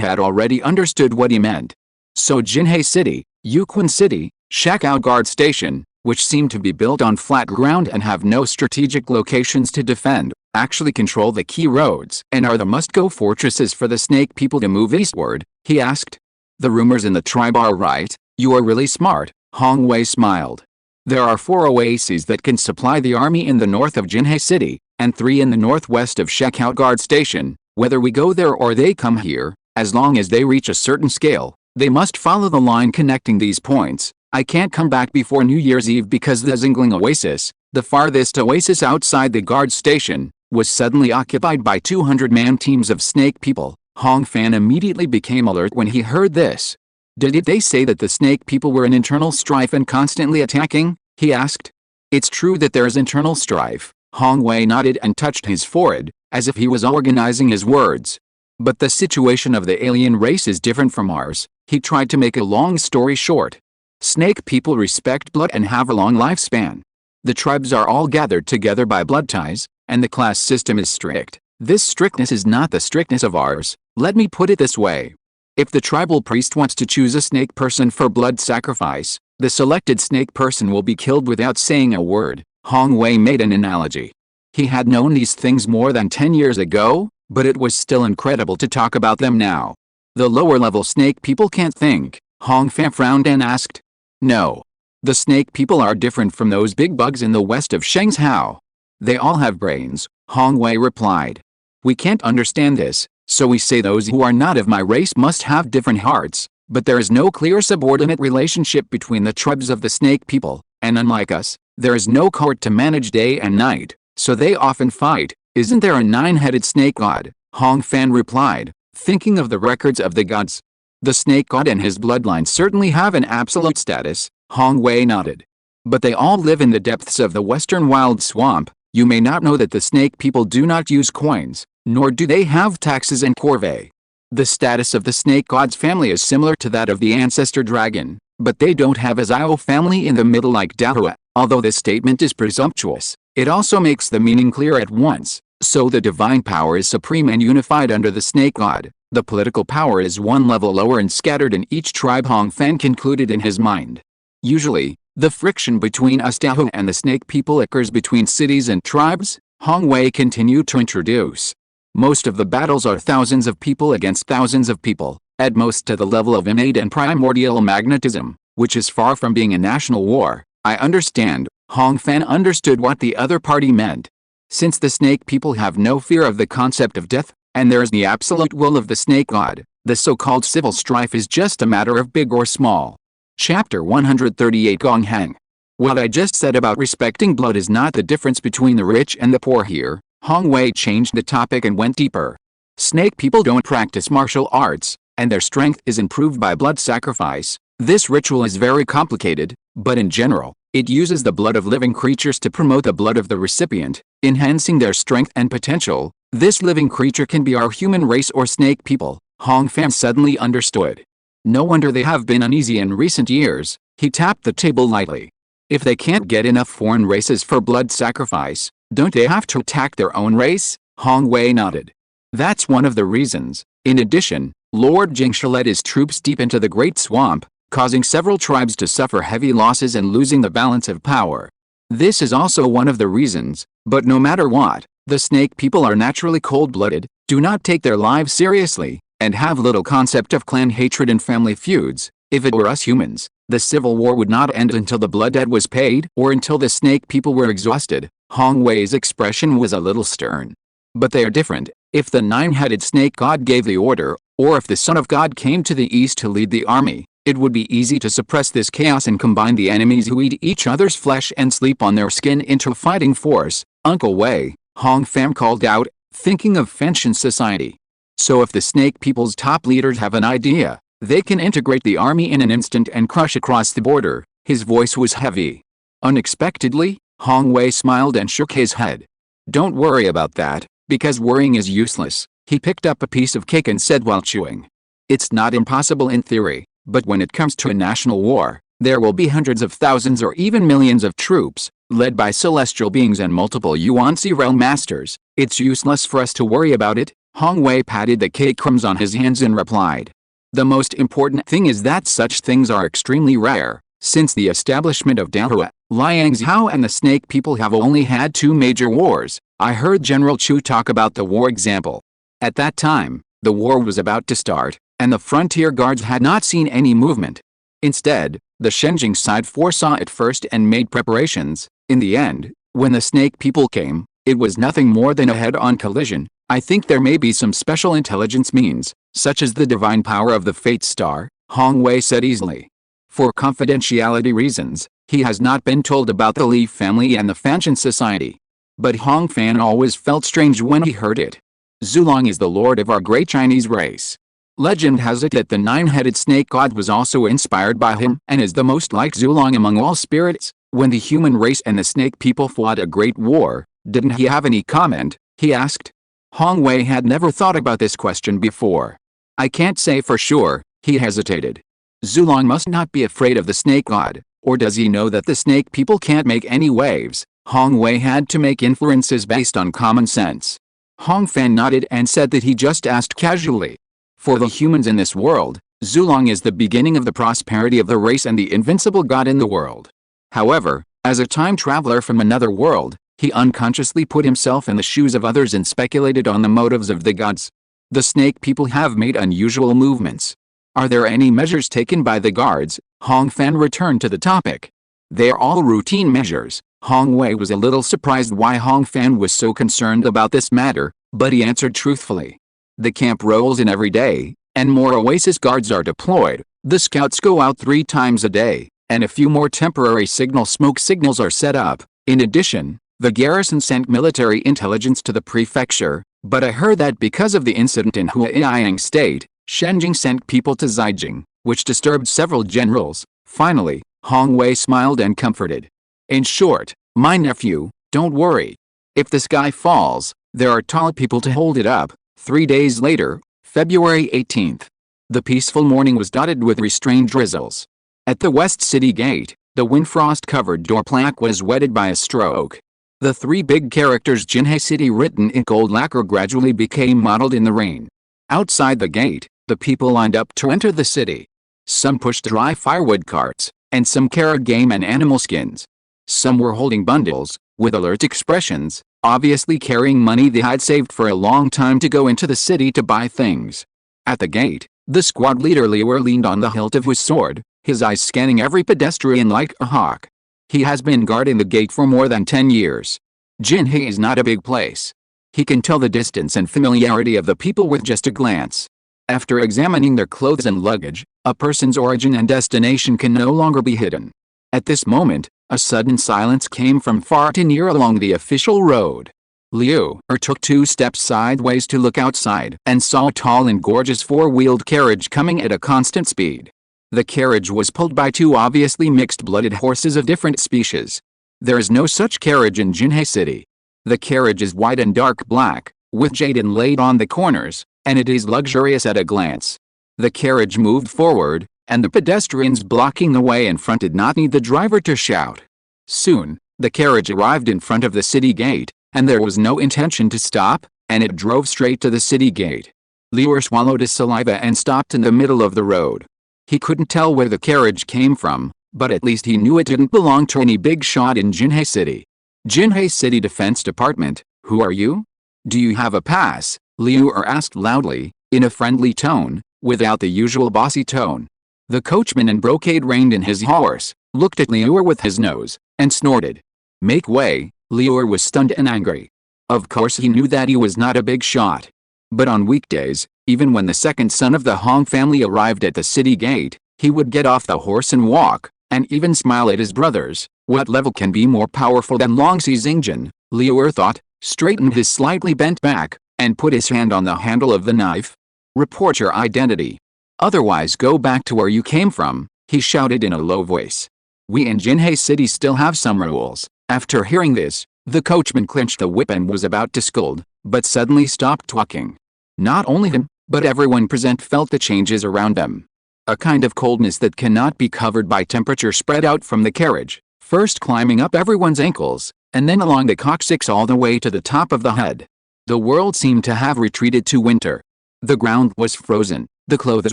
had already understood what he meant. So Jinhae City, Yuquan City, Shackout Guard Station, which seem to be built on flat ground and have no strategic locations to defend, actually control the key roads and are the must-go fortresses for the Snake People to move eastward, he asked. The rumors in the tribe are right. You are really smart, Hong Wei smiled. There are 4 oases that can supply the army in the north of Jinhae City, and 3 in the northwest of Shackout Guard Station. Whether we go there or they come here, as long as they reach a certain scale, they must follow the line connecting these points. I can't come back before New Year's Eve because the Zingling Oasis, the farthest oasis outside the guard station, was suddenly occupied by 200-man teams of snake people. Hong Fan immediately became alert when he heard this. Did they say that the snake people were in internal strife and constantly attacking? He asked. It's true that there is internal strife. Hong Wei nodded and touched his forehead, as if he was organizing his words. But the situation of the alien race is different from ours. He tried to make a long story short. Snake people respect blood and have a long lifespan. The tribes are all gathered together by blood ties, and the class system is strict. This strictness is not the strictness of ours. Let me put it this way. If the tribal priest wants to choose a snake person for blood sacrifice, the selected snake person will be killed without saying a word. Hong Wei made an analogy. He had known these things more than 10 years ago, but it was still incredible to talk about them now. The lower-level snake people can't think. Hong Fan frowned and asked. No. The snake people are different from those big bugs in the west of Shengzhou. They all have brains, Hong Wei replied. We can't understand this, so we say those who are not of my race must have different hearts, but there is no clear subordinate relationship between the tribes of the snake people, and unlike us, there is no court to manage day and night, so they often fight. Isn't there a 9-headed snake god? Hong Fan replied, thinking of the records of the gods. The snake god and his bloodline certainly have an absolute status, Hong Wei nodded. But they all live in the depths of the western wild swamp. You may not know that the snake people do not use coins, nor do they have taxes and corvée. The status of the snake god's family is similar to that of the ancestor dragon, but they don't have a Zhao family in the middle like Dahua. Although this statement is presumptuous, it also makes the meaning clear at once. So the divine power is supreme and unified under the snake god. The political power is one level lower and scattered in each tribe, Hong Fan concluded in his mind. Usually, the friction between us Dahua and the snake people occurs between cities and tribes, Hong Wei continued to introduce. Most of the battles are thousands of people against thousands of people, at most to the level of innate and primordial magnetism, which is far from being a national war. I understand. Hong Fan understood what the other party meant. Since the snake people have no fear of the concept of death, and there is the absolute will of the snake god, the so-called civil strife is just a matter of big or small. Chapter 138 Gong Heng. What I just said about respecting blood is not the difference between the rich and the poor here. Hong Wei changed the topic and went deeper. Snake people don't practice martial arts, and their strength is improved by blood sacrifice. This ritual is very complicated, but in general, it uses the blood of living creatures to promote the blood of the recipient, enhancing their strength and potential. This living creature can be our human race or snake people. Hong Fan suddenly understood. No wonder they have been uneasy in recent years. He tapped the table lightly. If they can't get enough foreign races for blood sacrifice, don't they have to attack their own race? Hong Wei nodded. That's one of the reasons. In addition, Lord Jingsha led his troops deep into the Great Swamp, causing several tribes to suffer heavy losses and losing the balance of power. This is also one of the reasons, but no matter what, the snake people are naturally cold-blooded, do not take their lives seriously, and have little concept of clan hatred and family feuds. If it were us humans, the civil war would not end until the blood debt was paid or until the snake people were exhausted. Hong Wei's expression was a little stern. But they are different. If the 9-headed snake god gave the order, or if the son of God came to the east to lead the army, it would be easy to suppress this chaos and combine the enemies who eat each other's flesh and sleep on their skin into a fighting force. Uncle Wei, Hong Fan called out, thinking of Fenshin society. So if the snake people's top leaders have an idea, they can integrate the army in an instant and crush across the border. His voice was heavy. Unexpectedly, Hong Wei smiled and shook his head. Don't worry about that, because worrying is useless. He picked up a piece of cake and said while chewing. It's not impossible in theory, but when it comes to a national war, there will be hundreds of thousands or even millions of troops, led by celestial beings and multiple Yuan-Si realm masters. It's useless for us to worry about it. Hong Wei patted the cake crumbs on his hands and replied. The most important thing is that such things are extremely rare. Since the establishment of Dahua, Liang Zhao and the snake people have only had 2 major wars. I heard General Chu talk about the war example. At that time, the war was about to start, and the frontier guards had not seen any movement. Instead, the Shenzhen side foresaw it first and made preparations. In the end, when the snake people came, it was nothing more than a head-on collision. I think there may be some special intelligence means, such as the divine power of the Fate Star, Hong Wei said easily. For confidentiality reasons, he has not been told about the Li family and the Fanshan society. But Hong Fan always felt strange when he heard it. Zulong is the lord of our great Chinese race. Legend has it that the nine-headed snake god was also inspired by him and is the most like Zulong among all spirits. When the human race and the snake people fought a great war, didn't he have any comment? He asked. Hong Wei had never thought about this question before. I can't say for sure, he hesitated. Zulong must not be afraid of the snake god, or does he know that the snake people can't make any waves? Hong Wei had to make inferences based on common sense. Hong Fan nodded and said that he just asked casually. For the humans in this world, Zulong is the beginning of the prosperity of the race and the invincible god in the world. However, as a time traveler from another world, he unconsciously put himself in the shoes of others and speculated on the motives of the gods. The snake people have made unusual movements. Are there any measures taken by the guards? Hong Fan returned to the topic. They are all routine measures. Hong Wei was a little surprised why Hong Fan was so concerned about this matter, but he answered truthfully. The camp rolls in every day, and more oasis guards are deployed. The scouts go out 3 times a day, and a few more temporary smoke signals are set up. In addition, the garrison sent military intelligence to the prefecture, but I heard that because of the incident in Huaiyang State, Shenjing sent people to Zhaijing, which disturbed several generals. Finally, Hong Wei smiled and comforted. In short, my nephew, don't worry. If the sky falls, there are tall people to hold it up. 3 days later, February 18th. The peaceful morning was dotted with restrained drizzles. At the West City Gate, the wind-frost-covered door plaque was wetted by a stroke. The 3 big characters Jinhe City written in gold lacquer gradually became mottled in the rain. Outside the gate, the people lined up to enter the city. Some pushed dry firewood carts, and some carried game and animal skins. Some were holding bundles, with alert expressions, obviously carrying money they had saved for a long time to go into the city to buy things. At the gate, the squad leader Liu leaned on the hilt of his sword, his eyes scanning every pedestrian like a hawk. He has been guarding the gate for more than 10 years. Jinhe is not a big place. He can tell the distance and familiarity of the people with just a glance. After examining their clothes and luggage, a person's origin and destination can no longer be hidden. At this moment, a sudden silence came from far to near along the official road. Liu took 2 steps sideways to look outside and saw a tall and gorgeous 4-wheeled carriage coming at a constant speed. The carriage was pulled by 2 obviously mixed-blooded horses of different species. There is no such carriage in Jinhe City. The carriage is white and dark black, with jade inlaid on the corners, and it is luxurious at a glance. The carriage moved forward, and the pedestrians blocking the way in front did not need the driver to shout. Soon, the carriage arrived in front of the city gate, and there was no intention to stop, and it drove straight to the city gate. Liu swallowed his saliva and stopped in the middle of the road. He couldn't tell where the carriage came from, but at least he knew it didn't belong to any big shot in Jinhe City. Jinhe City Defense Department, who are you? Do you have a pass? Liu asked loudly, in a friendly tone, without the usual bossy tone. The coachman in brocade reined in his horse, looked at Liu with his nose, and snorted. Make way. Liu was stunned and angry. Of course he knew that he was not a big shot. But on weekdays, even when the second son of the Hong family arrived at the city gate, he would get off the horse and walk, and even smile at his brothers. What level can be more powerful than Longxi Xingjin? Liu thought, straightened his slightly bent back, and put his hand on the handle of the knife. Report your identity. Otherwise go back to where you came from, he shouted in a low voice. We in Jinhe City still have some rules. After hearing this, the coachman clenched the whip and was about to scold, but suddenly stopped talking. Not only him, but everyone present felt the changes around them. A kind of coldness that cannot be covered by temperature spread out from the carriage, first climbing up everyone's ankles, and then along the coccyx all the way to the top of the head. The world seemed to have retreated to winter. The ground was frozen, the clothes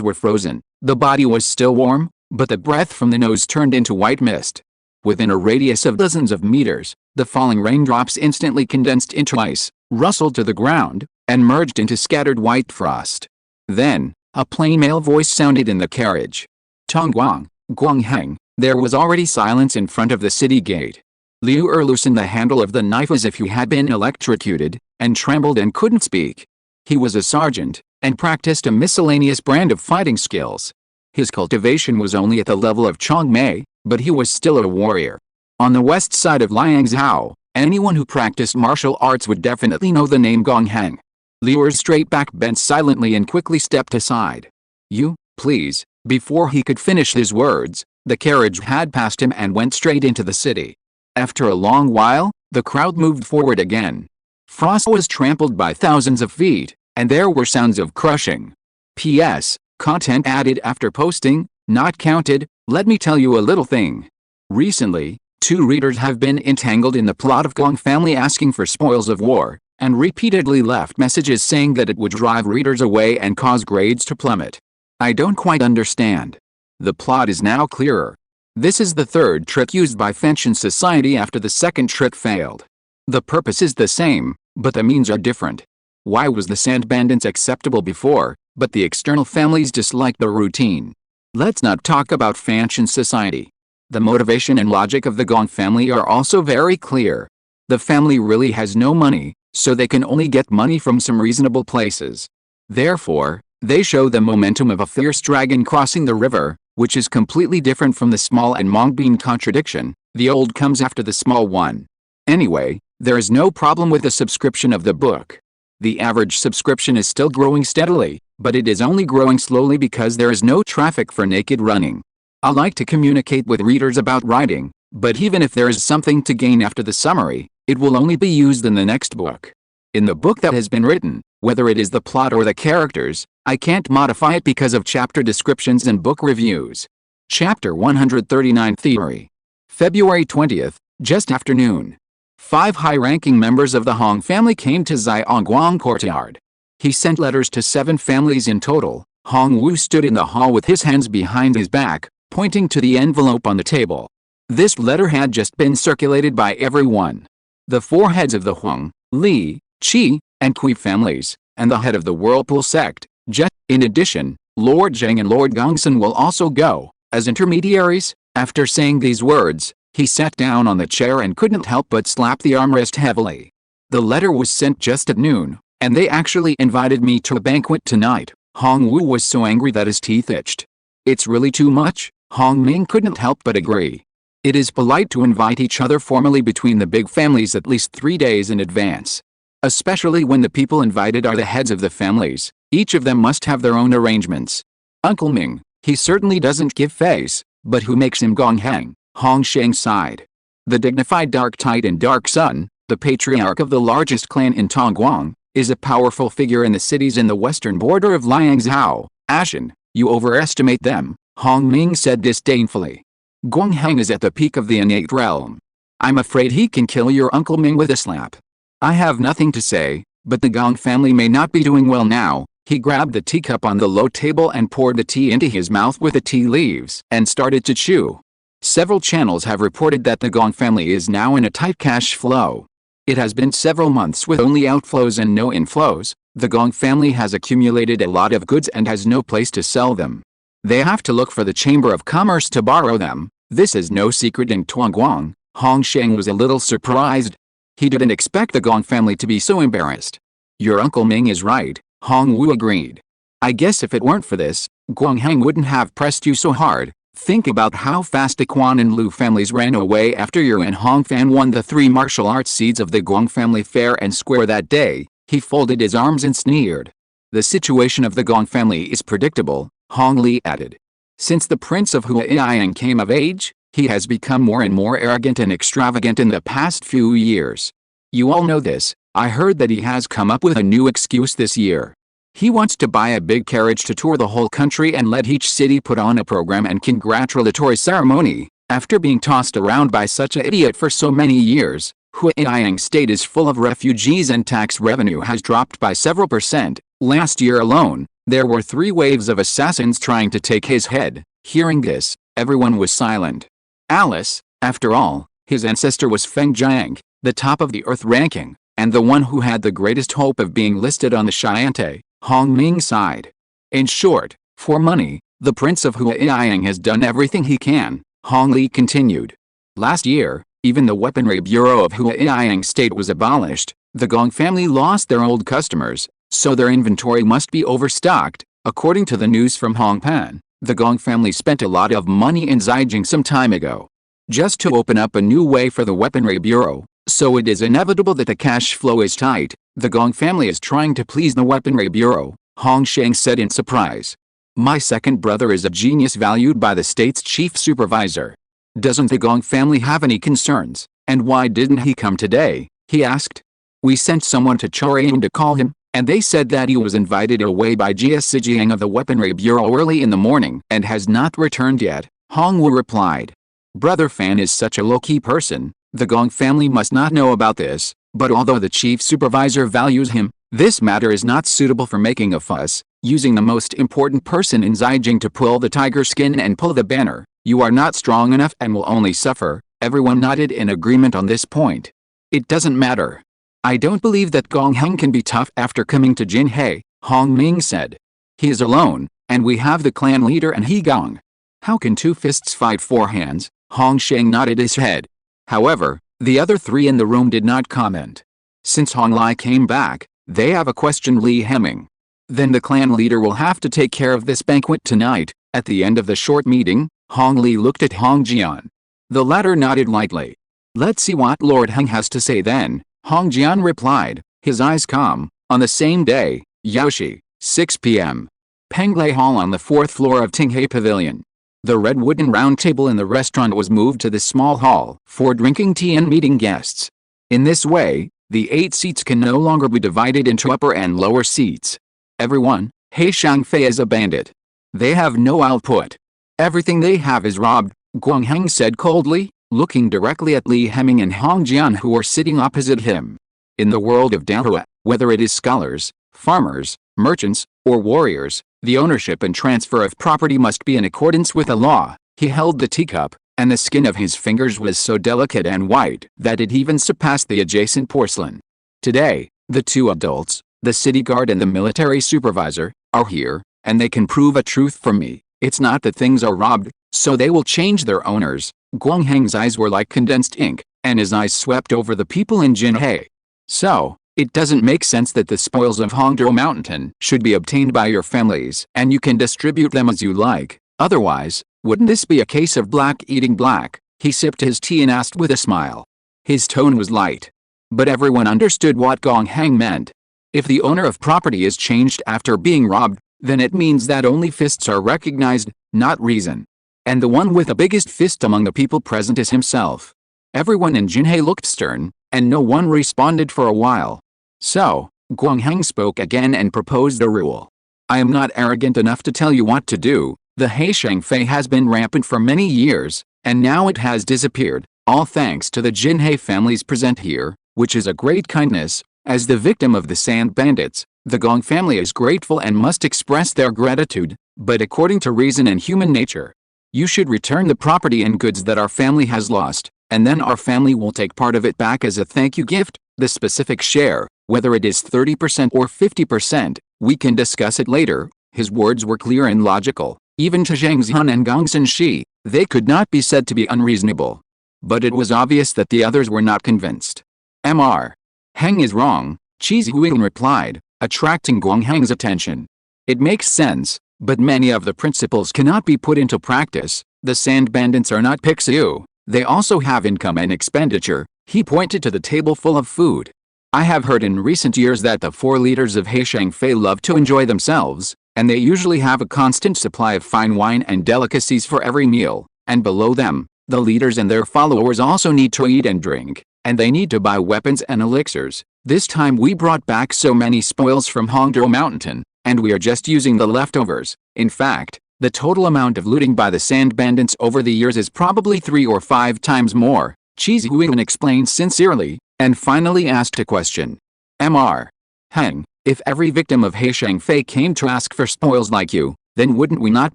were frozen, the body was still warm, but the breath from the nose turned into white mist. Within a radius of dozens of meters, the falling raindrops instantly condensed into ice, rustled to the ground, and merged into scattered white frost. Then, a plain male voice sounded in the carriage. Tong Guang, Guangheng. There was already silence in front of the city gate. Liu loosened the handle of the knife as if he had been electrocuted, and trembled and couldn't speak. He was a sergeant, and practiced a miscellaneous brand of fighting skills. His cultivation was only at the level of Chongmei, but he was still a warrior. On the west side of Liangzhou, anyone who practiced martial arts would definitely know the name Gongheng. Liu's straight back bent silently and quickly stepped aside. "You, please." Before he could finish his words, the carriage had passed him and went straight into the city. After a long while, the crowd moved forward again. Frost was trampled by thousands of feet, and there were sounds of crushing. P.S. Content added after posting, not counted. Let me tell you a little thing. Recently, 2 readers have been entangled in the plot of Gong family asking for spoils of war, and repeatedly left messages saying that it would drive readers away and cause grades to plummet. I don't quite understand. The plot is now clearer. This is the 3rd trick used by Fanchon Society after the 2nd trick failed. The purpose is the same, but the means are different. Why was the Sand Bandits acceptable before, but the external families disliked the routine? Let's not talk about Fanchon Society. The motivation and logic of the Gong family are also very clear. The family really has no money, so they can only get money from some reasonable places. Therefore, they show the momentum of a fierce dragon crossing the river, which is completely different from the small and Mongbean contradiction. The old comes after the small one. Anyway, there is no problem with the subscription of the book. The average subscription is still growing steadily, but it is only growing slowly because there is no traffic for naked running. I like to communicate with readers about writing, but even if there is something to gain after the summary, it will only be used in the next book. In the book that has been written, whether it is the plot or the characters, I can't modify it because of chapter descriptions and book reviews. Chapter 139 Theory. February 20th, just afternoon. 5 high-ranking members of the Hong family came to Xiaoguang courtyard. He sent letters to 7 families in total. Hong Wu stood in the hall with his hands behind his back, pointing to the envelope on the table. This letter had just been circulated by everyone. The 4 heads of the Huang, Li, Qi, and Kui families, and the head of the Whirlpool sect, Jet. In addition, Lord Zheng and Lord Gongsun will also go, as intermediaries. After saying these words, he sat down on the chair and couldn't help but slap the armrest heavily. The letter was sent just at noon, and they actually invited me to a banquet tonight. Hong Wu was so angry that his teeth itched. It's really too much, Hong Ming couldn't help but agree. It is polite to invite each other formally between the big families at least 3 days in advance. Especially when the people invited are the heads of the families, each of them must have their own arrangements. Uncle Ming, he certainly doesn't give face, but who makes him Gongheng? Hong Sheng sighed. The dignified Dark Titan Dark Sun, the patriarch of the largest clan in Tongguang, is a powerful figure in the cities in the western border of Liangzhou. Ashen, you overestimate them, Hong Ming said disdainfully. Gongheng is at the peak of the innate realm. I'm afraid he can kill your Uncle Ming with a slap. I have nothing to say, but the Gong family may not be doing well now. He grabbed the teacup on the low table and poured the tea into his mouth with the tea leaves and started to chew. Several channels have reported that the Gong family is now in a tight cash flow. It has been several months with only outflows and no inflows. The Gong family has accumulated a lot of goods and has no place to sell them. They have to look for the Chamber of Commerce to borrow them. This is no secret in Tongguang. Hong Sheng was a little surprised. He didn't expect the Gong family to be so embarrassed. Your Uncle Ming is right, Hong Wu agreed. I guess if it weren't for this, Gongheng wouldn't have pressed you so hard. Think about how fast the Quan and Lu families ran away after you and Hong Fan won the 3 martial arts seeds of the Gong family fair and square that day. He folded his arms and sneered. The situation of the Gong family is predictable, Hong Li added. Since the Prince of Huaiyang came of age, he has become more and more arrogant and extravagant in the past few years. You all know this. I heard that he has come up with a new excuse this year. He wants to buy a big carriage to tour the whole country and let each city put on a program and congratulatory ceremony. After being tossed around by such an idiot for so many years, Huaiyang state is full of refugees and tax revenue has dropped by several %. Last year alone, there were 3 waves of assassins trying to take his head. Hearing this, everyone was silent. Alice, after all, his ancestor was Feng Jiang, the top of the earth ranking, and the one who had the greatest hope of being listed on the Shiante. Hong Ming sighed. In short, for money, the Prince of Huaiyang has done everything he can, Hong Li continued. Last year, even the Weaponry Bureau of Huaiyang State was abolished. The Gong family lost their old customers, so their inventory must be overstocked. According to the news from Hong Pan, The Gong family spent a lot of money in Zhejiang some time ago, just to open up a new way for the weaponry bureau, so it is inevitable that the cash flow is tight. The Gong family is trying to please the weaponry bureau, Hong Sheng said in surprise. My second brother is a genius valued by the state's chief supervisor. Doesn't the Gong family have any concerns, and why didn't he come today? He asked. We sent someone to Chorian to call him, and they said that he was invited away by Jia Sijiang of the Weaponry Bureau early in the morning and has not returned yet, Hong Wu replied. Brother Fan is such a low-key person, the Gong family must not know about this, but although the chief supervisor values him, this matter is not suitable for making a fuss, using the most important person in Zhejiang to pull the tiger skin and pull the banner. You are not strong enough and will only suffer. Everyone nodded in agreement on this point. It doesn't matter. I don't believe that Gong Heng can be tough after coming to Jinhei, Hong Ming said. He is alone, and we have the clan leader and He Gong. How can two fists fight four hands? Hong Sheng nodded his head. However, the other three in the room did not comment. Since Hong Lai came back, they have a question Li Hemming. Then the clan leader will have to take care of this banquet tonight. At the end of the short meeting, Hong Li looked at Hong Jian. The latter nodded lightly. Let's see what Lord Heng has to say then, Hong Jian replied, his eyes calm. On the same day, Yaoshi, 6 p.m. Penglei Hall on the 4th floor of Tinghai Pavilion. The red wooden round table in the restaurant was moved to the small hall for drinking tea and meeting guests. In this way, the 8 seats can no longer be divided into upper and lower seats. Everyone, He Shangfei is a bandit. They have no output. Everything they have is robbed, Guang Heng said coldly, looking directly at Li Hemming and Hong Jian who were sitting opposite him. In the world of Dahua, whether it is scholars, farmers, merchants, or warriors, the ownership and transfer of property must be in accordance with the law. He held the teacup, and the skin of his fingers was so delicate and white that it even surpassed the adjacent porcelain. Today, the 2 adults, the city guard and the military supervisor, are here, and they can prove a truth for me. It's not that things are robbed, so they will change their owners. Guang Heng's eyes were like condensed ink, and his eyes swept over the people in Jinhei. So, it doesn't make sense that the spoils of Hongdao Mountain should be obtained by your families and you can distribute them as you like. Otherwise, wouldn't this be a case of black eating black? He sipped his tea and asked with a smile. His tone was light. But everyone understood what Gong Heng meant. If the owner of property is changed after being robbed, then it means that only fists are recognized, not reason. And the one with the biggest fist among the people present is himself. Everyone in Jinhei looked stern, and no one responded for a while. So, Guang Heng spoke again and proposed a rule. I am not arrogant enough to tell you what to do. The He Shangfei has been rampant for many years, and now it has disappeared, all thanks to the Jinhei families present here, which is a great kindness. As the victim of the sand bandits, the Gong family is grateful and must express their gratitude, but according to reason and human nature, you should return the property and goods that our family has lost, and then our family will take part of it back as a thank you gift. The specific share, whether it is 30% or 50%, we can discuss it later. His words were clear and logical. Even to Zhang Zhan and Gongsun Shi, they could not be said to be unreasonable. But it was obvious that the others were not convinced. Mr. Heng is wrong, Qi Zihuan replied, attracting Guang Heng's attention. It makes sense, but many of the principles cannot be put into practice. The sand bandits are not Pixiu. They also have income and expenditure. He pointed to the table full of food. I have heard in recent years that the 4 leaders of He Shangfei love to enjoy themselves, and they usually have a constant supply of fine wine and delicacies for every meal, and below them, the leaders and their followers also need to eat and drink, and they need to buy weapons and elixirs. This time we brought back so many spoils from Hongdao Mountain, and we are just using the leftovers. In fact, the total amount of looting by the sand bandits over the years is probably 3 or 5 times more, Qi Zihuan explained sincerely, and finally asked a question. Mr. Heng, if every victim of He Shangfei came to ask for spoils like you, then wouldn't we not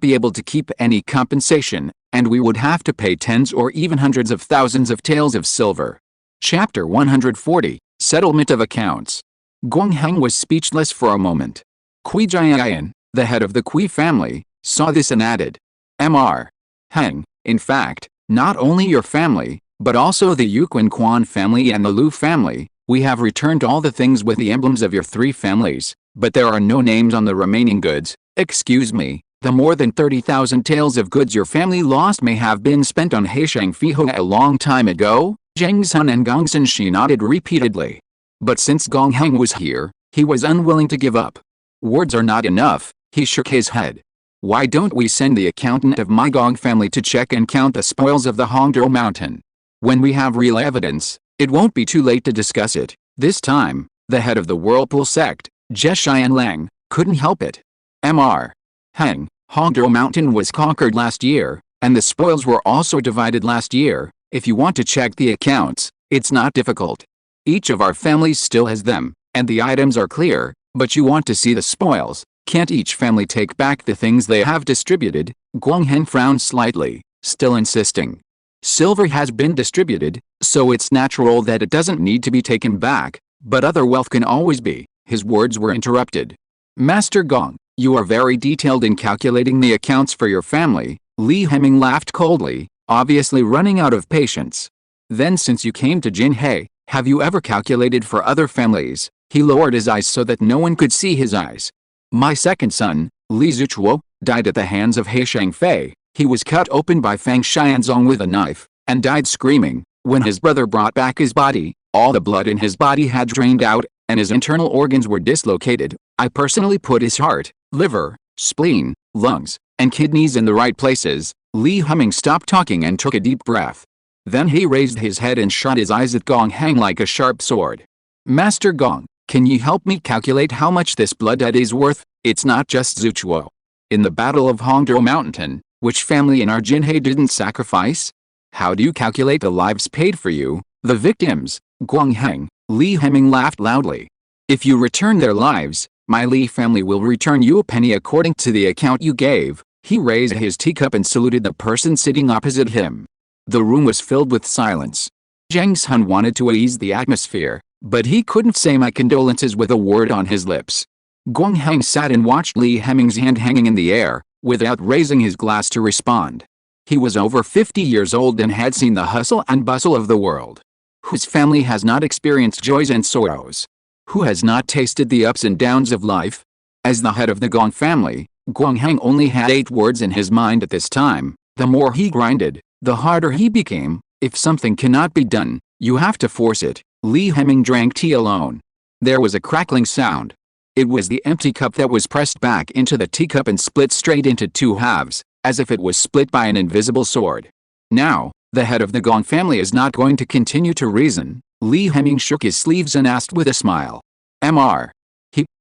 be able to keep any compensation, and we would have to pay tens or even hundreds of thousands of taels of silver. Chapter 140, Settlement of Accounts. Guang Heng was speechless for a moment. Kui Jiayan, the head of the Kui family, saw this and added. Mr. Heng, in fact, not only your family, but also the Yuquan Quan family and the Lu family, we have returned all the things with the emblems of your 3 families, but there are no names on the remaining goods. Excuse me, The more than 30,000 taels of goods your family lost may have been spent on Heishang Fiho a long time ago, Zhengsun and Gongsun Shi nodded repeatedly. But since Gong Heng was here, he was unwilling to give up. Words are not enough, he shook his head. Why don't we send the accountant of my Gong family to check and count the spoils of the Hongdao mountain? When we have real evidence, it won't be too late to discuss it. This time, the head of the Whirlpool sect, Zheshian Lang, couldn't help it. Mr. Heng, Hongdao mountain was conquered last year, and the spoils were also divided last year. If you want to check the accounts, it's not difficult. Each of our families still has them, and the items are clear, but you want to see the spoils. Can't each family take back the things they have distributed? Guang Heng frowned slightly, still insisting. Silver has been distributed, so it's natural that it doesn't need to be taken back, but other wealth can always be. His words were interrupted. Master Gong, you are very detailed in calculating the accounts for your family. Li Heming laughed coldly, obviously running out of patience. Then since you came to Jinhei, have you ever calculated for other families? He lowered his eyes so that no one could see his eyes. My second son, Li Zuchuo, died at the hands of Heishang Fei. He was cut open by Fang Xianzong with a knife, and died screaming. When his brother brought back his body, all the blood in his body had drained out, and his internal organs were dislocated. I personally put his heart, liver, spleen, lungs, and kidneys in the right places. Li Heming stopped talking and took a deep breath. Then he raised his head and shot his eyes at Gong Heng like a sharp sword. Master Gong, can you help me calculate how much this blood debt is worth? It's not just Zuchuo. In the Battle of Hongdao Mountain, which family in our Jinhei didn't sacrifice? How do you calculate the lives paid for you, the victims? Guang Heng, Li Heming laughed loudly. If you return their lives, my Li family will return you a penny according to the account you gave. He raised his teacup and saluted the person sitting opposite him. The room was filled with silence. Zhang Sun wanted to ease the atmosphere, but he couldn't say my condolences with a word on his lips. Guang Heng sat and watched Li Heming's hand hanging in the air, without raising his glass to respond. He was over 50 years old and had seen the hustle and bustle of the world. Whose family has not experienced joys and sorrows? Who has not tasted the ups and downs of life? As the head of the Gong family, Guang Heng only had 8 words in his mind at this time. The more he grinded, the harder he became. If something cannot be done, you have to force it. Li Heming drank tea alone. There was a crackling sound. It was the empty cup that was pressed back into the teacup and split straight into 2 halves, as if it was split by an invisible sword. Now, the head of the Gong family is not going to continue to reason. Li Heming shook his sleeves and asked with a smile. Mr.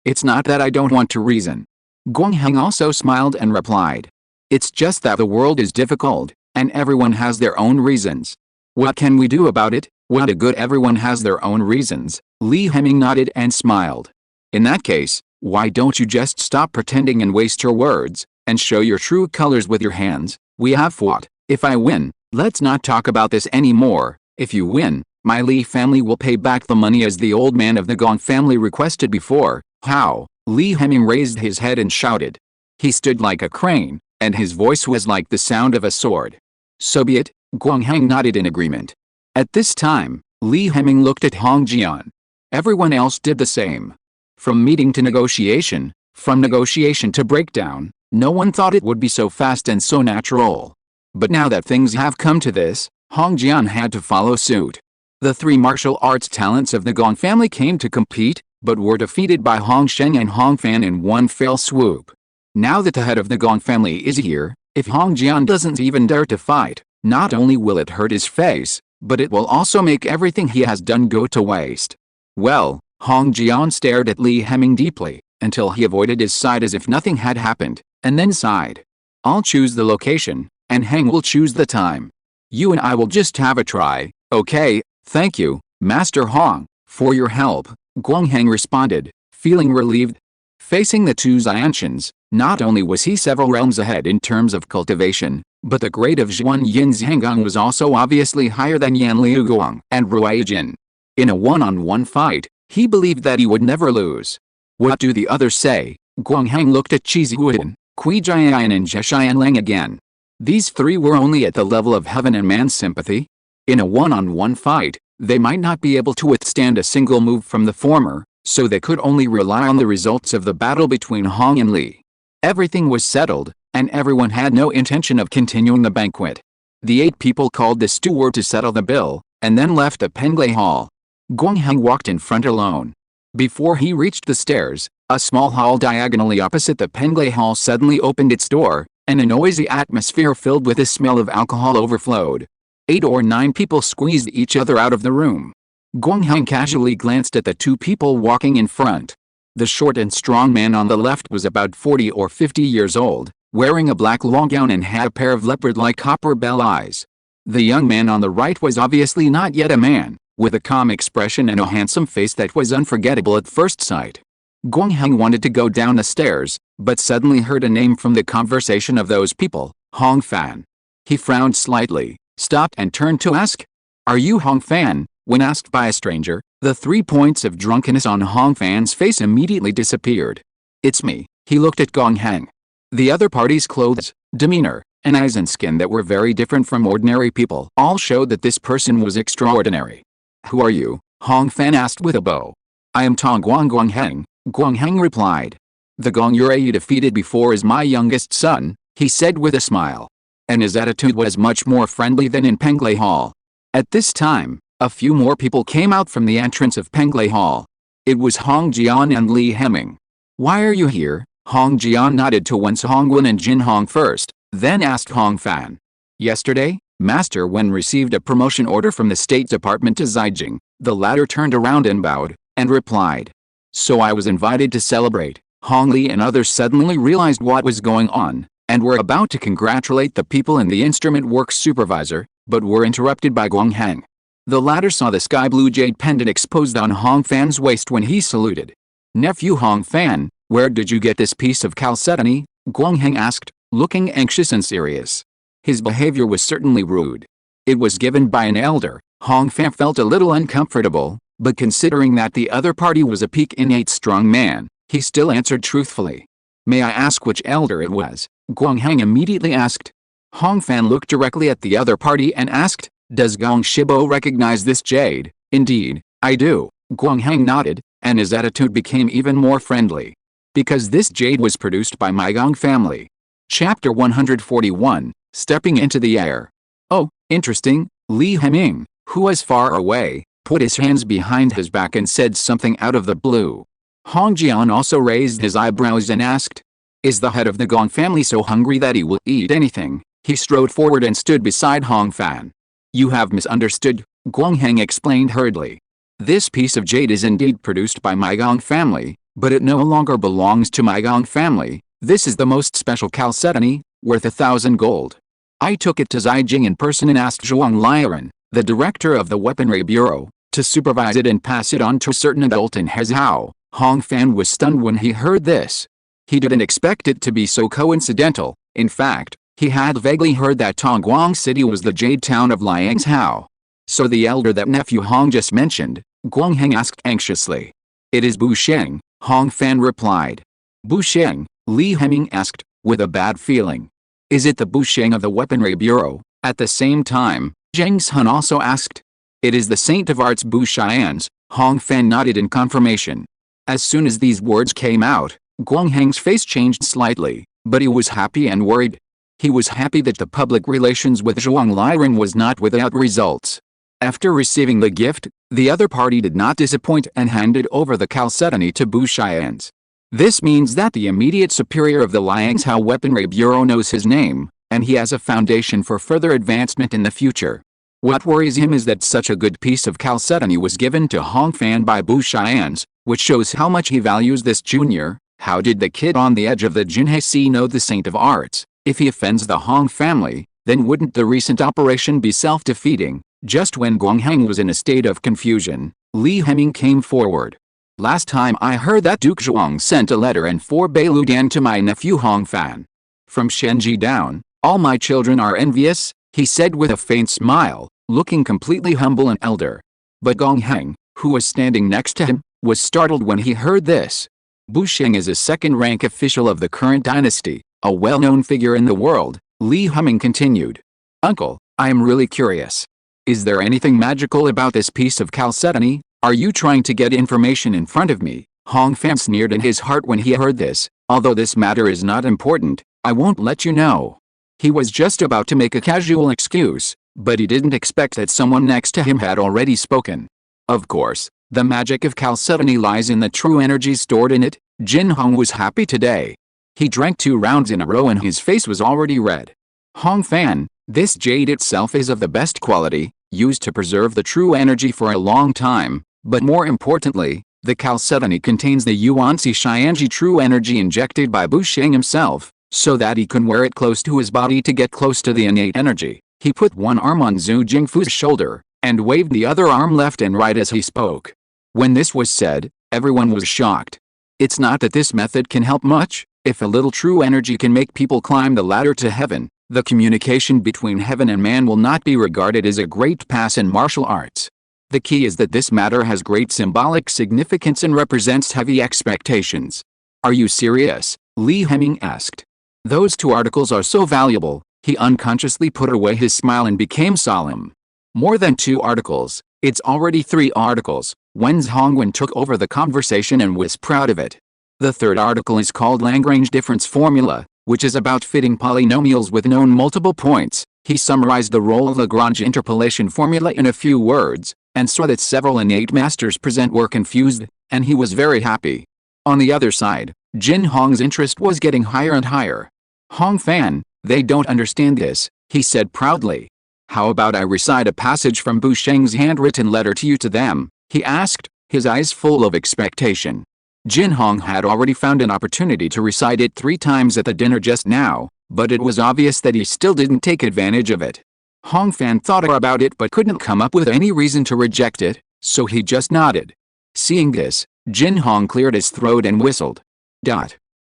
It's not that I don't want to reason. Guang Heng also smiled and replied. It's just that the world is difficult, and everyone has their own reasons. What can we do about it? What a good everyone has their own reasons. Li Heming nodded and smiled. In that case, why don't you just stop pretending and waste your words, and show your true colors with your hands? We have fought. If I win, let's not talk about this anymore. If you win, my Li family will pay back the money as the old man of the Gong family requested before. How? Li Heming raised his head and shouted. He stood like a crane, and his voice was like the sound of a sword. So be it. Guang Heng nodded in agreement. At this time, Li Heming looked at Hong Jian. Everyone else did the same. From meeting to negotiation, from negotiation to breakdown, no one thought it would be so fast and so natural. But now that things have come to this, Hong Jian had to follow suit. The 3 martial arts talents of the Gong family came to compete, but were defeated by Hong Sheng and Hong Fan in one fell swoop. Now that the head of the Gong family is here, if Hong Jian doesn't even dare to fight, not only will it hurt his face, but it will also make everything he has done go to waste. Well, Hong Jian stared at Li Heming deeply, until he avoided his side as if nothing had happened, and then sighed. I'll choose the location, and Heng will choose the time. You and I will just have a try, okay? Thank you, Master Hong, for your help, Guang Heng responded, feeling relieved. Facing the 2 Xiantians, not only was he several realms ahead in terms of cultivation, but the grade of Zhuan Yin Zhanggang was also obviously higher than Yan Liuguang and Ruai Jin. In a one-on-one fight, he believed that he would never lose. What do the others say? Guang Heng looked at Qi Zihuan, Kui Jian and Zheshian Lang again. These 3 were only at the level of heaven and man's sympathy. In a one-on-one fight, they might not be able to withstand a single move from the former, so they could only rely on the results of the battle between Hong and Li. Everything was settled, and everyone had no intention of continuing the banquet. The 8 people called the steward to settle the bill, and then left the Penglai hall. Guang Heng walked in front alone. Before he reached the stairs, a small hall diagonally opposite the Penglai hall suddenly opened its door, and a noisy atmosphere filled with the smell of alcohol overflowed. 8 or 9 people squeezed each other out of the room. Guang Heng casually glanced at the 2 people walking in front. The short and strong man on the left was about 40 or 50 years old, wearing a black long gown and had a pair of leopard-like copper bell eyes. The young man on the right was obviously not yet a man, with a calm expression and a handsome face that was unforgettable at first sight. Guang Heng wanted to go down the stairs, but suddenly heard a name from the conversation of those people, Hong Fan. He frowned slightly, stopped and turned to ask, "Are you Hong Fan?" When asked by a stranger, the 3 points of drunkenness on Hong Fan's face immediately disappeared. "It's me." He looked at Guang Heng. The other party's clothes, demeanor, and eyes and skin that were very different from ordinary people all showed that this person was extraordinary. "Who are you?" Hong Fan asked with a bow. "I am Tong Guang Heng," Guang Heng replied. "The Gong Yue you defeated before is my youngest son," he said with a smile. And his attitude was much more friendly than in Penglai Hall. At this time, a few more people came out from the entrance of Penglai Hall. It was Hong Jian and Li Hemming. "Why are you here?" Hong Jian nodded to Wen Hongwen and Jin Hong first, then asked Hong Fan. "Yesterday, Master Wen received a promotion order from the State Department to Zhaijing." The latter turned around and bowed, and replied. "So I was invited to celebrate." Hong Li and others suddenly realized what was going on, and were about to congratulate the people and the instrument works supervisor, but were interrupted by Guang Heng. The latter saw the sky blue jade pendant exposed on Hong Fan's waist when he saluted. "Nephew Hong Fan, where did you get this piece of chalcedony?" Guang Heng asked, looking anxious and serious. His behavior was certainly rude. It was given by an elder. Hong Fan felt a little uncomfortable, but considering that the other party was a peak-innate strong man, he still answered truthfully. "May I ask which elder it was?" Guang Heng immediately asked. Hong Fan looked directly at the other party and asked, "Does Gong Shibo recognize this jade?" "Indeed, I do." Guang Heng nodded, and his attitude became even more friendly. "Because this jade was produced by my Gong family." Chapter 141, Stepping into the Air. "Oh, interesting." Li Hemming, who was far away, put his hands behind his back and said something out of the blue. Hong Jian also raised his eyebrows and asked, "Is the head of the Gong family so hungry that he will eat anything?" He strode forward and stood beside Hong Fan. "You have misunderstood," Guang Heng explained hurriedly. "This piece of jade is indeed produced by my Gong family, but it no longer belongs to my Gong family. This is the most special chalcedony, worth 1,000 gold. I took it to Zhaijing in person and asked Zhuang Liren, the director of the Weaponry Bureau, to supervise it and pass it on to a certain adult in Hezhou." Hong Fan was stunned when he heard this. He didn't expect it to be so coincidental. In fact, he had vaguely heard that Tongguang City was the jade town of Liangzhou. "So the elder that nephew Hong just mentioned?" Guang Heng asked anxiously. "It is Bu Sheng," Hong Fan replied. "Bu Sheng?" Li Hemming asked, with a bad feeling. "Is it the Bu Sheng of the Weaponry Bureau?" At the same time, Zheng Sun also asked. "It is the Saint of Arts Bu Xian's," Hong Fan nodded in confirmation. As soon as these words came out, Guang Heng's face changed slightly, but he was happy and worried. He was happy that the public relations with Zhuang Liren was not without results. After receiving the gift, the other party did not disappoint and handed over the chalcedony to Bu Xian's. This means that the immediate superior of the Liangzhou Weaponry Bureau knows his name, and he has a foundation for further advancement in the future. What worries him is that such a good piece of chalcedony was given to Hong Fan by Bu Xian's, which shows how much he values this junior. How did the kid on the edge of the Jinhe Sea know the Saint of Arts? If he offends the Hong family, then wouldn't the recent operation be self-defeating? Just when Guang Heng was in a state of confusion, Li Hemming came forward. "Last time I heard that Duke Zhuang sent a letter and forbade Ludian to my nephew Hong Fan. From Shenji down, all my children are envious," he said with a faint smile, looking completely humble and elder. But Guang Heng, who was standing next to him, was startled when he heard this. Bu Sheng is a second-rank official of the current dynasty, a well-known figure in the world. Li Hemming continued. "Uncle, I am really curious. Is there anything magical about this piece of chalcedony? Are you trying to get information in front of me?" Hong Fan sneered in his heart when he heard this. "Although this matter is not important, I won't let you know. He was just about to make a casual excuse, but he didn't expect that someone next to him had already spoken. Of course, the magic of Chalcedony lies in the true energy stored in it. Jin Hong was happy today. He drank 2 rounds in a row and his face was already red. Hong Fan, this jade itself is of the best quality, used to preserve the true energy for a long time, but more importantly, the Chalcedony contains the Yuanzi Xianji true energy injected by Bu Sheng himself, so that he can wear it close to his body to get close to the innate energy. He put one arm on Zhu Jingfu's shoulder, and waved the other arm left and right as he spoke. When this was said, everyone was shocked. It's not that this method can help much. If a little true energy can make people climb the ladder to heaven, the communication between heaven and man will not be regarded as a great pass in martial arts. The key is that this matter has great symbolic significance and represents heavy expectations. Are you serious? Li Heming asked. Those 2 articles are so valuable. He unconsciously put away his smile and became solemn. More than 2 articles, it's already 3 articles. Wen Hongwen took over the conversation and was proud of it. The 3rd article is called Lagrange Difference Formula, which is about fitting polynomials with known multiple points. He summarized the role of Lagrange interpolation formula in a few words, and saw that several innate masters present were confused, and he was very happy. On the other side, Jin Hong's interest was getting higher and higher. Hong Fan, they don't understand this, he said proudly. How about I recite a passage from Bu Sheng's handwritten letter to you to them? He asked, his eyes full of expectation. Jin Hong had already found an opportunity to recite it 3 times at the dinner just now, but it was obvious that he still didn't take advantage of it. Hong Fan thought about it but couldn't come up with any reason to reject it, so he just nodded. Seeing this, Jin Hong cleared his throat and whistled.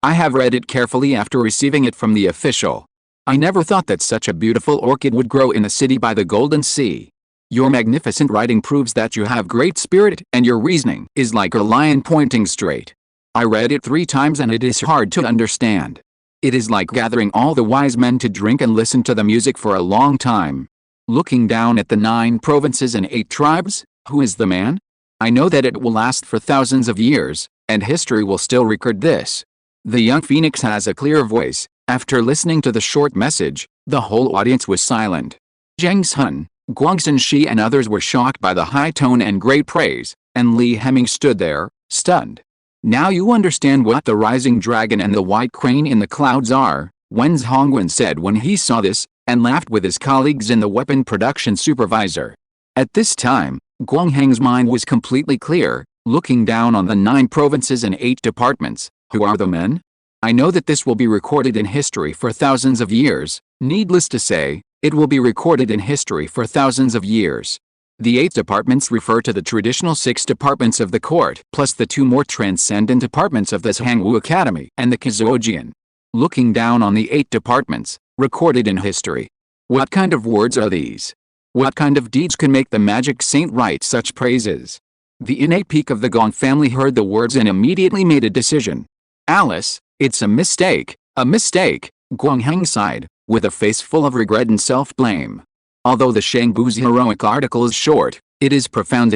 I have read it carefully after receiving it from the official. I never thought that such a beautiful orchid would grow in a city by the Golden Sea. Your magnificent writing proves that you have great spirit and your reasoning is like a lion pointing straight. I read it 3 times and it is hard to understand. It is like gathering all the wise men to drink and listen to the music for a long time. Looking down at the 9 provinces and 8 tribes, who is the man? I know that it will last for thousands of years, and history will still record this. The young phoenix has a clear voice. After listening to the short message, the whole audience was silent. Zhang Sun, Guangxin Shi and others were shocked by the high tone and great praise, and Li Heming stood there, stunned. Now you understand what the rising dragon and the white crane in the clouds are, Wen Hongwen said when he saw this, and laughed with his colleagues in the weapon production supervisor. At this time, Guangheng's mind was completely clear, looking down on the 9 provinces and 8 departments. Who are the men? I know that this will be recorded in history for thousands of years. Needless to say, it will be recorded in history for thousands of years. The 8 departments refer to the traditional 6 departments of the court, plus the 2 more transcendent departments of the Hangwu Academy and the Kizojian. Looking down on the 8 departments, recorded in history. What kind of words are these? What kind of deeds can make the magic saint write such praises? The innate peak of the Gong family heard the words and immediately made a decision. Alice, it's a mistake, Guangheng sighed, with a face full of regret and self-blame. Although the Shangbu's heroic article is short, it is profound,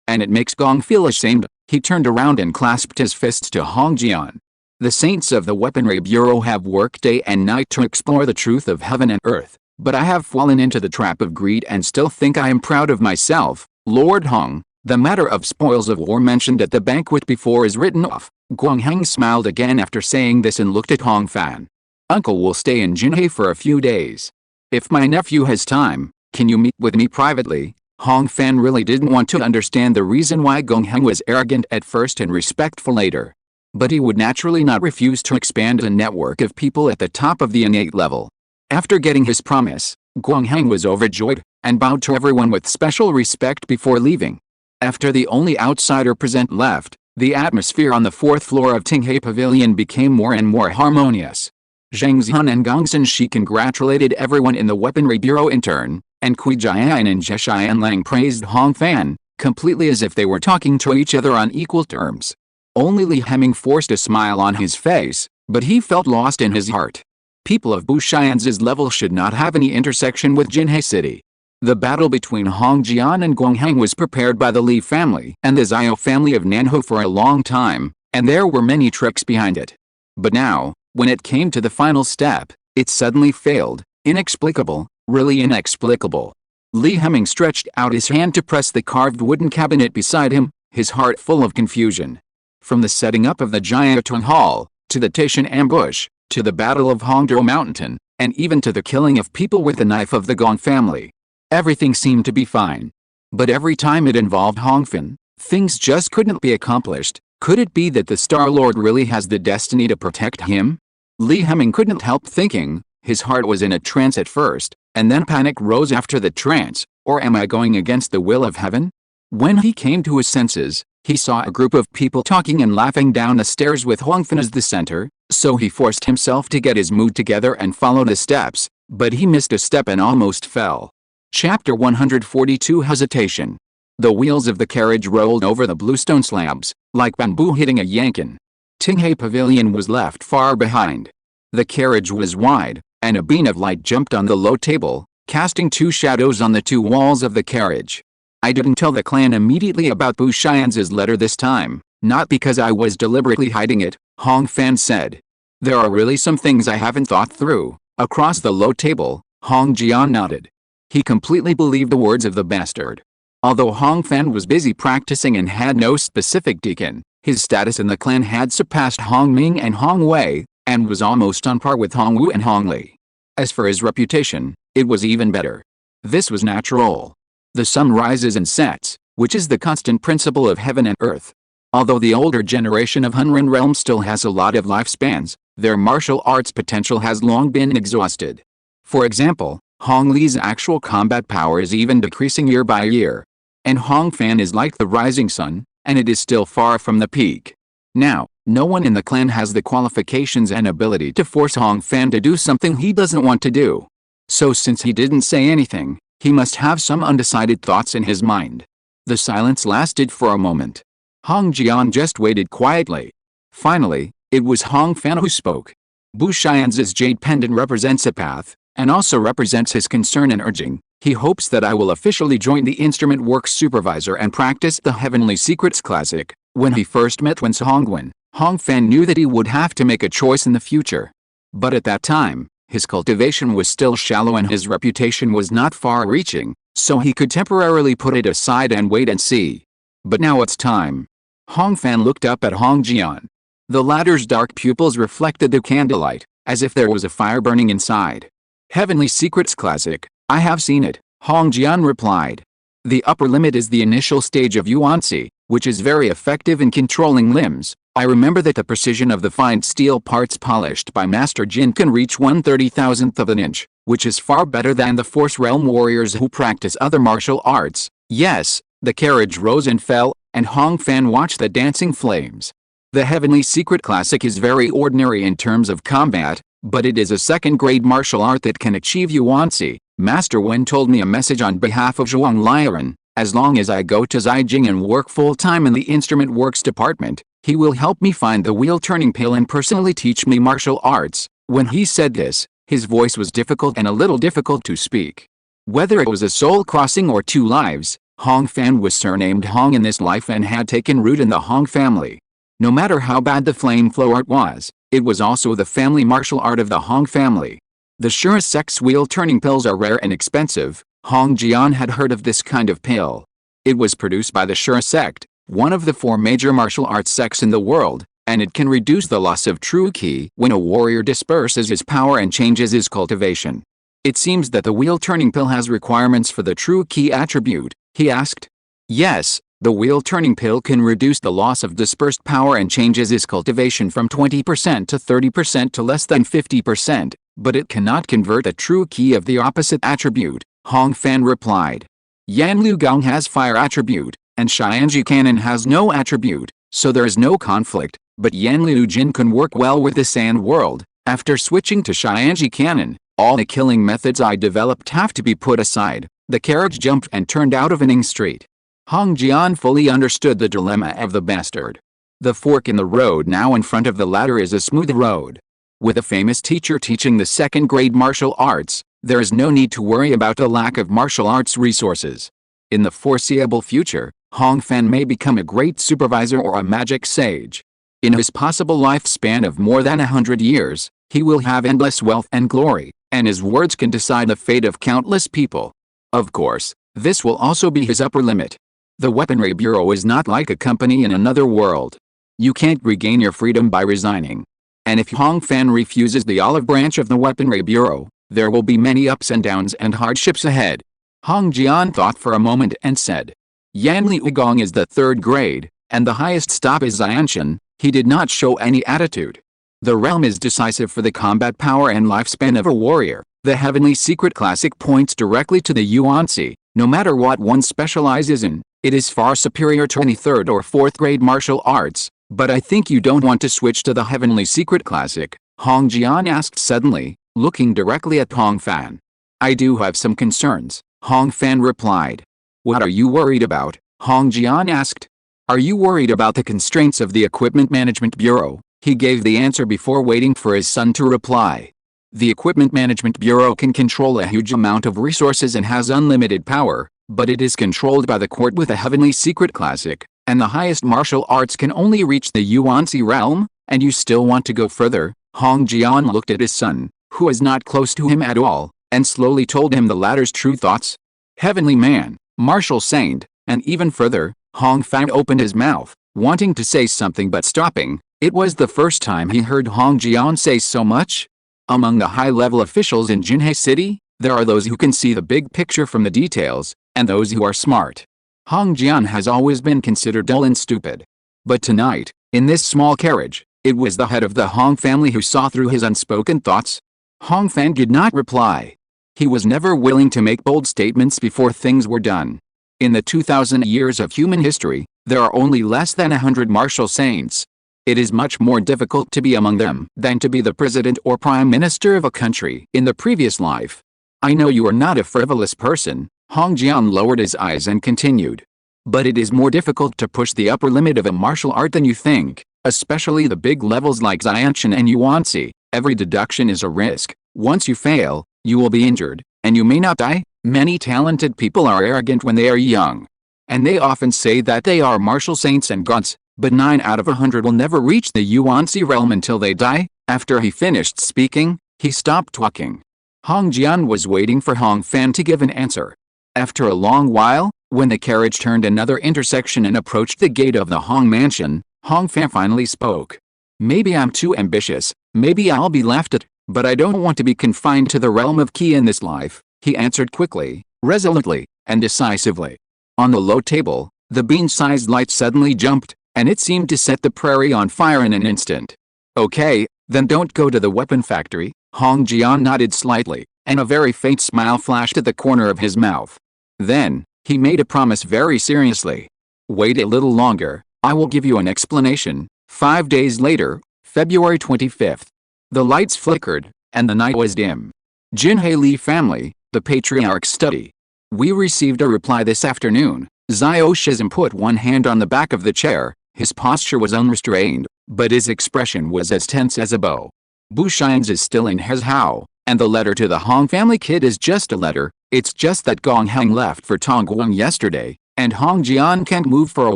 and it makes Gong feel ashamed. He turned around and clasped his fists to Hong Jian. The saints of the Weaponry Bureau have worked day and night to explore the truth of heaven and earth, but I have fallen into the trap of greed and still think I am proud of myself, Lord Hong. The matter of spoils of war mentioned at the banquet before is written off. Guangheng smiled again after saying this and looked at Hong Fan. Uncle will stay in Jinhei for a few days. If my nephew has time, can you meet with me privately? Hong Fan really didn't want to understand the reason why Guangheng was arrogant at first and respectful later. But he would naturally not refuse to expand a network of people at the top of the innate level. After getting his promise, Guangheng was overjoyed, and bowed to everyone with special respect before leaving. After the only outsider present left, the atmosphere on the 4th floor of Tinghai Pavilion became more and more harmonious. Zhang Zhan and Gongsun Shi congratulated everyone in the Weaponry Bureau in turn, and Kui Jian and Zheshian Lang praised Hong Fan, completely as if they were talking to each other on equal terms. Only Li Heming forced a smile on his face, but he felt lost in his heart. People of Bushian's level should not have any intersection with Jinhai City. The battle between Hong Jian and Guangheng was prepared by the Li family and the Zhao family of Nanhu for a long time, and there were many tricks behind it. But now, When it came to the final step, it suddenly failed. Inexplicable, really inexplicable. Li Heming stretched out his hand to press the carved wooden cabinet beside him, his heart full of confusion. From the setting up of the giant town hall, to the Taishan ambush, to the Battle of Hongdao Mountain, and even to the killing of people with the knife of the Gong family. Everything seemed to be fine. But every time it involved Hongfen, things just couldn't be accomplished. Could it be that the Star Lord really has the destiny to protect him? Li Heming couldn't help thinking. His heart was in a trance at first, and then panic rose after the trance. Or am I going against the will of heaven? When he came to his senses, he saw a group of people talking and laughing down the stairs with Hongfen as the center, so he forced himself to get his mood together and follow the steps, but he missed a step and almost fell. Chapter 142 Hesitation. The wheels of the carriage rolled over the bluestone slabs, like bamboo hitting a yankin. Tinghe Pavilion was left far behind. The carriage was wide, and a beam of light jumped on the low table, casting two shadows on the two walls of the carriage. I didn't tell the clan immediately about Bu Xian's letter this time, not because I was deliberately hiding it, Hong Fan said. There are really some things I haven't thought through. Across the low table, Hong Jian nodded. He completely believed the words of the bastard. Although Hong Fan was busy practicing and had no specific deacon, his status in the clan had surpassed Hong Ming and Hong Wei, and was almost on par with Hong Wu and Hong Li. As for his reputation, it was even better. This was natural. The sun rises and sets, which is the constant principle of heaven and earth. Although the older generation of Hunran realm still has a lot of lifespans, their martial arts potential has long been exhausted. For example, Hong Li's actual combat power is even decreasing year by year. And Hong Fan is like the rising sun, and it is still far from the peak. Now, no one in the clan has the qualifications and ability to force Hong Fan to do something he doesn't want to do. So since he didn't say anything, he must have some undecided thoughts in his mind. The silence lasted for a moment. Hong Jian just waited quietly. Finally, it was Hong Fan who spoke. Bu Xian's jade pendant represents a path, and also represents his concern and urging. He hopes that I will officially join the instrument works supervisor and practice the Heavenly Secrets Classic. When he first met Wen Hongwen, Hong Fan knew that he would have to make a choice in the future. But at that time, his cultivation was still shallow and his reputation was not far-reaching, so he could temporarily put it aside and wait and see. But now it's time. Hong Fan looked up at Hong Jian. The latter's dark pupils reflected the candlelight, as if there was a fire burning inside. Heavenly Secrets Classic, I have seen it, Hong Jian replied. The upper limit is the initial stage of Yuanzi, which is very effective in controlling limbs. I remember that the precision of the fine steel parts polished by Master Jin can reach 1/30,000th of an inch, which is far better than the Force Realm warriors who practice other martial arts. Yes, the carriage rose and fell, and Hong Fan watched the dancing flames. The Heavenly Secret Classic is very ordinary in terms of combat, but it is a second-grade martial art that can achieve Yuanzi. Master Wen told me a message on behalf of Zhuang Liren. As long as I go to Zhaijing and work full-time in the instrument works department, he will help me find the wheel-turning pill and personally teach me martial arts. When he said this, his voice was difficult and a little difficult to speak. Whether it was a soul crossing or two lives, Hong Fan was surnamed Hong in this life and had taken root in the Hong family. No matter how bad the flame flow art was, it was also the family martial art of the Hong family. The Shurisek's wheel-turning pills are rare and expensive. Hong Jian had heard of this kind of pill. It was produced by the Shura sect, one of the 4 major martial arts sects in the world, and it can reduce the loss of true ki when a warrior disperses his power and changes his cultivation. It seems that the wheel-turning pill has requirements for the true ki attribute, he asked. Yes, the wheel-turning pill can reduce the loss of dispersed power and changes his cultivation from 20% to 30% to less than 50%, but it cannot convert a true ki of the opposite attribute, Hong Fan replied. Yan Lu Gong has fire attribute, and Xianji Cannon has no attribute, so there is no conflict, but Yan Lu Jin can work well with the sand world. After switching to Xianji Cannon, all the killing methods I developed have to be put aside. The carriage jumped and turned out of Ning Street. Hong Jian fully understood the dilemma of the bastard. The fork in the road now in front of the ladder is a smooth road. With a famous teacher teaching the second-grade martial arts, there is no need to worry about the lack of martial arts resources. In the foreseeable future, Hong Fan may become a great supervisor or a magic sage. In his possible lifespan of more than 100 years, he will have endless wealth and glory, and his words can decide the fate of countless people. Of course, this will also be his upper limit. The Weaponry Bureau is not like a company in another world. You can't regain your freedom by resigning. And if Hong Fan refuses the olive branch of the Weaponry Bureau, there will be many ups and downs and hardships ahead. Hong Jian thought for a moment and said, Yanli Wugong is the 3rd grade, and the highest stop is Xianshan. He did not show any attitude. The realm is decisive for the combat power and lifespan of a warrior. The Heavenly Secret Classic points directly to the Yuanzi. No matter what one specializes in, it is far superior to any 3rd or 4th grade martial arts. But I think you don't want to switch to the Heavenly Secret Classic, Hong Jian asked suddenly, looking directly at Hong Fan. I do have some concerns, Hong Fan replied. What are you worried about? Hong Jian asked. Are you worried about the constraints of the Equipment Management Bureau? He gave the answer before waiting for his son to reply. The Equipment Management Bureau can control a huge amount of resources and has unlimited power, but it is controlled by the court with a Heavenly Secret Classic, and the highest martial arts can only reach the Yuanzi realm, and you still want to go further? Hong Jian looked at his son, who was not close to him at all, and slowly told him the latter's true thoughts. Heavenly Man, Martial Saint, and even further. Hong Fan opened his mouth, wanting to say something but stopping. It was the first time he heard Hong Jian say so much. Among the high-level officials in Jinhe City, there are those who can see the big picture from the details, and those who are smart. Hong Jian has always been considered dull and stupid. But tonight, in this small carriage, it was the head of the Hong family who saw through his unspoken thoughts. Hong Fan did not reply. He was never willing to make bold statements before things were done. In the 2,000 years of human history, there are only less than 100 martial saints. It is much more difficult to be among them than to be the president or prime minister of a country in the previous life. I know you are not a frivolous person, Hong Jian lowered his eyes and continued. But it is more difficult to push the upper limit of a martial art than you think, especially the big levels like Xianshan and Yuanzi. Every deduction is a risk. Once you fail, you will be injured, and you may not die. Many talented people are arrogant when they are young. And they often say that they are martial saints and gods, but 9 out of 100 will never reach the Yuanzi realm until they die. After he finished speaking, he stopped talking. Hong Jian was waiting for Hong Fan to give an answer. After a long while, when the carriage turned another intersection and approached the gate of the Hong mansion, Hong Fan finally spoke. Maybe I'm too ambitious, maybe I'll be laughed at, but I don't want to be confined to the realm of Qi in this life, he answered quickly, resolutely, and decisively. On the low table, the bean-sized light suddenly jumped, and it seemed to set the prairie on fire in an instant. Okay, then don't go to the weapon factory, Hong Jian nodded slightly, and a very faint smile flashed at the corner of his mouth. Then, he made a promise very seriously. Wait a little longer, I will give you an explanation. 5 days later, February 25th. The lights flickered, and the night was dim. Jinhe Li family, the patriarch's study. We received a reply this afternoon. Xiao Shizim put one hand on the back of the chair. His posture was unrestrained, but his expression was as tense as a bow. Bu Shines is still in Hezhao, and the letter to the Hong family kid is just a letter. It's just that Gong Heng left for Tongguang yesterday, and Hong Jian can't move for a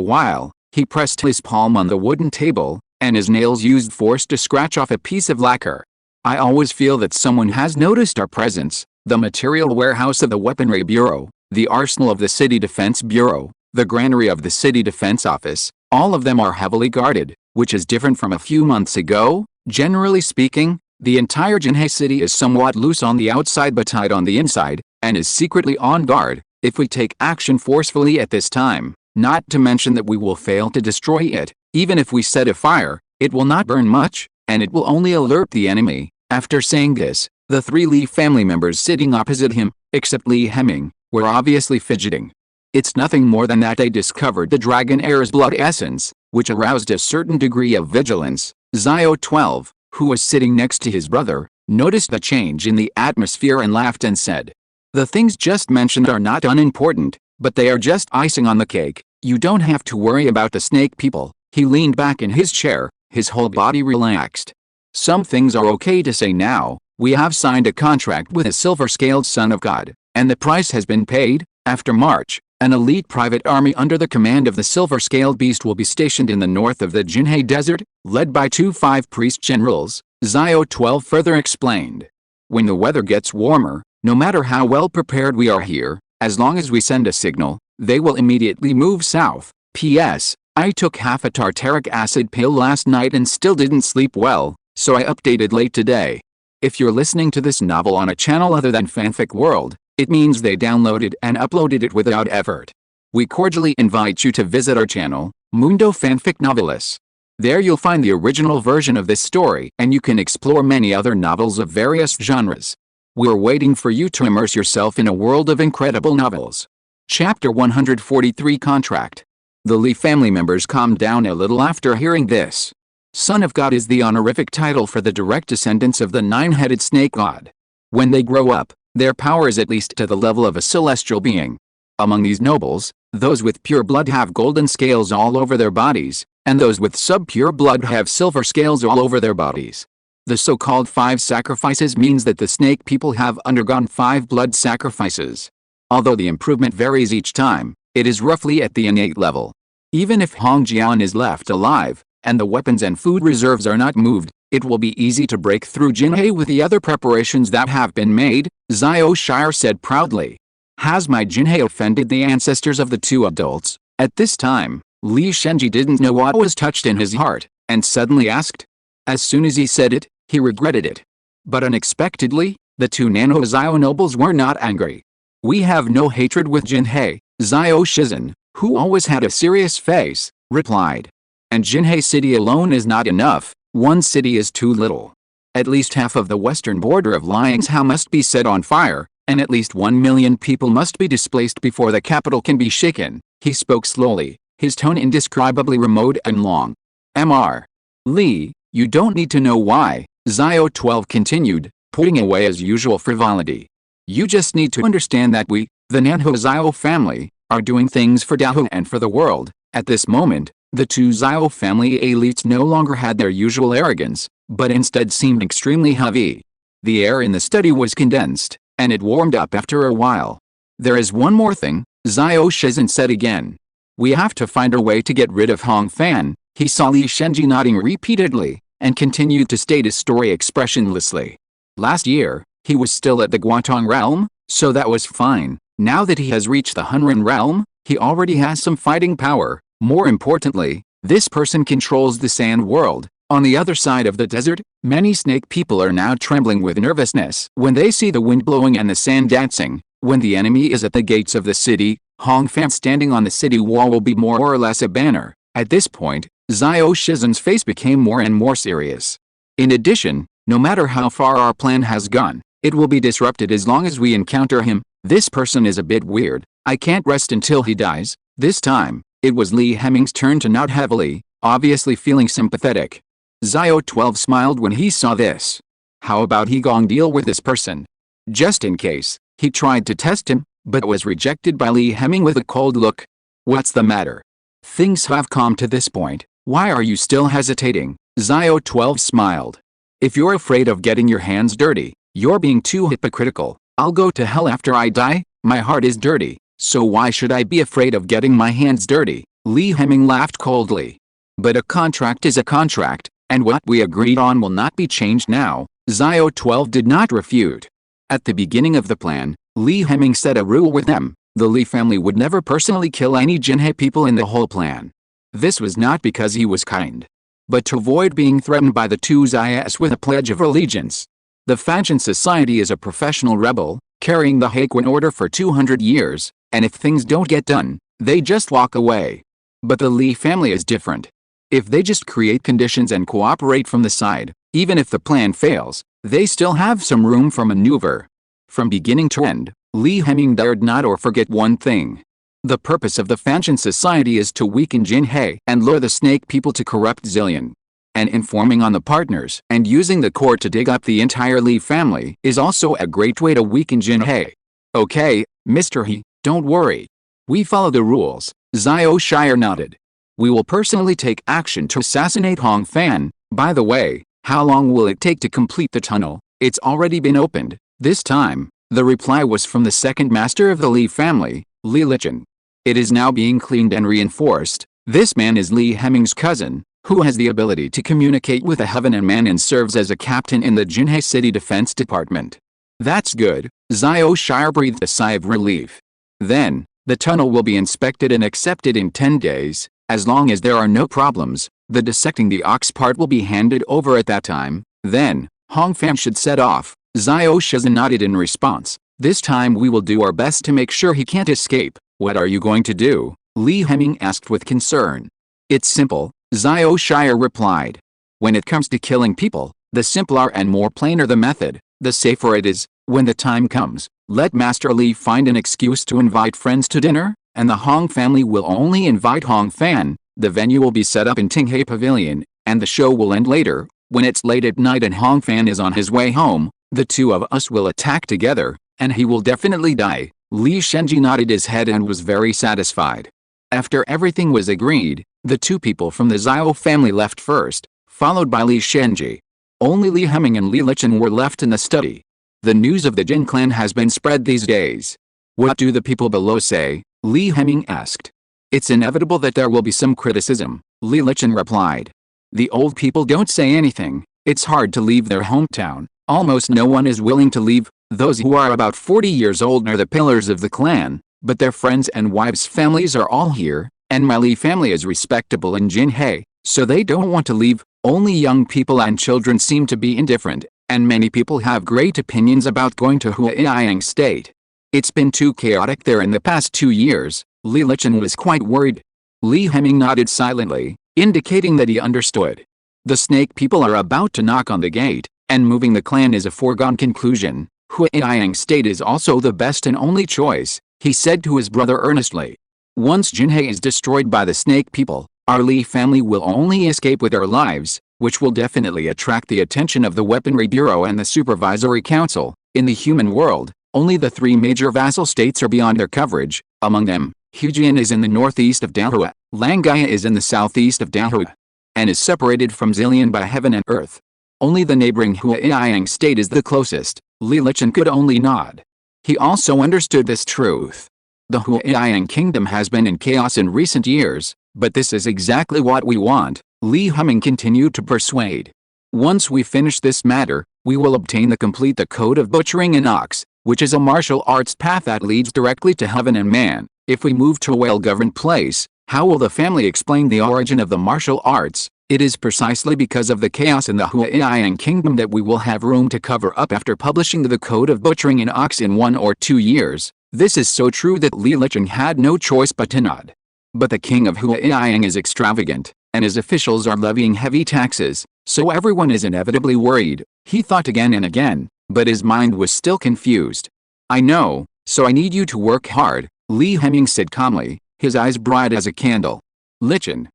while. He pressed his palm on the wooden table, and his nails used force to scratch off a piece of lacquer. I always feel that someone has noticed our presence. The material warehouse of the Weaponry Bureau, the arsenal of the City Defense Bureau, the granary of the City Defense Office, all of them are heavily guarded, which is different from a few months ago. Generally speaking, the entire Jinhe City is somewhat loose on the outside but tight on the inside, and is secretly on guard. If we take action forcefully at this time, not to mention that we will fail to destroy it, even if we set a fire, it will not burn much, and it will only alert the enemy. After saying this, the 3 Li family members sitting opposite him, except Li Hemming, were obviously fidgeting. It's nothing more than that they discovered the dragon heir's blood essence, which aroused a certain degree of vigilance. Xiao 12, who was sitting next to his brother, noticed the change in the atmosphere and laughed and said, "The things just mentioned are not unimportant, but they are just icing on the cake. You don't have to worry about the snake people." He leaned back in his chair, his whole body relaxed. "Some things are okay to say now. We have signed a contract with a silver-scaled son of God, and the price has been paid. After March, An elite private army under the command of the silver-scaled beast will be stationed in the north of the Jinhe Desert, led by 2 5-priest generals, Zio 12 further explained. When the weather gets warmer, no matter how well prepared we are here, as long as we send a signal, they will immediately move south. P.S. I took half a tartaric acid pill last night and still didn't sleep well, so I updated late today. If you're listening to this novel on a channel other than Fanfic World, it means they downloaded and uploaded it without effort. We cordially invite you to visit our channel, Mundo Fanfic Novelis. There you'll find the original version of this story and you can explore many other novels of various genres. We're waiting for you to immerse yourself in a world of incredible novels. Chapter 143 Contract. The Lee family members calmed down a little after hearing this. Son of God is the honorific title for the direct descendants of the 9-headed snake god. When they grow up, their power is at least to the level of a celestial being. Among these nobles, those with pure blood have golden scales all over their bodies, and those with sub-pure blood have silver scales all over their bodies. The so-called 5 sacrifices means that the snake people have undergone 5 blood sacrifices. Although the improvement varies each time, it is roughly at the innate level. Even if Hong Jian is left alive, and the weapons and food reserves are not moved, it will be easy to break through Jinhe with the other preparations that have been made, Zio Shire said proudly. Has my Jinhe offended the ancestors of the 2 adults? At this time, Li Shenji didn't know what was touched in his heart, and suddenly asked. As soon as he said it, he regretted it. But unexpectedly, the 2 Nano Zio nobles were not angry. We have no hatred with Jinhe, Zio Shizan, who always had a serious face, replied. And Jinhe City alone is not enough, 1 city is too little. At least half of the western border of Liangzhou must be set on fire, and at least 1 million people must be displaced before the capital can be shaken. He spoke slowly, his tone indescribably remote and long. Mr. Li, you don't need to know why, Zio 12 continued, putting away his usual frivolity. You just need to understand that we, the Nanhu Zio family, are doing things for Dahua and for the world. At this moment, the 2 Zio family elites no longer had their usual arrogance, but instead seemed extremely heavy. The air in the study was condensed, and it warmed up after a while. There is one more thing, Zio Shizan said again. We have to find a way to get rid of Hong Fan. He saw Li Shenji nodding repeatedly, and continued to state his story expressionlessly. Last year, he was still at the Guantong realm, so that was fine. Now that he has reached the Hunren realm, he already has some fighting power. More importantly, this person controls the sand world. On the other side of the desert, many snake people are now trembling with nervousness when they see the wind blowing and the sand dancing. When the enemy is at the gates of the city, Hong Fan standing on the city wall will be more or less a banner. At this point, Zio Shizan's face became more and more serious. In addition, no matter how far our plan has gone, it will be disrupted as long as we encounter him. This person is a bit weird. I can't rest until he dies. This time, it was Li Hemming's turn to nod heavily, obviously feeling sympathetic. Zio 12 smiled when he saw this. How about he gong deal with this person? Just in case, he tried to test him, but was rejected by Li Hemming with a cold look. What's the matter? Things have calmed to this point. Why are you still hesitating? Zio 12 smiled. If you're afraid of getting your hands dirty, you're being too hypocritical. I'll go to hell after I die. My heart is dirty, so why should I be afraid of getting my hands dirty? Li Hemming laughed coldly. But a contract is a contract, and what we agreed on will not be changed now. Zio 12 did not refute. At the beginning of the plan, Li Hemming set a rule with them. The Li family would never personally kill any Jinhe people in the whole plan. This was not because he was kind, but to avoid being threatened by the 2 Zias with a pledge of allegiance. The Fanchen Society is a professional rebel, carrying the Haquin order for 200 years, and if things don't get done, they just walk away. But the Li family is different. If they just create conditions and cooperate from the side, even if the plan fails, they still have some room for maneuver. From beginning to end, Li Hemming dared not or forget one thing. The purpose of the Fanchen Society is to weaken Jinhe and lure the snake people to corrupt Zillion. And informing on the partners and using the court to dig up the entire Li family is also a great way to weaken Jinhe. Okay, Mr. He, don't worry. We follow the rules. Zio Shire nodded. We will personally take action to assassinate Hong Fan. By the way, how long will it take to complete the tunnel? It's already been opened. This time, the reply was from the second master of the Li family, Li Lichin. It is now being cleaned and reinforced. This man is Li Heming's cousin, who has the ability to communicate with the heaven and man and serves as a captain in the Jinhae City Defense Department. That's good, Zio Shire breathed a sigh of relief. Then, the tunnel will be inspected and accepted in 10 days, as long as there are no problems. The dissecting the ox part will be handed over at that time. Then, Hongfan should set off. Zio Shizan nodded in response. This time we will do our best to make sure he can't escape. What are you going to do? Li Heming asked with concern. It's simple, Zio Shire replied. When it comes to killing people, the simpler and more plainer the method, the safer it is. When the time comes, let Master Li find an excuse to invite friends to dinner, and the Hong family will only invite Hong Fan. The venue will be set up in Tinghe Pavilion, and the show will end later. When it's late at night and Hong Fan is on his way home, the two of us will attack together, and he will definitely die. Li Shenji nodded his head and was very satisfied. After everything was agreed, the two people from the Zhao family left first, followed by Li Shenji. Only Li Heming and Li Lichen were left in the study. The news of the Jin clan has been spread these days. What do the people below say? Li Heming asked. It's inevitable that there will be some criticism, Li Lichen replied. The old people don't say anything. It's hard to leave their hometown. Almost no one is willing to leave. Those who are about 40 years old are the pillars of the clan, but their friends and wives' families are all here, and my Li family is respectable in Jinhae, so they don't want to leave. Only young people and children seem to be indifferent, and many people have great opinions about going to Huaiyang State. It's been too chaotic there in the past 2 years. Li Lichen was quite worried. Li Heming nodded silently, indicating that he understood. The snake people are about to knock on the gate, and moving the clan is a foregone conclusion. Huaiyang State is also the best and only choice, he said to his brother earnestly. Once Jinhae is destroyed by the snake people, our Li family will only escape with our lives, which will definitely attract the attention of the Weaponry Bureau and the Supervisory Council. In the human world, only the 3 major vassal states are beyond their coverage. Among them, Hujian is in the northeast of Dahua, Langaya is in the southeast of Dahua, and is separated from Zillion by heaven and earth. Only the neighboring Huaiyang State is the closest. Li Lichen could only nod. He also understood this truth. The Huaiyang Kingdom has been in chaos in recent years, but this is exactly what we want, Li Heming continued to persuade. Once we finish this matter, we will obtain the code of butchering an ox, which is a martial arts path that leads directly to heaven and man. If we move to a well-governed place, how will the family explain the origin of the martial arts? It is precisely because of the chaos in the Huaiyang Kingdom that we will have room to cover up after publishing the code of butchering an ox in 1 or 2 years. This is so true that Li Lichen had no choice but to nod. But the king of Huaiyang is extravagant, and his officials are levying heavy taxes, so everyone is inevitably worried. He thought again and again, but his mind was still confused. I know, so I need you to work hard, Li Heming said calmly, his eyes bright as a candle. Lichen,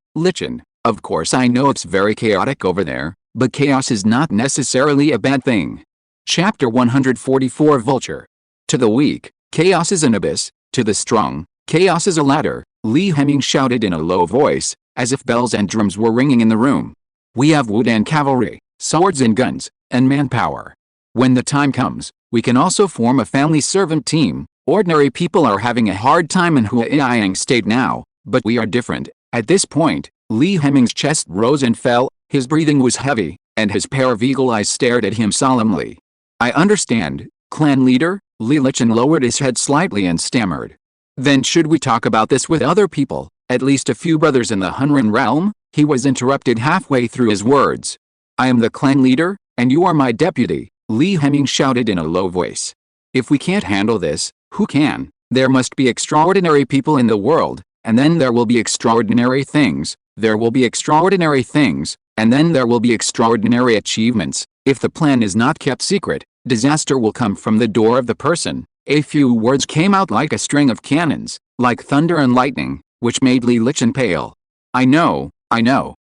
of course I know it's very chaotic over there, but chaos is not necessarily a bad thing. Chapter 144 Vulture. To the weak, chaos is an abyss. To the strong, chaos is a ladder, Li Heming shouted in a low voice, as if bells and drums were ringing in the room. We have wood and cavalry, swords and guns, and manpower. When the time comes, we can also form a family servant team. Ordinary people are having a hard time in Huaiyang State now, but we are different. At this point, Li Heming's chest rose and fell, his breathing was heavy, and his pair of eagle eyes stared at him solemnly. I understand, clan leader, Li Lichen lowered his head slightly and stammered. Then should we talk about this with other people, at least a few brothers in the Hunran realm? He was interrupted halfway through his words. I am the clan leader, and you are my deputy, Li Heming shouted in a low voice. If we can't handle this, who can? There must be extraordinary people in the world, and then there will be extraordinary things. There will be extraordinary things, and then there will be extraordinary achievements. If the plan is not kept secret, disaster will come from the door of the person. A few words came out like a string of cannons, like thunder and lightning, which made Li Lichen pale. I know.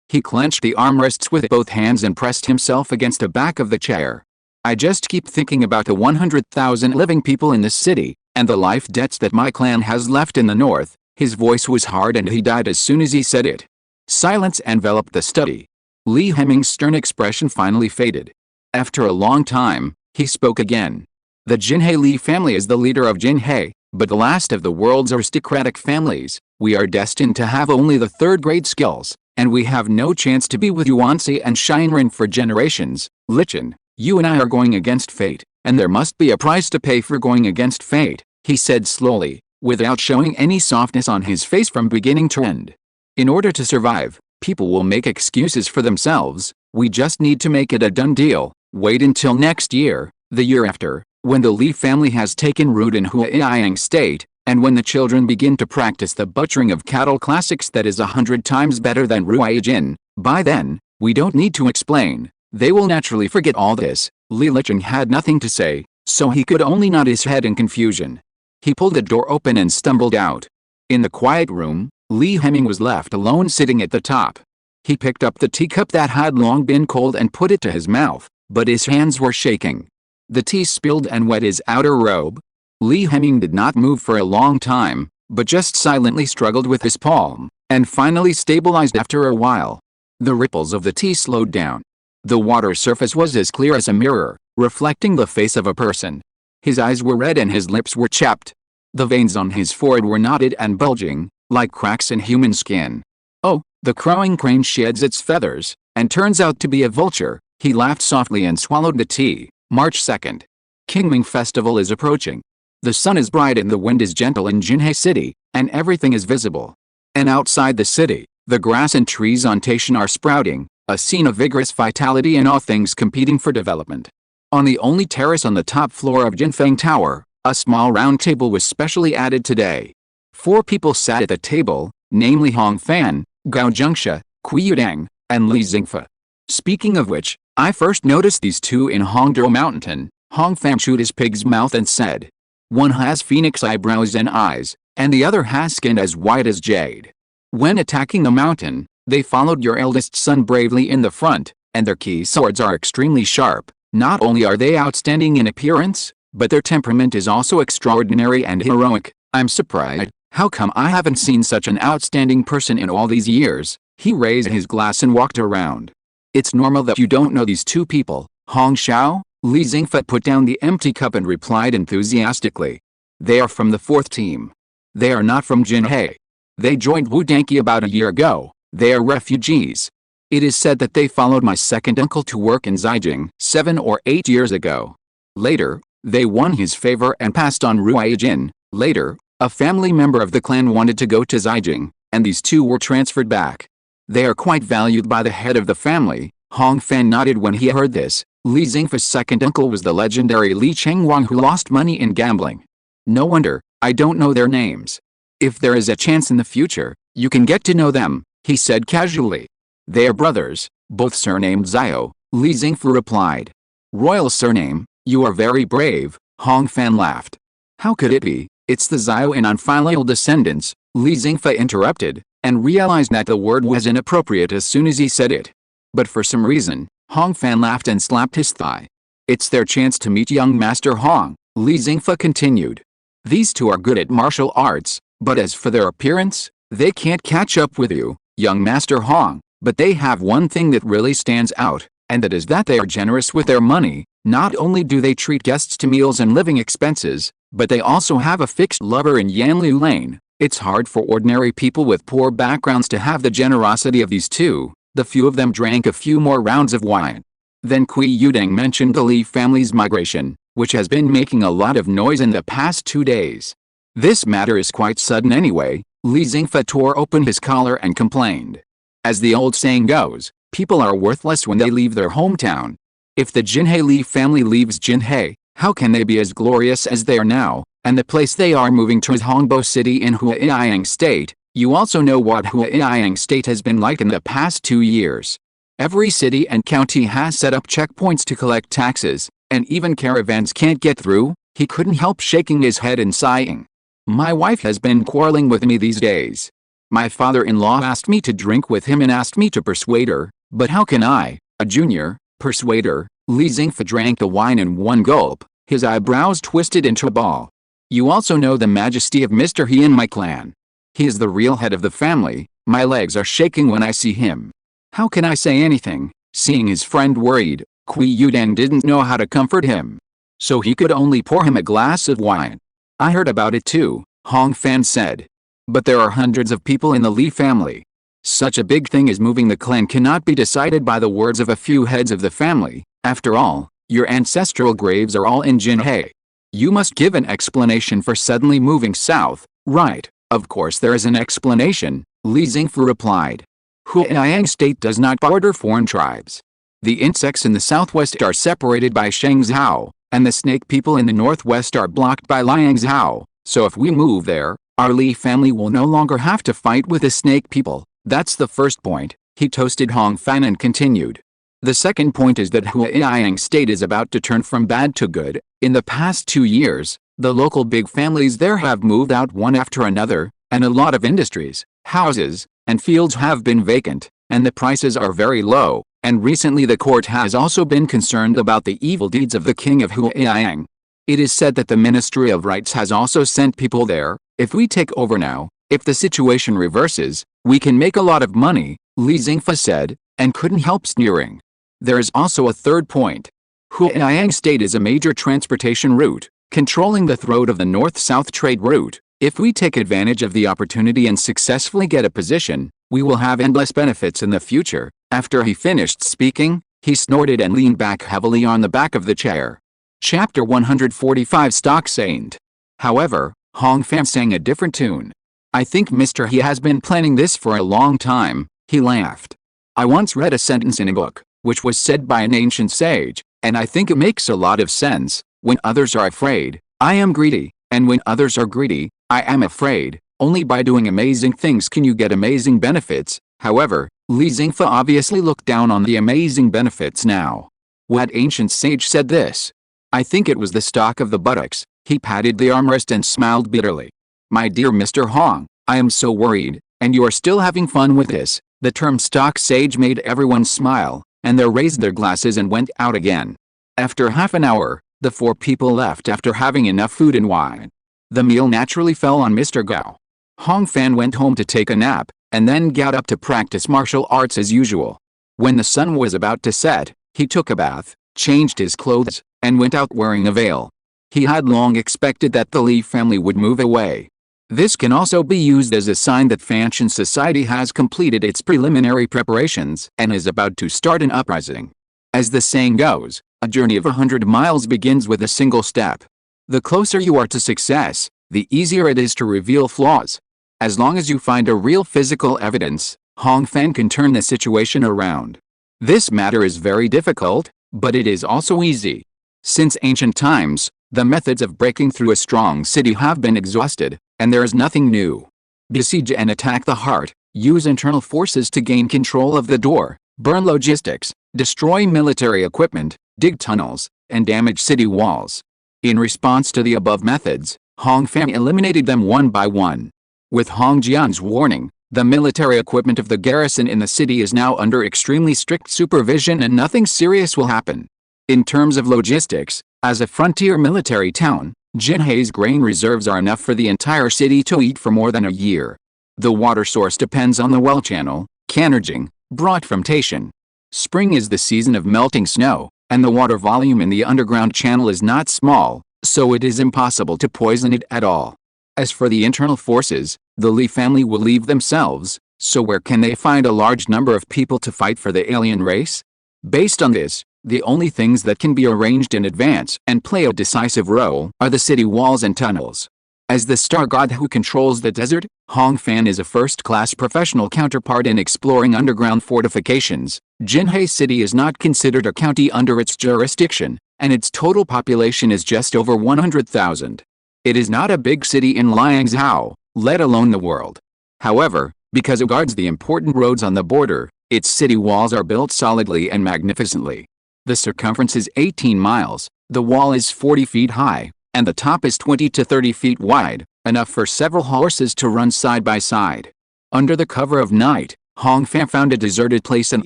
He clenched the armrests with both hands and pressed himself against the back of the chair. I just keep thinking about the 100,000 living people in this city, and the life debts that my clan has left in the north. His voice was hard and he died as soon as he said it. Silence enveloped the study. Li Heming's stern expression finally faded. After a long time, he spoke again. The Jinhae Li family is the leader of Jinhae. but the last of the world's aristocratic families. We are destined to have only the third-grade skills, and we have no chance to be with Yuanxi and Shinran for generations. Lichen, you and I are going against fate, and there must be a price to pay for going against fate, he said slowly, without showing any softness on his face from beginning to end. In order to survive, people will make excuses for themselves. We just need to make it a done deal. Wait until next year, the year after, when the Li family has taken root in Huaiyang State, and when the children begin to practice the butchering of cattle classics that is 100 times better than Ruijin. By then, we don't need to explain. They will naturally forget all this. Li Licheng had nothing to say, so he could only nod his head in confusion. He pulled the door open and stumbled out. In the quiet room, Li Hemming was left alone sitting at the top. He picked up the teacup that had long been cold and put it to his mouth, but his hands were shaking. The tea spilled and wet his outer robe. Li Hemming did not move for a long time, but just silently struggled with his palm, and finally stabilized after a while. The ripples of the tea slowed down. The water surface was as clear as a mirror, reflecting the face of a person. His eyes were red and his lips were chapped. The veins on his forehead were knotted and bulging, like cracks in human skin. Oh, the crowing crane sheds its feathers, and turns out to be a vulture. He laughed softly and swallowed the tea. March 2nd. Qingming Festival is approaching. The sun is bright and the wind is gentle in Jinhei City, and everything is visible. And outside the city, the grass and trees on Taishan are sprouting, a scene of vigorous vitality and all things competing for development. On the only terrace on the top floor of Jinfeng Tower, a small round table was specially added today. 4 people sat at the table, namely Hong Fan, Gao Jingsha, Kui Yudang, and Li Xingfa. Speaking of which, I first noticed these two in Hongdao Mountain. Hong Fan chewed his pig's mouth and said, "One has phoenix eyebrows and eyes, and the other has skin as white as jade. When attacking the mountain, they followed your eldest son bravely in the front, and their key swords are extremely sharp. Not only are they outstanding in appearance, but their temperament is also extraordinary and heroic. I'm surprised. How come I haven't seen such an outstanding person in all these years?" He raised his glass and walked around. "It's normal that you don't know these two people, Hong Xiao." Li Xingfa put down the empty cup and replied enthusiastically. "They are from the 4th team. They are not from Jinhei. They joined Wu Danqi about a year ago. They are refugees. It is said that they followed my second uncle to work in Zhejiang 7 or 8 years ago. Later, they won his favor and passed on Ruijin. Later, a family member of the clan wanted to go to Zhejiang, and these two were transferred back. They are quite valued by the head of the family." Hong Fan nodded when he heard this. Li Xingfa's second uncle was the legendary Li Chengwang who lost money in gambling. "No wonder, I don't know their names. If there is a chance in the future, you can get to know them," he said casually. "They are brothers, both surnamed Zhao," Li Xingfa replied. "Royal surname, you are very brave," Hong Fan laughed. "How could it be? It's the Zhao in unfilial descendants," Li Xingfa interrupted, and realized that the word was inappropriate as soon as he said it. But for some reason, Hong Fan laughed and slapped his thigh. "It's their chance to meet young Master Hong," Li Xingfa continued. "These two are good at martial arts, but as for their appearance, they can't catch up with you, young Master Hong, but they have one thing that really stands out, and that is that they are generous with their money. Not only do they treat guests to meals and living expenses, but they also have a fixed lover in Yanliu Lane. It's hard for ordinary people with poor backgrounds to have the generosity of these two." The few of them drank a few more rounds of wine. Then Kui Yudang mentioned the Li family's migration, which has been making a lot of noise in the past 2 days. "This matter is quite sudden anyway," Li Xingfa tore open his collar and complained. "As the old saying goes, people are worthless when they leave their hometown. If the Jinhei Li family leaves Jinhei, how can they be as glorious as they are now? And the place they are moving to is Hongbo City in Huaiyang State. You also know what Huaiyang State has been like in the past 2 years. Every city and county has set up checkpoints to collect taxes, and even caravans can't get through." He couldn't help shaking his head and sighing. "My wife has been quarreling with me these days. My father-in-law asked me to drink with him and asked me to persuade her, but how can I, a junior, persuade her?" Li Xingfa drank the wine in one gulp, his eyebrows twisted into a ball. "You also know the majesty of Mr. He in my clan. He is the real head of the family. My legs are shaking when I see him. How can I say anything?" Seeing his friend worried, Kui Yudan didn't know how to comfort him. So he could only pour him a glass of wine. I heard about it too, Hong Fan said. But there are hundreds of people in the Li family. Such a big thing as moving the clan cannot be decided by the words of a few heads of the family. After all, your ancestral graves are all in Jinhe. You must give an explanation for suddenly moving south, right? Of course there is an explanation, Li Xingfu replied. Huiyang state does not border foreign tribes. The insects in the southwest are separated by Shangzhou, and the snake people in the northwest are blocked by Liangzhou, so if we move there, our Li family will no longer have to fight with the snake people. That's the first point, he toasted Hong Fan and continued. The second point is that Huiyang state is about to turn from bad to good. In the past 2 years, the local big families there have moved out one after another, and a lot of industries, houses, and fields have been vacant, and the prices are very low, and recently the court has also been concerned about the evil deeds of the king of Huiyang. It is said that the Ministry of Rights has also sent people there. If we take over now, if the situation reverses, we can make a lot of money, Li Xingfu said, and couldn't help sneering. There is also a third point. Huiyang state is a major transportation route, controlling the throat of the north-south trade route. If we take advantage of the opportunity and successfully get a position, we will have endless benefits in the future. After he finished speaking, he snorted and leaned back heavily on the back of the chair. Chapter 145 Stock Saint. However, Hong Fan sang a different tune. I think Mr. He has been planning this for a long time, he laughed. I once read a sentence in a book, which was said by an ancient sage, and I think it makes a lot of sense. When others are afraid, I am greedy, and when others are greedy, I am afraid. Only by doing amazing things can you get amazing benefits. However, Li Xingfu obviously looked down on the amazing benefits now. What ancient sage said this? I think it was the stock of the buttocks. He patted the armrest and smiled bitterly. My dear Mr. Hong, I am so worried, and you are still having fun with this. The term stock sage made everyone smile, and they raised their glasses and went out again. After half an hour, the 4 people left after having enough food and wine. The meal naturally fell on Mr. Gao. Hong Fan went home to take a nap, and then got up to practice martial arts as usual. When the sun was about to set, he took a bath, changed his clothes, and went out wearing a veil. He had long expected that the Li family would move away. This can also be used as a sign that Fanshan society has completed its preliminary preparations and is about to start an uprising. As the saying goes, a journey of 100 miles begins with a single step. The closer you are to success, the easier it is to reveal flaws. As long as you find a real physical evidence, Hong Fan can turn the situation around. This matter is very difficult, but it is also easy. Since ancient times, the methods of breaking through a strong city have been exhausted, and there is nothing new. Besiege and attack the heart, use internal forces to gain control of the door, burn logistics, destroy military equipment, dig tunnels, and damage city walls. In response to the above methods, Hong Fan eliminated them one by one. With Hong Jian's warning, the military equipment of the garrison in the city is now under extremely strict supervision and nothing serious will happen. In terms of logistics, as a frontier military town, Jinhe's grain reserves are enough for the entire city to eat for more than a year. The water source depends on the well channel, Kanarjing, brought from Taishan. Spring is the season of melting snow, and the water volume in the underground channel is not small, so it is impossible to poison it at all. As for the internal forces, the Li family will leave themselves, so where can they find a large number of people to fight for the alien race? Based on this, the only things that can be arranged in advance and play a decisive role are the city walls and tunnels. As the star god who controls the desert, Hong Fan is a first-class professional counterpart in exploring underground fortifications. Jinhe City is not considered a county under its jurisdiction, and its total population is just over 100,000. It is not a big city in Liangzhou, let alone the world. However, because it guards the important roads on the border, its city walls are built solidly and magnificently. The circumference is 18 miles, the wall is 40 feet high, and the top is 20 to 30 feet wide, enough for several horses to run side by side. Under the cover of night, Hong Fan found a deserted place and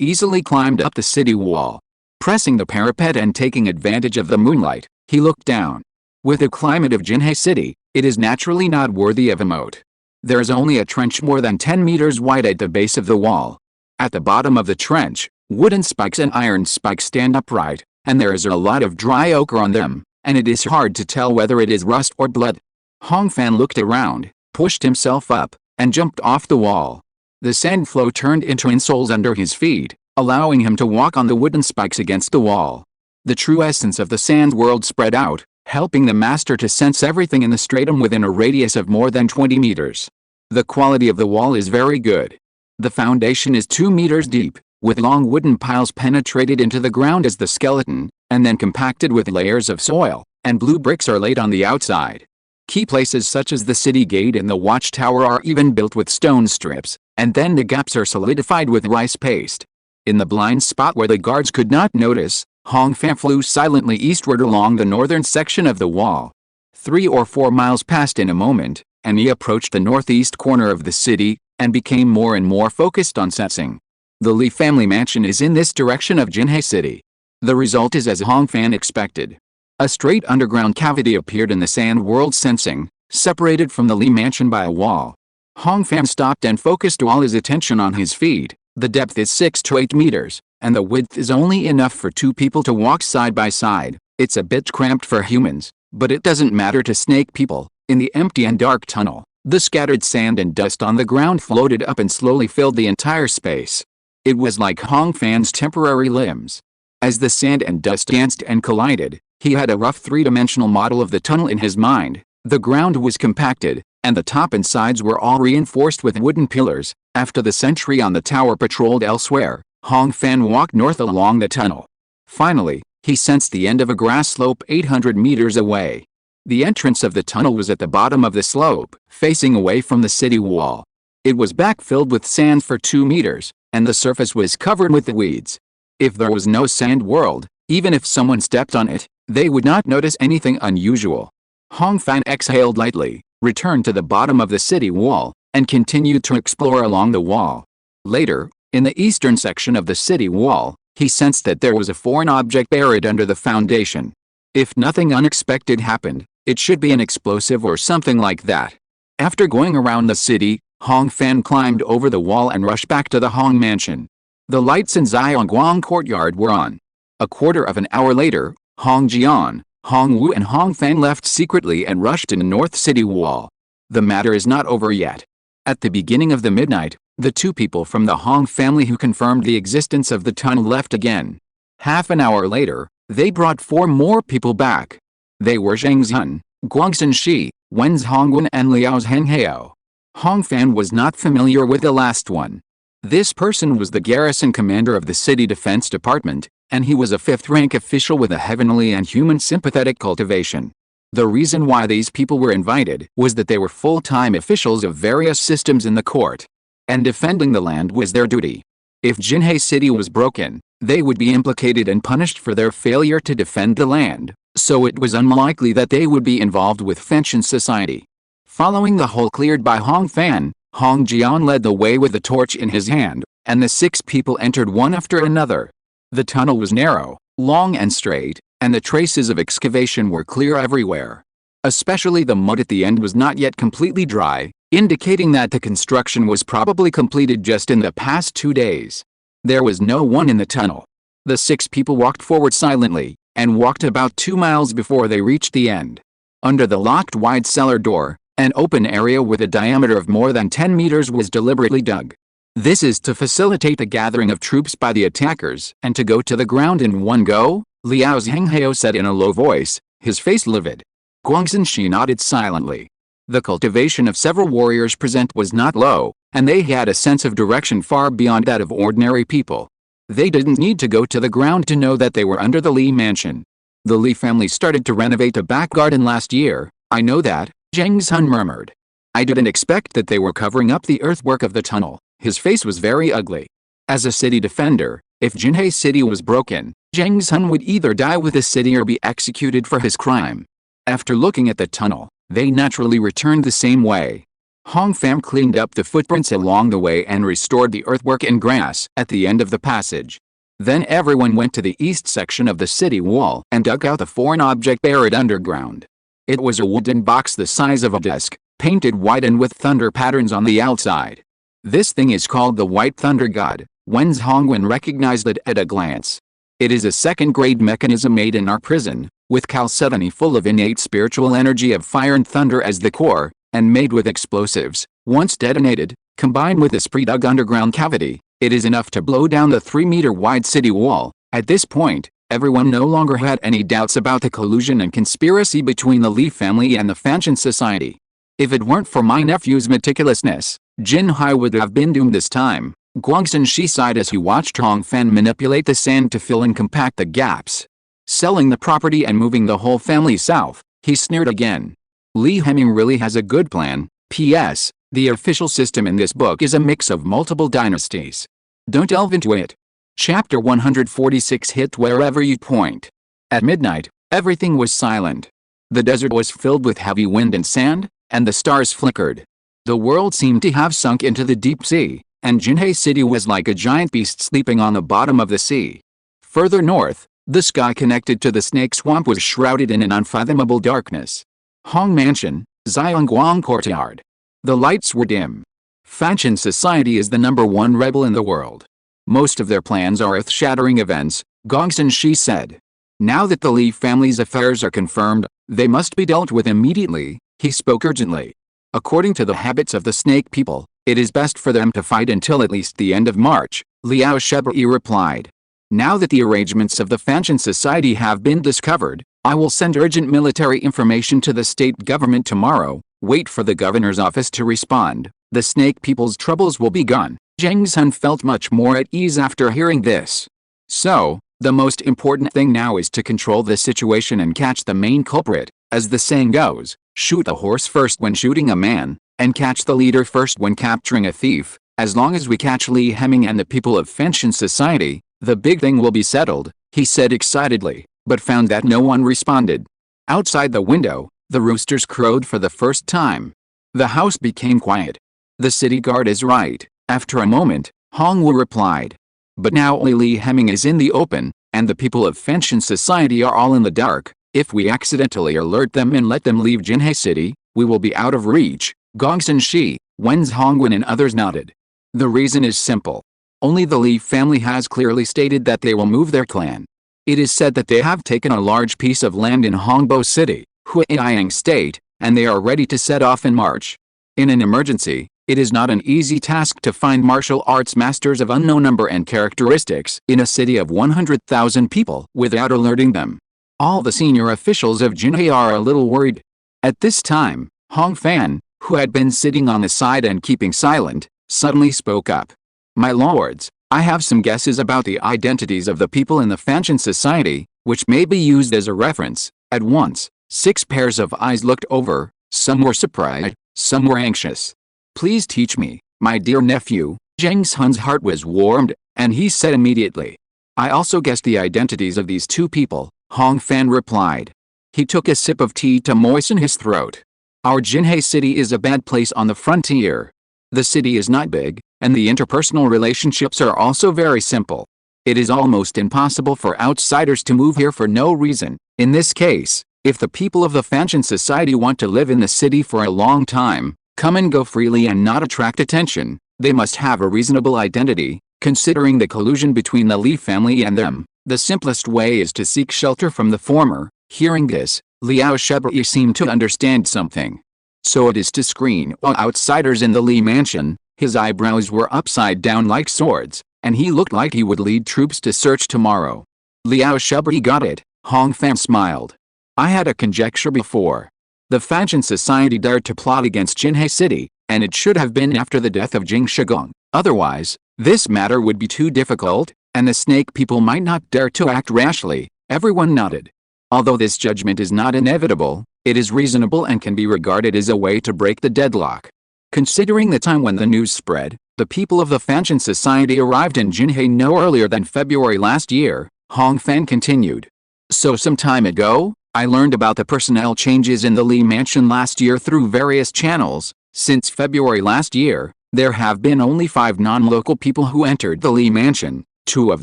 easily climbed up the city wall. Pressing the parapet and taking advantage of the moonlight, he looked down. With the climate of Jinhe City, it is naturally not worthy of a moat. There is only a trench more than 10 meters wide at the base of the wall. At the bottom of the trench, wooden spikes and iron spikes stand upright, and there is a lot of dry ochre on them, and it is hard to tell whether it is rust or blood. Hong Fan looked around, pushed himself up, and jumped off the wall. The sand flow turned into insoles under his feet, allowing him to walk on the wooden spikes against the wall. The true essence of the sand world spread out, helping the master to sense everything in the stratum within a radius of more than 20 meters. The quality of the wall is very good. The foundation is 2 meters deep, with long wooden piles penetrated into the ground as the skeleton, and then compacted with layers of soil, and blue bricks are laid on the outside. Key places such as the city gate and the watchtower are even built with stone strips, and then the gaps are solidified with rice paste. In the blind spot where the guards could not notice, Hong Fan flew silently eastward along the northern section of the wall. 3 or 4 miles passed in a moment, and he approached the northeast corner of the city, and became more and more focused on sensing. The Li family mansion is in this direction of Jinhae City. The result is as Hong Fan expected. A straight underground cavity appeared in the sand world sensing, separated from the Li mansion by a wall. Hong Fan stopped and focused all his attention on his feet. The depth is 6 to 8 meters, and the width is only enough for 2 people to walk side by side. It's a bit cramped for humans, but it doesn't matter to snake people. In the empty and dark tunnel, the scattered sand and dust on the ground floated up and slowly filled the entire space. It was like Hong Fan's temporary limbs. As the sand and dust danced and collided, he had a rough three-dimensional model of the tunnel in his mind. The ground was compacted, and the top and sides were all reinforced with wooden pillars. After the sentry on the tower patrolled elsewhere, Hong Fan walked north along the tunnel. Finally, he sensed the end of a grass slope 800 meters away. The entrance of the tunnel was at the bottom of the slope, facing away from the city wall. It was backfilled with sand for 2 meters, and the surface was covered with the weeds. If there was no sand world, even if someone stepped on it, they would not notice anything unusual. Hong Fan exhaled lightly, returned to the bottom of the city wall, and continued to explore along the wall. Later, in the eastern section of the city wall, he sensed that there was a foreign object buried under the foundation. If nothing unexpected happened, it should be an explosive or something like that. After going around the city, Hong Fan climbed over the wall and rushed back to the Hong mansion. The lights in Zhongguang courtyard were on. A quarter of an hour later, Hong Jian, Hong Wu and Hong Fan left secretly and rushed to the north city wall. The matter is not over yet. At the beginning of the midnight, the 2 people from the Hong family who confirmed the existence of the tunnel left again. Half an hour later, they brought 4 more people back. They were Zhang Zhen, Guangxin Shi, Wen's Hongwen and Liao's Henghao. Hong Fan was not familiar with the last one. This person was the garrison commander of the city defense department, and he was a 5th-rank official with a heavenly and human sympathetic cultivation. The reason why these people were invited was that they were full-time officials of various systems in the court, and defending the land was their duty. If Jinhae City was broken, they would be implicated and punished for their failure to defend the land, so it was unlikely that they would be involved with Fenshin society. Following the hole cleared by Hong Fan, Hong Jian led the way with a torch in his hand, and the 6 people entered one after another. The tunnel was narrow, long and straight, and the traces of excavation were clear everywhere. Especially the mud at the end was not yet completely dry, indicating that the construction was probably completed just in the past 2 days. There was no one in the tunnel. The 6 people walked forward silently, and walked about 2 miles before they reached the end. Under the locked wide cellar door, an open area with a diameter of more than 10 meters was deliberately dug. This is to facilitate the gathering of troops by the attackers and to go to the ground in one go, Liao's Henghao said in a low voice, his face livid. Guangxin Shi nodded silently. The cultivation of several warriors present was not low, and they had a sense of direction far beyond that of ordinary people. They didn't need to go to the ground to know that they were under the Li mansion. The Li family started to renovate a back garden last year. I know that, Zhang Zhen murmured. I didn't expect that they were covering up the earthwork of the tunnel. His face was very ugly. As a city defender, if Jinhae City was broken, Zhang Zhen would either die with the city or be executed for his crime. After looking at the tunnel, they naturally returned the same way. Hong Fan cleaned up the footprints along the way and restored the earthwork and grass at the end of the passage. Then everyone went to the east section of the city wall and dug out the foreign object buried underground. It was a wooden box the size of a desk, painted white and with thunder patterns on the outside. This thing is called the White Thunder God. Wen's Hongwen recognized it at a glance. It is a second-grade mechanism made in our prison, with chalcedony full of innate spiritual energy of fire and thunder as the core, and made with explosives, once detonated, combined with a pre-dug underground cavity, it is enough to blow down the 3-meter-wide city wall. At this point, everyone no longer had any doubts about the collusion and conspiracy between the Li family and the Fanshan Society. If it weren't for my nephew's meticulousness, Jin Hai would have been doomed this time. Guangxin Shi sighed as he watched Hong Fan manipulate the sand to fill and compact the gaps. Selling the property and moving the whole family south, he sneered again. Li Heming really has a good plan. P.S. The official system in this book is a mix of multiple dynasties. Don't delve into it. Chapter 146 hit wherever you point. At midnight, everything was silent. The desert was filled with heavy wind and sand, and the stars flickered. The world seemed to have sunk into the deep sea, and Jinhei City was like a giant beast sleeping on the bottom of the sea. Further north, the sky connected to the snake swamp was shrouded in an unfathomable darkness. Hong Mansion, Xiangguang Courtyard. The lights were dim. Fanshan Society is the #1 rebel in the world. Most of their plans are earth-shattering events, Gongsun Shi said. Now that the Li family's affairs are confirmed, they must be dealt with immediately, he spoke urgently. According to the habits of the snake people, it is best for them to fight until at least the end of March, Liao Shebri replied. Now that the arrangements of the Fanshan Society have been discovered, I will send urgent military information to the state government tomorrow. Wait for the governor's office to respond. The snake people's troubles will be gone. Zheng Sun felt much more at ease after hearing this. So, the most important thing now is to control the situation and catch the main culprit. As the saying goes, shoot the horse first when shooting a man, and catch the leader first when capturing a thief. As long as we catch Li Heming and the people of Fanshan Society, the big thing will be settled, he said excitedly, but found that no one responded. Outside the window, the roosters crowed for the first time. The house became quiet. The city guard is right, after a moment, Hong Wu replied. But now only Li Heming is in the open, and the people of Fanshan Society are all in the dark. If we accidentally alert them and let them leave Jinhei City, we will be out of reach. Gongsun Shi, Wen's Hongwen and others nodded. The reason is simple. Only the Li family has clearly stated that they will move their clan. It is said that they have taken a large piece of land in Hongbo City, Huiyang State, and they are ready to set off in March. In an emergency, it is not an easy task to find martial arts masters of unknown number and characteristics in a city of 100,000 people without alerting them. All the senior officials of Jinhei are a little worried. At this time, Hong Fan, who had been sitting on the side and keeping silent, suddenly spoke up. My lords, I have some guesses about the identities of the people in the Fanshan Society, which may be used as a reference. At once, 6 pairs of eyes looked over, some were surprised, some were anxious. Please teach me, my dear nephew. Zheng Sun's heart was warmed, and he said immediately. I also guessed the identities of these 2 people, Hong Fan replied. He took a sip of tea to moisten his throat. Our Jinhei City is a bad place on the frontier. The city is not big, and the interpersonal relationships are also very simple. It is almost impossible for outsiders to move here for no reason. In this case, if the people of the Fanshan Society want to live in the city for a long time, come and go freely and not attract attention, they must have a reasonable identity. Considering the collusion between the Li family and them, the simplest way is to seek shelter from the former. Hearing this, Liao Shebri seemed to understand something. So it is to screen all outsiders in the Li mansion. His eyebrows were upside down like swords, and he looked like he would lead troops to search tomorrow. Liao Shebri got it. Hong Fan smiled. I had a conjecture before. The Fanshan Society dared to plot against Jinhei City, and it should have been after the death of Jingsha. Otherwise, this matter would be too difficult, and the snake people might not dare to act rashly. Everyone nodded. Although this judgment is not inevitable, it is reasonable and can be regarded as a way to break the deadlock. Considering the time when the news spread, the people of the Fanshan Society arrived in Jinhei no earlier than February last year, Hong Fan continued. So some time ago, I learned about the personnel changes in the Li mansion last year through various channels. Since February last year, there have been only 5 non-local people who entered the Li mansion. 2 of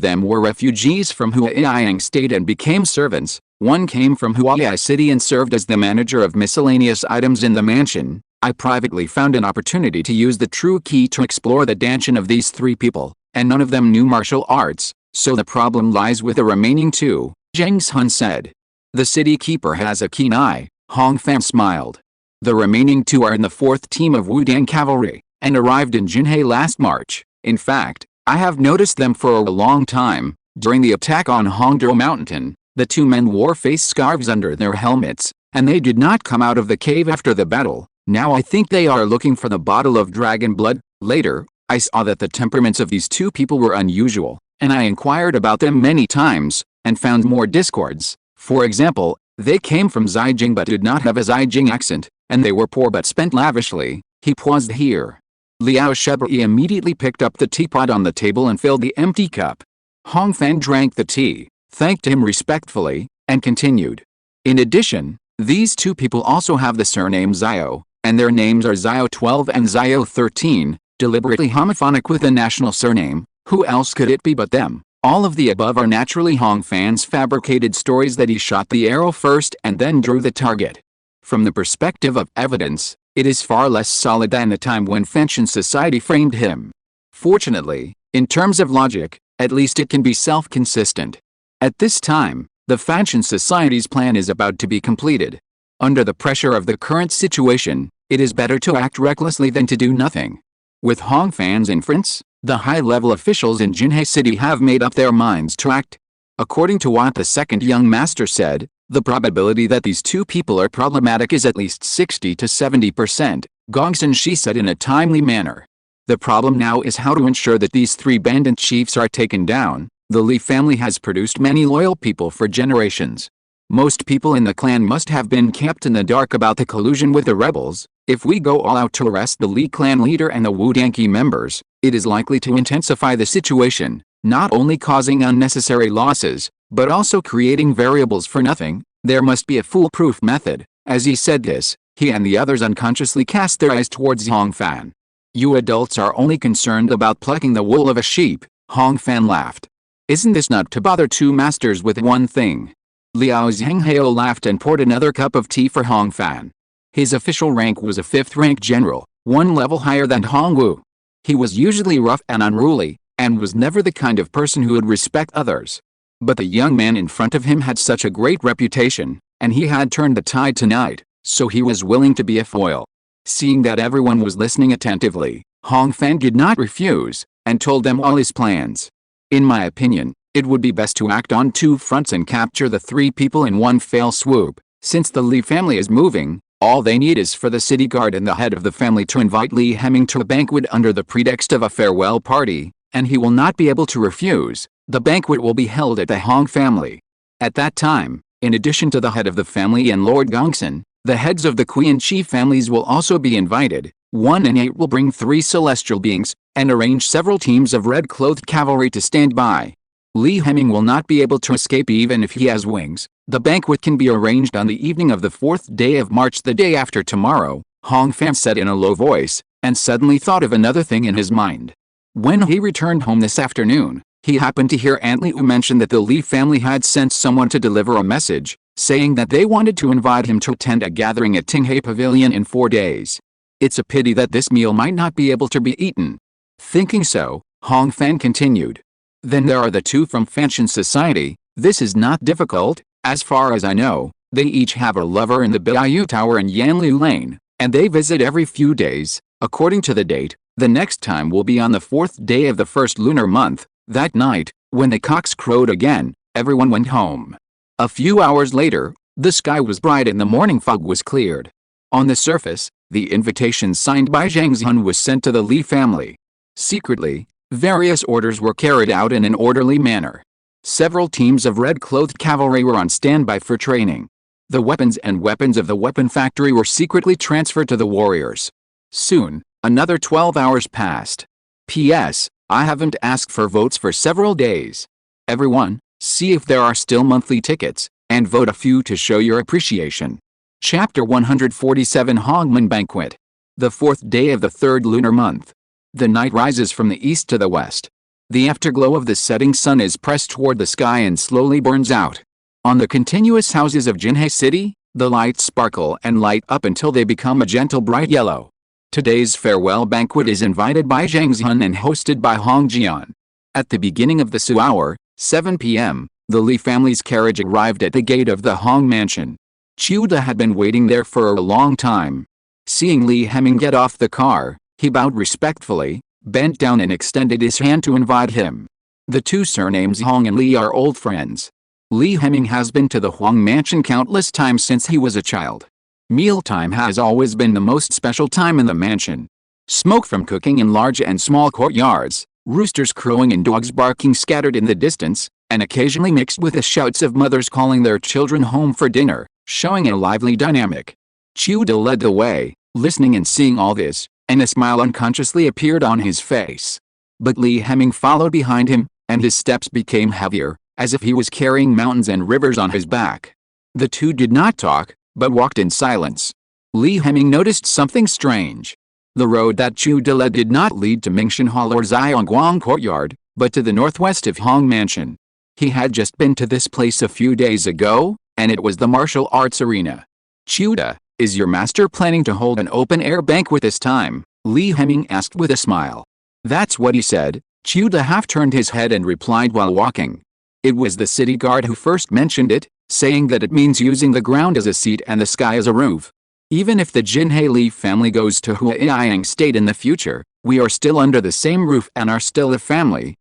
them were refugees from Huiyang State and became servants. 1 came from Huai City and served as the manager of miscellaneous items in the mansion. I privately found an opportunity to use the true key to explore the dungeon of these 3 people, and none of them knew martial arts, so the problem lies with the remaining 2, Zheng Sun said. The city keeper has a keen eye, Hong Fan smiled. The remaining two are in the 4th team of Wudang Cavalry, and arrived in Jinhei last March. In fact, I have noticed them for a long time. During the attack on Hongdao Mountain, the two men wore face scarves under their helmets, and they did not come out of the cave after the battle. Now I think they are looking for the bottle of dragon blood. Later, I saw that the temperaments of these two people were unusual, and I inquired about them many times, and found more discords. For example, they came from Zhejiang but did not have a Zhejiang accent, and they were poor but spent lavishly. He paused here. Liao Shebai immediately picked up the teapot on the table and filled the empty cup. Hong Fan drank the tea, thanked him respectfully, and continued. In addition, these two people also have the surname Zhao, and their names are Zhao 12 and Zhao 13, deliberately homophonic with a national surname. Who else could it be but them? All of the above are naturally Hong Fan's fabricated stories that he shot the arrow first and then drew the target. From the perspective of evidence, it is far less solid than the time when Fanchen society framed him. Fortunately, in terms of logic, at least it can be self-consistent. At this time, the Fanchen society's plan is about to be completed. Under the pressure of the current situation, it is better to act recklessly than to do nothing. With Hong Fan's inference, the high-level officials in Jinhei City have made up their minds to act. According to what the second young master said, the probability that these two people are problematic is at least 60 to 70%, Gongsun Shi said in a timely manner. The problem now is how to ensure that these three bandit chiefs are taken down. The Li family has produced many loyal people for generations. Most people in the clan must have been kept in the dark about the collusion with the rebels. If we go all out to arrest the Li clan leader and the Wudangqi members, it is likely to intensify the situation, not only causing unnecessary losses, but also creating variables for nothing. There must be a foolproof method. As he said this, he and the others unconsciously cast their eyes towards Hong Fan. You adults are only concerned about plucking the wool of a sheep, Hong Fan laughed. Isn't this not to bother two masters with one thing? Liao Zhenghao laughed and poured another cup of tea for Hong Fan. His official rank was a 5th rank general, one level higher than Hong Wu. He was usually rough and unruly, and was never the kind of person who would respect others. But the young man in front of him had such a great reputation, and he had turned the tide tonight, so he was willing to be a foil. Seeing that everyone was listening attentively, Hong Fan did not refuse, and told them all his plans. In my opinion, it would be best to act on two fronts and capture the three people in one fell swoop. Since the Li family is moving, all they need is for the city guard and the head of the family to invite Li Hemming to a banquet under the pretext of a farewell party, and he will not be able to refuse. The banquet will be held at the Hong family. At that time, in addition to the head of the family and Lord Gongsun, the heads of the Kui and Chi families will also be invited. 1 and 8 will bring 3 celestial beings, and arrange several teams of red-clothed cavalry to stand by. Li Hemming will not be able to escape even if he has wings. The banquet can be arranged on the evening of the 4th day of March, the day after tomorrow, Hong Fan said in a low voice, and suddenly thought of another thing in his mind. When he returned home this afternoon, he happened to hear Aunt Liu mention that the Li family had sent someone to deliver a message, saying that they wanted to invite him to attend a gathering at Tinghai Pavilion in 4 days. It's a pity that this meal might not be able to be eaten. Thinking so, Hong Fan continued. Then there are the two from Fanchen Society. This is not difficult. As far as I know, they each have a lover in the Biayu Tower in Yanliu Lane, and they visit every few days. According to the date, the next time will be on the 4th day of the 1st lunar month. That night, when the cocks crowed again, everyone went home. A few hours later, the sky was bright and the morning fog was cleared. On the surface, the invitation signed by Zhang Zhun was sent to the Li family. Secretly, various orders were carried out in an orderly manner. Several teams of red-clothed cavalry were on standby for training. The weapons and weapons of the weapon factory were secretly transferred to the warriors. Soon, another 12 hours passed. P.S. I haven't asked for votes for several days. Everyone, see if there are still monthly tickets, and vote a few to show your appreciation. Chapter 147 Hongmen Banquet. The 4th day of the 3rd lunar month. The night rises from the east to the west. The afterglow of the setting sun is pressed toward the sky and slowly burns out. On the continuous houses of Jinhei City, the lights sparkle and light up until they become a gentle bright yellow. Today's farewell banquet is invited by Zhang Zhun and hosted by Hong Jian. At the beginning of the Su hour, 7 p.m., The Li family's carriage arrived at the gate of the Hong mansion. Chuda had been waiting there for a long time. Seeing Li Heming get off the car, he bowed respectfully, bent down and extended his hand to invite him. The two surnames Hong and Li are old friends. Li Heming has been to the Huang mansion countless times since he was a child. Mealtime has always been the most special time in the mansion. Smoke from cooking in large and small courtyards, roosters crowing and dogs barking scattered in the distance, and occasionally mixed with the shouts of mothers calling their children home for dinner, showing a lively dynamic. Chuda led the way, listening and seeing all this, and a smile unconsciously appeared on his face. But Li Heming followed behind him, and his steps became heavier, as if he was carrying mountains and rivers on his back. The two did not talk, but walked in silence. Li Heming noticed something strange. The road that Chuda led did not lead to Mingshan Hall or Zhongguang Courtyard, but to the northwest of Hong Mansion. He had just been to this place a few days ago, and it was the martial arts arena. Chuda, is your master planning to hold an open-air banquet this time? Li Heming asked with a smile. That's what he said. Chuda half turned his head and replied while walking. It was the city guard who first mentioned it, saying that it means using the ground as a seat and the sky as a roof. Even if the Jinhe Li family goes to Huaiyang State in the future, we are still under the same roof and are still a family.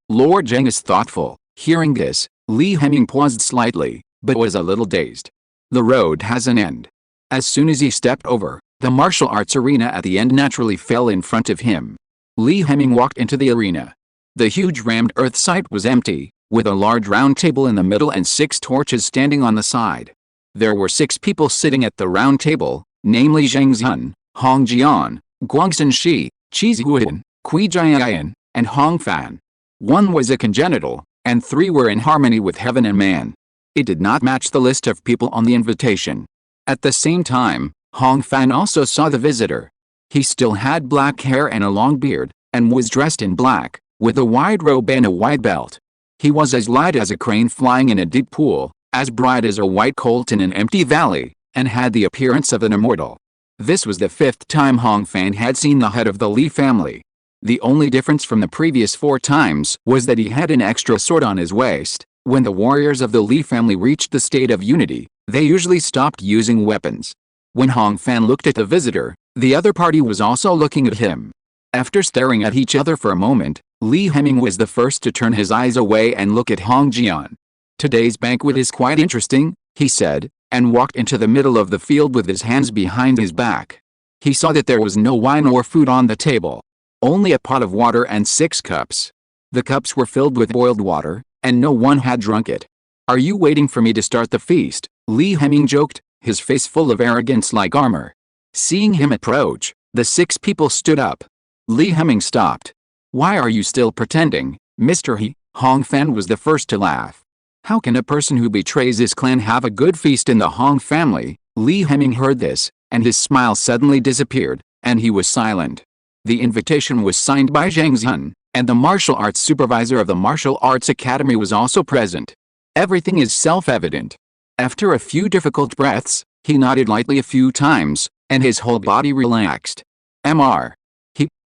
Lord Jiang is thoughtful. Hearing this, Li Heming paused slightly, but was a little dazed. The road has an end. As soon as he stepped over, the martial arts arena at the end naturally fell in front of him. Li Heming walked into the arena. The huge rammed earth site was empty, with a large round table in the middle and 6 torches standing on the side. There were 6 people sitting at the round table, namely Zhang Zhun, Hong Jian, Guangxin Shi, Qi Zhuan, Kui Jiayan, and Hong Fan. 1 was a congenital, and 3 were in harmony with heaven and man. It did not match the list of people on the invitation. At the same time, Hong Fan also saw the visitor. He still had black hair and a long beard, and was dressed in black, with a wide robe and a white belt. He was as light as a crane flying in a deep pool, as bright as a white colt in an empty valley, and had the appearance of an immortal. This was the 5th time Hong Fan had seen the head of the Li family. The only difference from the previous 4 times was that he had an extra sword on his waist. When the warriors of the Li family reached the state of unity, they usually stopped using weapons. When Hong Fan looked at the visitor, the other party was also looking at him. After staring at each other for a moment, Li Heming was the first to turn his eyes away and look at Hong Jian. Today's banquet is quite interesting, he said, and walked into the middle of the field with his hands behind his back. He saw that there was no wine or food on the table. Only a pot of water and 6 cups. The cups were filled with boiled water, and no one had drunk it. Are you waiting for me to start the feast? Li Heming joked, his face full of arrogance like armor. Seeing him approach, the 6 people stood up. Li Heming stopped. Why are you still pretending, Mr. He? Hong Fan was the first to laugh. How can a person who betrays his clan have a good feast in the Hong family? Li Heming heard this, and his smile suddenly disappeared, and he was silent. The invitation was signed by Zhang Zhun, and the martial arts supervisor of the Martial Arts Academy was also present. Everything is self-evident. After a few difficult breaths, he nodded lightly a few times, and his whole body relaxed.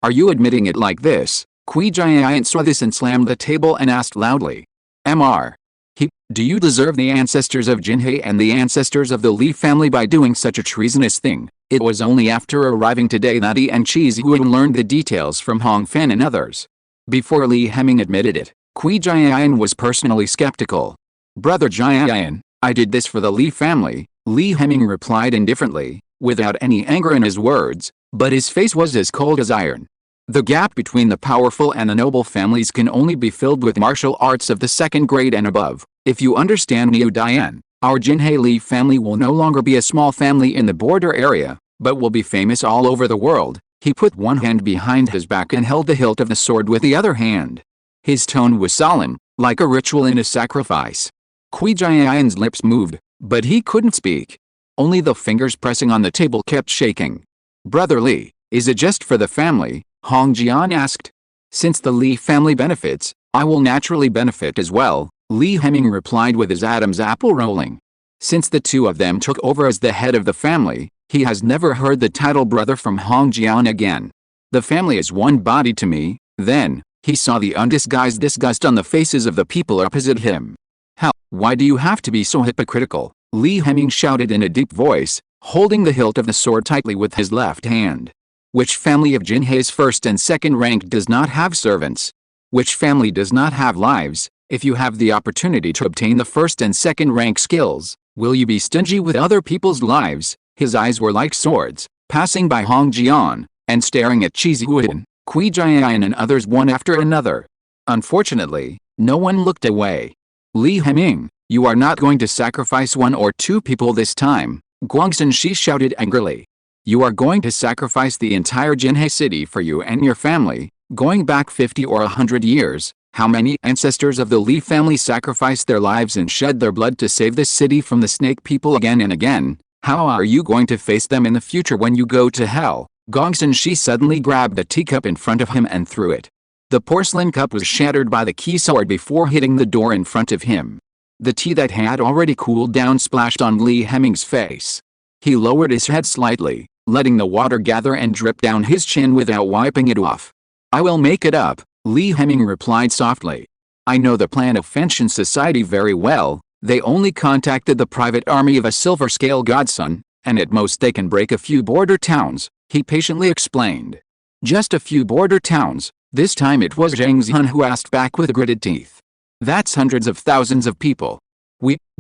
Are you admitting it like this? Kui Jiayan saw this and slammed the table and asked loudly. Do you deserve the ancestors of Jinhe and the ancestors of the Li family by doing such a treasonous thing? It was only after arriving today that he and Qi Zhuan learned the details from Hong Fan and others. Before Li Heming admitted it, Kui Jiayan was personally skeptical. Brother Jiayan, I did this for the Li family, Li Heming replied indifferently, without any anger in his words, but his face was as cold as iron. The gap between the powerful and the noble families can only be filled with martial arts of the 2nd grade and above. If you understand Niu Dian, our Jinhe Li family will no longer be a small family in the border area, but will be famous all over the world. He put one hand behind his back and held the hilt of the sword with the other hand. His tone was solemn, like a ritual in a sacrifice. Kui Jiayan's lips moved, but he couldn't speak. Only the fingers pressing on the table kept shaking. Brother Li, is it just for the family? Hong Jian asked. Since the Li family benefits, I will naturally benefit as well, Li Heming replied with his Adam's apple rolling. Since the 2 of them took over as the head of the family, he has never heard the title brother from Hong Jian again. The family is one body to me. Then, he saw the undisguised disgust on the faces of the people opposite him. How? Why do you have to be so hypocritical? Li Heming shouted in a deep voice, holding the hilt of the sword tightly with his left hand. Which family of Jinhe's first and second rank does not have servants? Which family does not have lives? If you have the opportunity to obtain the first and second rank skills, will you be stingy with other people's lives? His eyes were like swords, passing by Hong Jian, and staring at Chi Zihuan, Kui Jian and others one after another. Unfortunately, no one looked away. Li Heming, you are not going to sacrifice one or two people this time, Guangxin Shi shouted angrily. You are going to sacrifice the entire Jinhe city for you and your family, going back 50 or 100 years. How many ancestors of the Li family sacrificed their lives and shed their blood to save this city from the snake people again and again? How are you going to face them in the future when you go to hell? Gongsun Shi suddenly grabbed the teacup in front of him and threw it. The porcelain cup was shattered by the key sword before hitting the door in front of him. The tea that had already cooled down splashed on Li Heming's face. He lowered his head slightly, letting the water gather and drip down his chin without wiping it off. I will make it up, Li Heming replied softly. I know the plan of Fenshin society very well. They only contacted the private army of a silver-scale godson, and at most they can break a few border towns, he patiently explained. Just a few border towns. This time it was Zhang Zhan who asked back with gritted teeth. That's hundreds of thousands of people.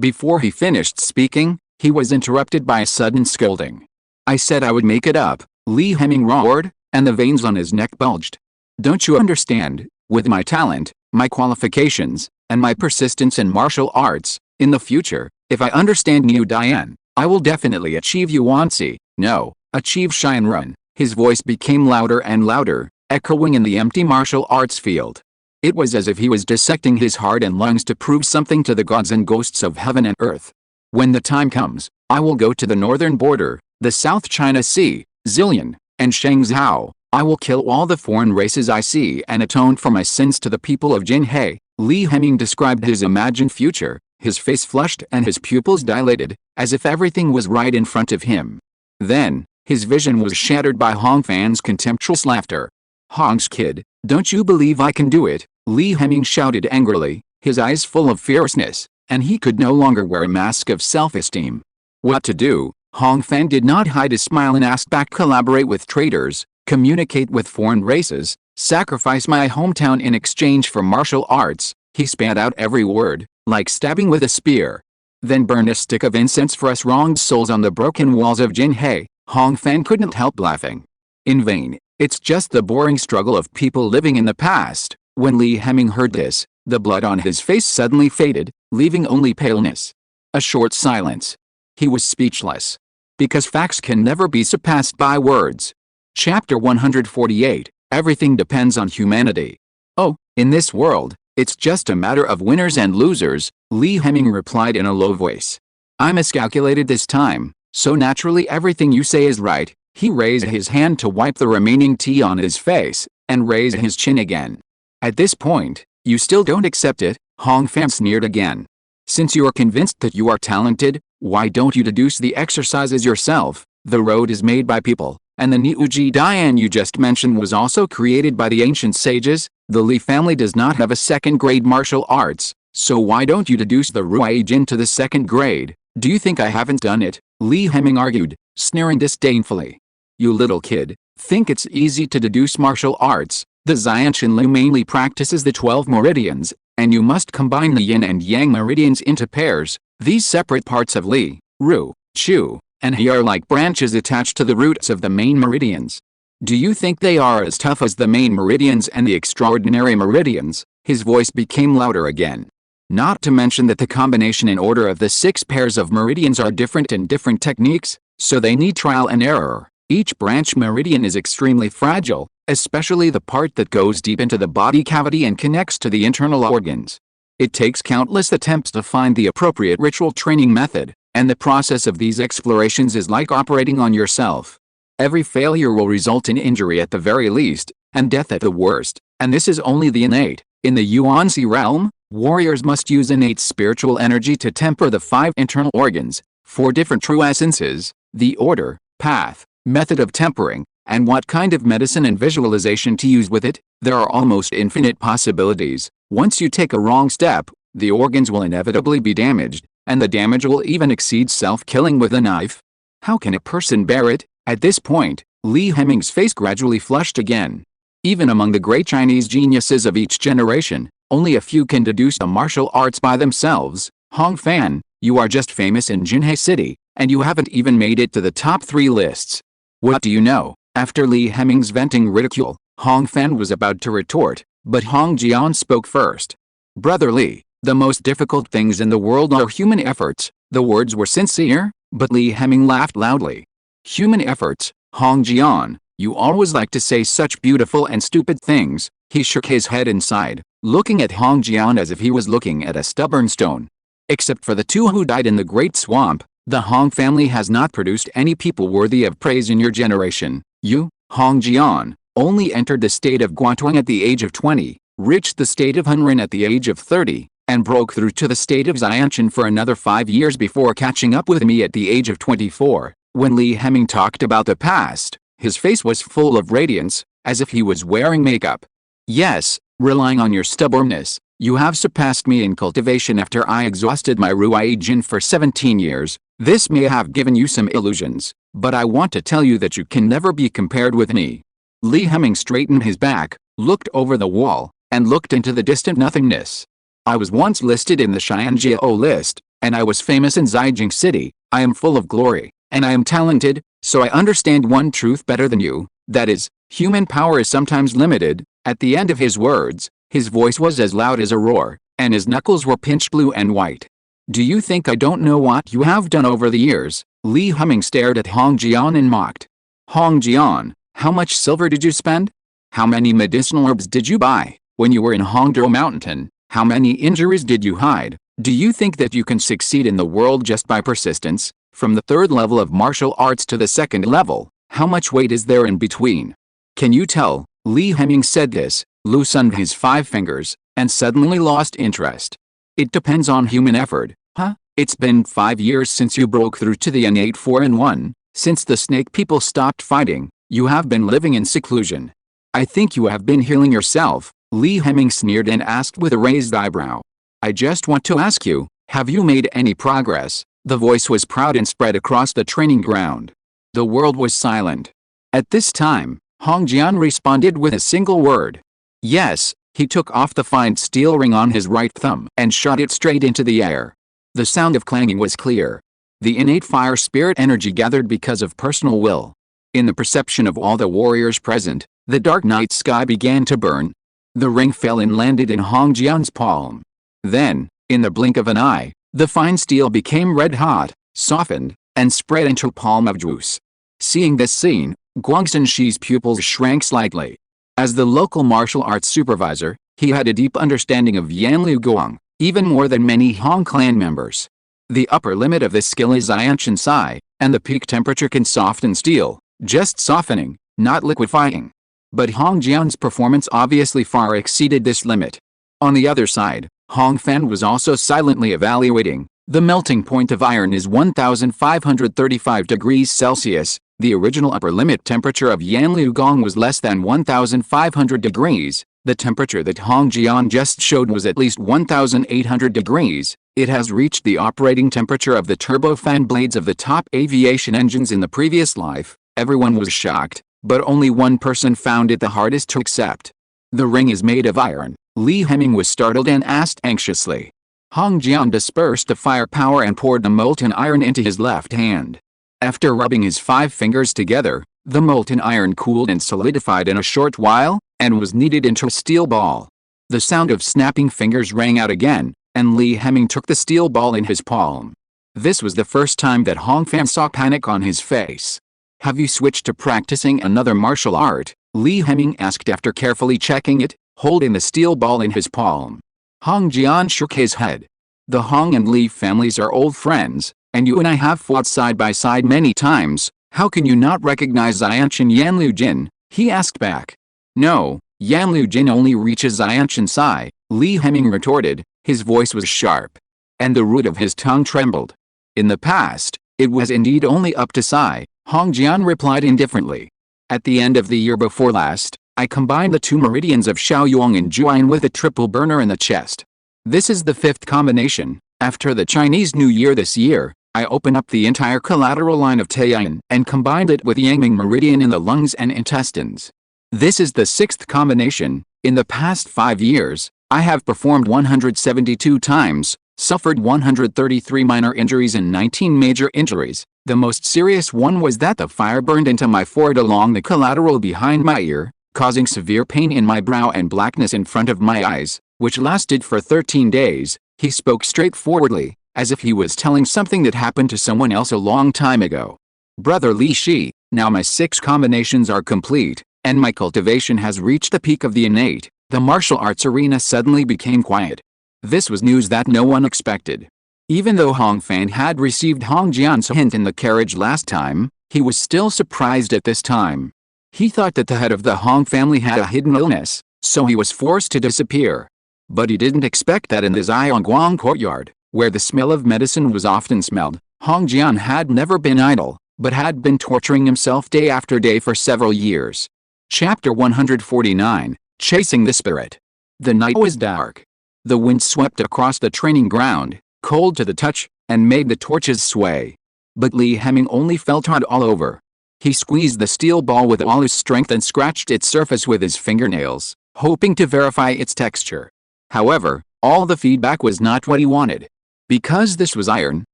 Before he finished speaking, he was interrupted by a sudden scolding. I said I would make it up, Li Heming roared, and the veins on his neck bulged. Don't you understand? With my talent, my qualifications, and my persistence in martial arts, in the future, if I understand Niu Dian, I will definitely achieve Yuanzi. No, achieve Shinrun. His voice became louder and louder, echoing in the empty martial arts field. It was as if he was dissecting his heart and lungs to prove something to the gods and ghosts of heaven and earth. When the time comes, I will go to the northern border, the South China Sea, Zillion, and Shangzhou. I will kill all the foreign races I see and atone for my sins to the people of Jinhe. Li Heming described his imagined future, his face flushed and his pupils dilated, as if everything was right in front of him. Then, his vision was shattered by Hong Fan's contemptuous laughter. Hong's kid, don't you believe I can do it? Li Heming shouted angrily, his eyes full of fierceness, and he could no longer wear a mask of self-esteem. What to do? Hong Fan did not hide his smile and asked back. Collaborate with traitors, communicate with foreign races, sacrifice my hometown in exchange for martial arts. He spat out every word, like stabbing with a spear. Then burn a stick of incense for us wronged souls on the broken walls of Jinhe. Hong Fan couldn't help laughing. In vain, it's just the boring struggle of people living in the past. When Li Heming heard this, the blood on his face suddenly faded, leaving only paleness. A short silence. He was speechless. Because facts can never be surpassed by words. Chapter 148, Everything depends on humanity. Oh, in this world, it's just a matter of winners and losers, Li Heming replied in a low voice. I miscalculated this time, so naturally everything you say is right. He raised his hand to wipe the remaining tea on his face, and raised his chin again. At this point, you still don't accept it, Hong Fan sneered again. Since you are convinced that you are talented, why don't you deduce the exercises yourself? The road is made by people, and the Niuji Dian you just mentioned was also created by the ancient sages. The Li family does not have a second-grade martial arts, so why don't you deduce the Ruai Jin to the second grade? Do you think I haven't done it? Li Heming argued, sneering disdainfully. You little kid, think it's easy to deduce martial arts. The Xiantian Li mainly practices the 12 meridians, and you must combine the yin and yang meridians into pairs. These separate parts of Li, Ru, Chu, and He are like branches attached to the roots of the main meridians. Do you think they are as tough as the main meridians and the extraordinary meridians? His voice became louder again. Not to mention that the combination in order of the 6 pairs of meridians are different in different techniques, so they need trial and error. Each branch meridian is extremely fragile, especially the part that goes deep into the body cavity and connects to the internal organs. It takes countless attempts to find the appropriate ritual training method, and the process of these explorations is like operating on yourself. Every failure will result in injury at the very least, and death at the worst, and this is only the innate. In the Yuanzi realm, warriors must use innate spiritual energy to temper the 5 internal organs, 4 different true essences, the order, path, method of tempering, and what kind of medicine and visualization to use with it. There are almost infinite possibilities. Once you take a wrong step, the organs will inevitably be damaged, and the damage will even exceed self-killing with a knife. How can a person bear it? At this point, Li Heming's face gradually flushed again. Even among the great Chinese geniuses of each generation, only a few can deduce the martial arts by themselves. Hong Fan, you are just famous in Jinhei City, and you haven't even made it to the top 3 lists. What do you know? After Li Heming's venting ridicule, Hong Fan was about to retort, but Hong Jian spoke first. Brother Li, the most difficult things in the world are human efforts. The words were sincere, but Li Heming laughed loudly. Human efforts, Hong Jian, you always like to say such beautiful and stupid things. He shook his head and sighed, looking at Hong Jian as if he was looking at a stubborn stone. Except for the 2 who died in the Great Swamp, the Hong family has not produced any people worthy of praise in your generation. You, Hong Jian, only entered the state of Guantuang at the age of 20, reached the state of Hunren at the age of 30, and broke through to the state of Xianchen for another 5 years before catching up with me at the age of 24. When Li Heming talked about the past, his face was full of radiance, as if he was wearing makeup. Yes, relying on your stubbornness, you have surpassed me in cultivation after I exhausted my Ruai Jin for 17 years. This may have given you some illusions, but I want to tell you that you can never be compared with me. Li Heming straightened his back, looked over the wall, and looked into the distant nothingness. I was once listed in the Xianjiao list, and I was famous in Zhejiang City. I am full of glory, and I am talented, so I understand one truth better than you, that is, human power is sometimes limited. At the end of his words, his voice was as loud as a roar, and his knuckles were pinched blue and white. Do you think I don't know what you have done over the years? Li Heming stared at Hong Jian and mocked. Hong Jian, how much silver did you spend? How many medicinal herbs did you buy? When you were in Hongdao Mountain, how many injuries did you hide? Do you think that you can succeed in the world just by persistence? From the 3rd level of martial arts to the 2nd level, how much weight is there in between? Can you tell? Li Heming said this, loosened his 5 fingers, and suddenly lost interest. It depends on human effort. Huh? It's been 5 years since you broke through to the innate 4-in-1. Since the snake people stopped fighting, you have been living in seclusion. I think you have been healing yourself. Li Heming sneered and asked with a raised eyebrow. I just want to ask you, have you made any progress? The voice was proud and spread across the training ground. The world was silent. At this time, Hong Jian responded with a single word. Yes. He took off the fine steel ring on his right thumb and shot it straight into the air. The sound of clanging was clear. The innate fire spirit energy gathered because of personal will. In the perception of all the warriors present, the dark night sky began to burn. The ring fell and landed in Hong Jian's palm. Then, in the blink of an eye, the fine steel became red hot, softened, and spread into a palm of juice. Seeing this scene, Guangxin Shi's pupils shrank slightly. As the local martial arts supervisor, he had a deep understanding of Yanliu Guang, even more than many Hong clan members. The upper limit of this skill is Xianchen Sai, and the peak temperature can soften steel, just softening, not liquefying. But Hong Jian's performance obviously far exceeded this limit. On the other side, Hong Fan was also silently evaluating. The melting point of iron is 1,535 degrees Celsius. The original upper limit temperature of Yanliu Gong was less than 1,500 degrees. The temperature that Hong Jian just showed was at least 1,800 degrees. It has reached the operating temperature of the turbofan blades of the top aviation engines in the previous life. Everyone was shocked, but only one person found it the hardest to accept. The ring is made of iron. Li Heming was startled and asked anxiously. Hong Jian dispersed the firepower and poured the molten iron into his left hand. After rubbing his 5 fingers together, the molten iron cooled and solidified in a short while, and was kneaded into a steel ball. The sound of snapping fingers rang out again, and Li Heming took the steel ball in his palm. This was the first time that Hong Fan saw panic on his face. Have you switched to practicing another martial art? Li Heming asked after carefully checking it, holding the steel ball in his palm. Hong Jian shook his head. The Hong and Li families are old friends, and you and I have fought side by side many times. How can you not recognize Xianchen Yanliu Jin? He asked back. No, Yanliu Jin only reaches Xianchen Sai, Li Heming retorted. His voice was sharp, and the root of his tongue trembled. In the past, it was indeed only up to Sai, Hong Jian replied indifferently. At the end of the year before last, I combined the 2 meridians of Shaoyong and Juan with a triple burner in the chest. This is the fifth combination. After the Chinese New Year this year, I opened up the entire collateral line of Taiyan and combined it with Yangming meridian in the lungs and intestines. This is the sixth combination. In the past 5 years, I have performed 172 times, suffered 133 minor injuries and 19 major injuries. The most serious one was that the fire burned into my forehead along the collateral behind my ear, causing severe pain in my brow and blackness in front of my eyes, which lasted for 13 days. He spoke straightforwardly, as if he was telling something that happened to someone else a long time ago. Brother Li Shi, now my 6 combinations are complete, and my cultivation has reached the peak of the innate. The martial arts arena suddenly became quiet. This was news that no one expected. Even though Hong Fan had received Hong Jian's hint in the carriage last time, he was still surprised at this time. He thought that the head of the Hong family had a hidden illness, so he was forced to disappear. But he didn't expect that in the Zhongguang courtyard, where the smell of medicine was often smelled, Hong Jian had never been idle, but had been torturing himself day after day for several years. Chapter 149, Chasing the Spirit. The night was dark. The wind swept across the training ground, cold to the touch, and made the torches sway. But Li Heming only felt hot all over. He squeezed the steel ball with all his strength and scratched its surface with his fingernails, hoping to verify its texture. However, all the feedback was not what he wanted. Because this was iron,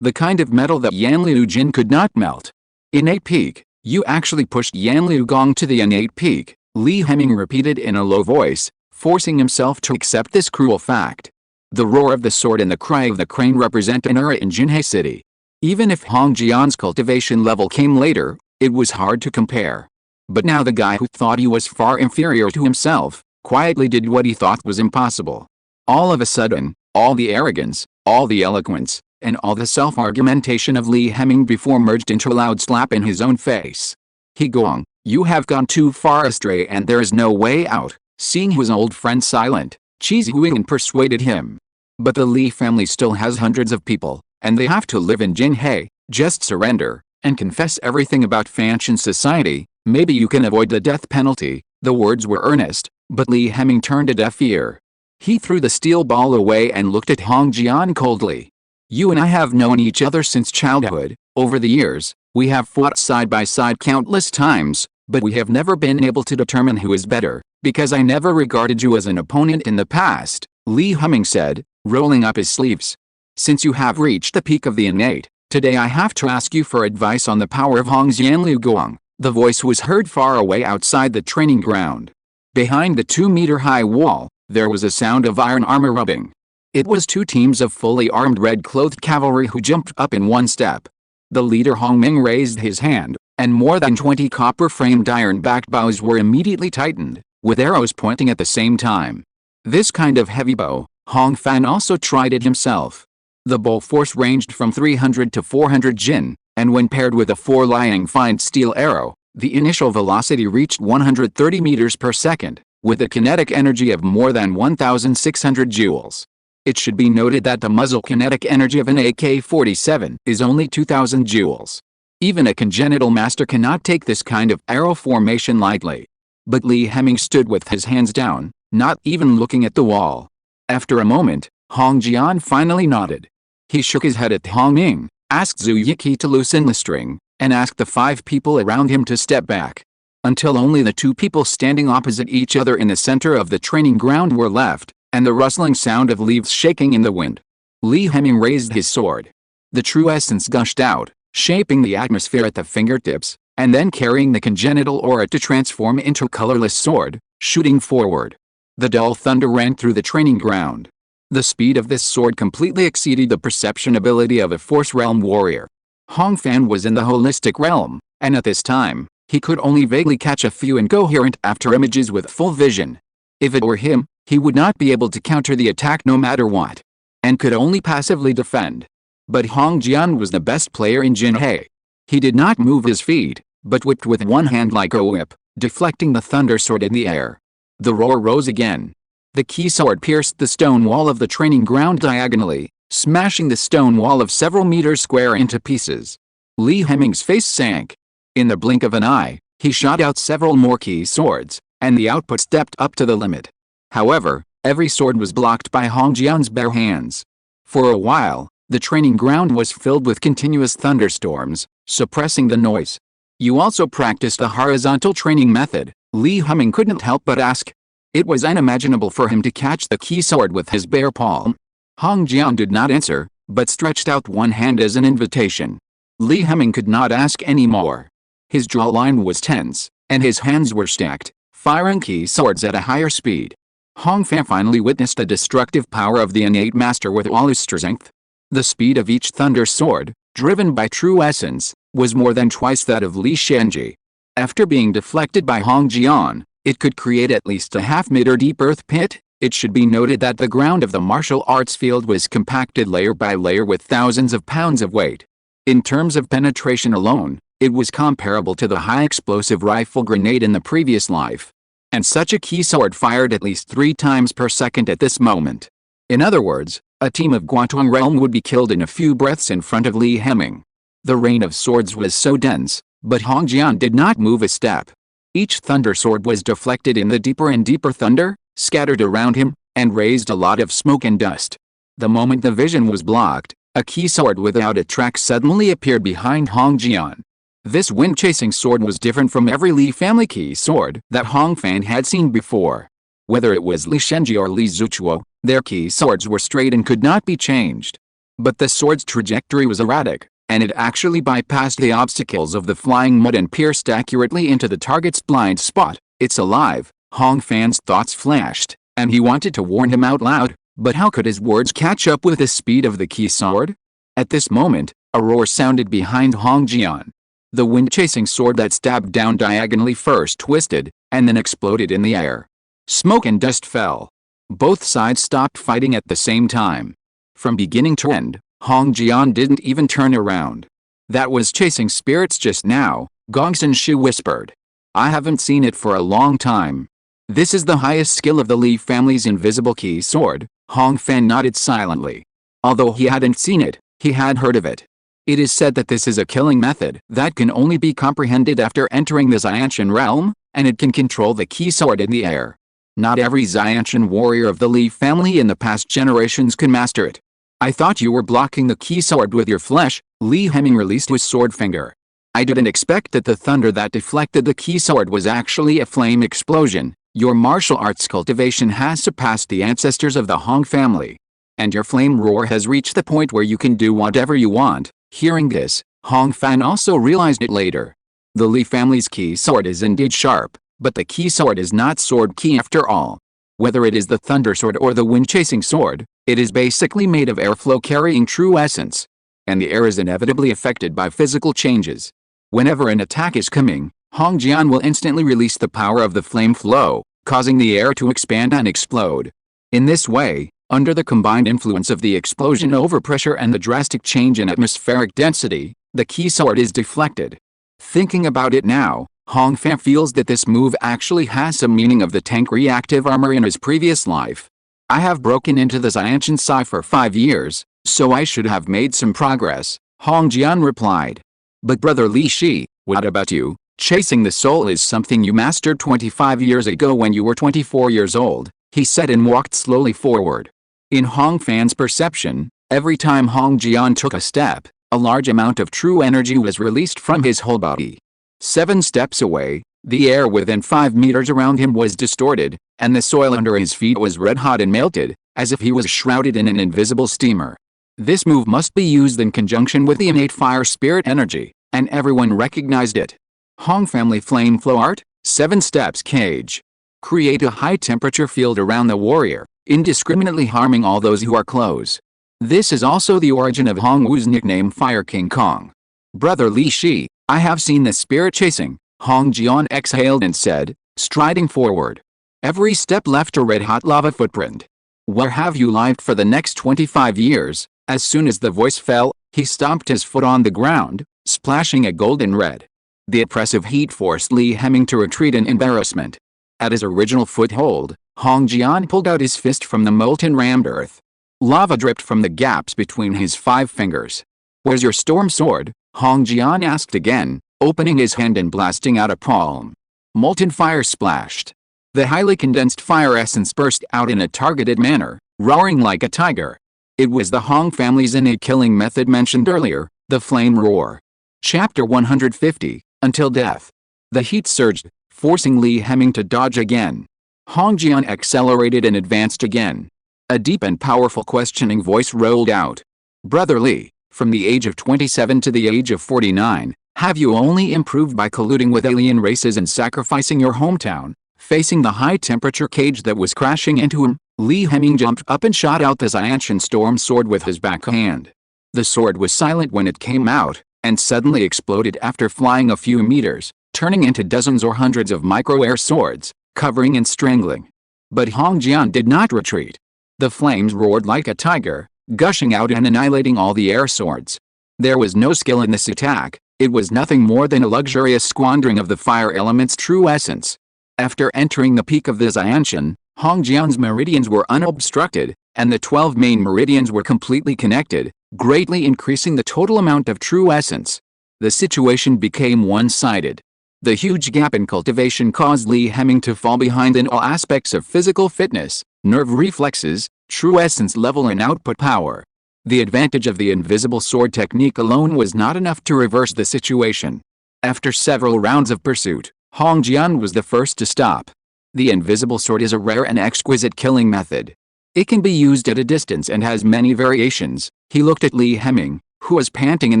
the kind of metal that Yanliu Jin could not melt. Innate peak. You actually pushed Yanliu Gong to the innate peak, Li Heming repeated in a low voice, forcing himself to accept this cruel fact. The roar of the sword and the cry of the crane represent an era in Jinhe City. Even if Hong Jian's cultivation level came later, it was hard to compare. But now the guy who thought he was far inferior to himself, quietly did what he thought was impossible. All of a sudden, all the arrogance, all the eloquence, and all the self-argumentation of Li Heming before merged into a loud slap in his own face. He Gong, you have gone too far astray and there is no way out. Seeing his old friend silent, Qi Zhuing persuaded him. But the Li family still has hundreds of people, and they have to live in Jinhe. Just surrender, and confess everything about Fanshan society, maybe you can avoid the death penalty. The words were earnest, but Li Heming turned a deaf ear. He threw the steel ball away and looked at Hong Jian coldly. You and I have known each other since childhood. Over the years, we have fought side by side countless times, but we have never been able to determine who is better, because I never regarded you as an opponent in the past, Li Heming said, rolling up his sleeves. Since you have reached the peak of the innate, today I have to ask you for advice on the power of Hong Jianliu Guang. The voice was heard far away outside the training ground. Behind the 2-meter-high wall, there was a sound of iron armor rubbing. It was 2 teams of fully armed red-clothed cavalry who jumped up in one step. The leader Hong Ming raised his hand, and more than 20 copper-framed iron-backed bows were immediately tightened, with arrows pointing at the same time. This kind of heavy bow, Hong Fan also tried it himself. The bow force ranged from 300 to 400 jin, and when paired with a 4-lying fine steel arrow, the initial velocity reached 130 meters per second, with a kinetic energy of more than 1,600 joules. It should be noted that the muzzle kinetic energy of an AK-47 is only 2,000 joules. Even a congenital master cannot take this kind of arrow formation lightly. But Li Heming stood with his hands down, not even looking at the wall. After a moment, Hong Jian finally nodded. He shook his head at Hong Ming, asked Zhu Yiqi to loosen the string, and asked the 5 people around him to step back. Until only the 2 people standing opposite each other in the center of the training ground were left, and the rustling sound of leaves shaking in the wind. Li Heming raised his sword. The true essence gushed out, shaping the atmosphere at the fingertips, and then carrying the congenital aura to transform into a colorless sword, shooting forward. The dull thunder rang through the training ground. The speed of this sword completely exceeded the perception ability of a Force Realm warrior. Hong Fan was in the holistic realm, and at this time, he could only vaguely catch a few incoherent afterimages with full vision. If it were him, he would not be able to counter the attack no matter what, and could only passively defend. But Hong Jian was the best player in Jinhe. He did not move his feet, but whipped with one hand like a whip, deflecting the thunder sword in the air. The roar rose again. The key sword pierced the stone wall of the training ground diagonally, smashing the stone wall of several meters square into pieces. Li Heming's face sank. In the blink of an eye, he shot out several more key swords, and the output stepped up to the limit. However, Every sword was blocked by Hong Jian's bare hands. For a while, the training ground was filled with continuous thunderstorms, suppressing the noise. "You also practiced a horizontal training method," Li Heming couldn't help but ask. It was unimaginable for him to catch the key sword with his bare palm. Hong Jian did not answer, but stretched out one hand as an invitation. Li Heming could not ask any more. His jawline was tense, and his hands were stacked, firing key swords at a higher speed. Hong Fan finally witnessed the destructive power of the innate master with all his strength. The speed of each thunder sword, driven by true essence, was more than twice that of Li Shenji. After being deflected by Hong Jian, it could create at least a half-meter deep earth pit. It should be noted that the ground of the martial arts field was compacted layer by layer with thousands of pounds of weight. In terms of penetration alone, it was comparable to the high-explosive rifle grenade in the previous life. And such a key sword fired at least 3 times per second at this moment. In other words, a team of Guantong realm would be killed in a few breaths in front of Li Heming. The rain of swords was so dense, but Hong Jian did not move a step. Each thunder sword was deflected in the deeper and deeper thunder, scattered around him, and raised a lot of smoke and dust. The moment the vision was blocked, a key sword without a track suddenly appeared behind Hong Jian. This wind-chasing sword was different from every Li family key sword that Hong Fan had seen before. Whether it was Li Shenji or Li Zuchuo, their key swords were straight and could not be changed. But the sword's trajectory was erratic, and it actually bypassed the obstacles of the flying mud and pierced accurately into the target's blind spot. "It's alive," Hong Fan's thoughts flashed, and he wanted to warn him out loud, but how could his words catch up with the speed of the key sword? At this moment, a roar sounded behind Hong Jian. The wind-chasing sword that stabbed down diagonally first twisted, and then exploded in the air. Smoke and dust fell. Both sides stopped fighting at the same time. From beginning to end, Hong Jian didn't even turn around. "That was chasing spirits just now," Gongsun Shi whispered. "I haven't seen it for a long time." "This is the highest skill of the Li family's invisible key sword," Hong Fan nodded silently. Although he hadn't seen it, he had heard of it. It is said that this is a killing method that can only be comprehended after entering the Xianshan realm, and it can control the key sword in the air. Not every Xianshan warrior of the Li family in the past generations can master it. "I thought you were blocking the key sword with your flesh," Li Heming released his sword finger. "I didn't expect that the thunder that deflected the key sword was actually a flame explosion. Your martial arts cultivation has surpassed the ancestors of the Hong family. And your flame roar has reached the point where you can do whatever you want." Hearing this, Hong Fan also realized it later. The Li family's key sword is indeed sharp, but the key sword is not sword key after all. Whether it is the thunder sword or the wind-chasing sword, it is basically made of airflow carrying true essence. And the air is inevitably affected by physical changes. Whenever an attack is coming, Hong Jian will instantly release the power of the flame flow, causing the air to expand and explode. In this way, under the combined influence of the explosion overpressure and the drastic change in atmospheric density, the key sword is deflected. Thinking about it now, Hong Fan feels that this move actually has some meaning of the tank reactive armor in his previous life. "I have broken into the Xianshan Psi for 5 years, so I should have made some progress," Hong Jian replied. "But brother Li Shi, what about you? Chasing the soul is something you mastered 25 years ago when you were 24 years old," he said and walked slowly forward. In Hong Fan's perception, every time Hong Jian took a step, a large amount of true energy was released from his whole body. 7 steps away, the air within 5 meters around him was distorted, and the soil under his feet was red-hot and melted, as if he was shrouded in an invisible steamer. This move must be used in conjunction with the innate fire spirit energy, and everyone recognized it. Hong family flame flow art, 7 steps cage. Create a high-temperature field around the warrior, indiscriminately harming all those who are close. This is also the origin of Hong Wu's nickname Fire King Kong. "Brother Li Shi, I have seen the spirit chasing," Hong Jian exhaled and said, striding forward. Every step left a red-hot lava footprint. "Where have you lived for the next 25 years? As soon as the voice fell, he stomped his foot on the ground, splashing a golden red. The oppressive heat forced Li Heming to retreat in embarrassment. At his original foothold, Hong Jian pulled out his fist from the molten rammed earth. Lava dripped from the gaps between his 5 fingers. "Where's your storm sword?" Hong Jian asked again, opening his hand and blasting out a palm. Molten fire splashed. The highly condensed fire essence burst out in a targeted manner, roaring like a tiger. It was the Hong family's innate killing method mentioned earlier, the flame roar. Chapter 150, Until Death. The heat surged, forcing Li Heming to dodge again. Hong Jian accelerated and advanced again. A deep and powerful questioning voice rolled out. Brother Li, from the age of 27 to the age of 49, have you only improved by colluding with alien races and sacrificing your hometown? Facing the high-temperature cage that was crashing into him, Li Heming jumped up and shot out the Xianshan storm sword with his backhand. The sword was silent when it came out, and suddenly exploded after flying a few meters, turning into dozens or hundreds of micro-air swords, covering and strangling. But Hong Jian did not retreat. The flames roared like a tiger, gushing out and annihilating all the air swords. There was no skill in this attack, it was nothing more than a luxurious squandering of the fire element's true essence. After entering the peak of the Xianshan, Hong Jian's meridians were unobstructed, and the 12 main meridians were completely connected, greatly increasing the total amount of true essence. The situation became one-sided. The huge gap in cultivation caused Li Heming to fall behind in all aspects of physical fitness, nerve reflexes, true essence level and output power. The advantage of the invisible sword technique alone was not enough to reverse the situation. After several rounds of pursuit, Hong Jian was the first to stop. The invisible sword is a rare and exquisite killing method. It can be used at a distance and has many variations. He looked at Li Heming, who was panting in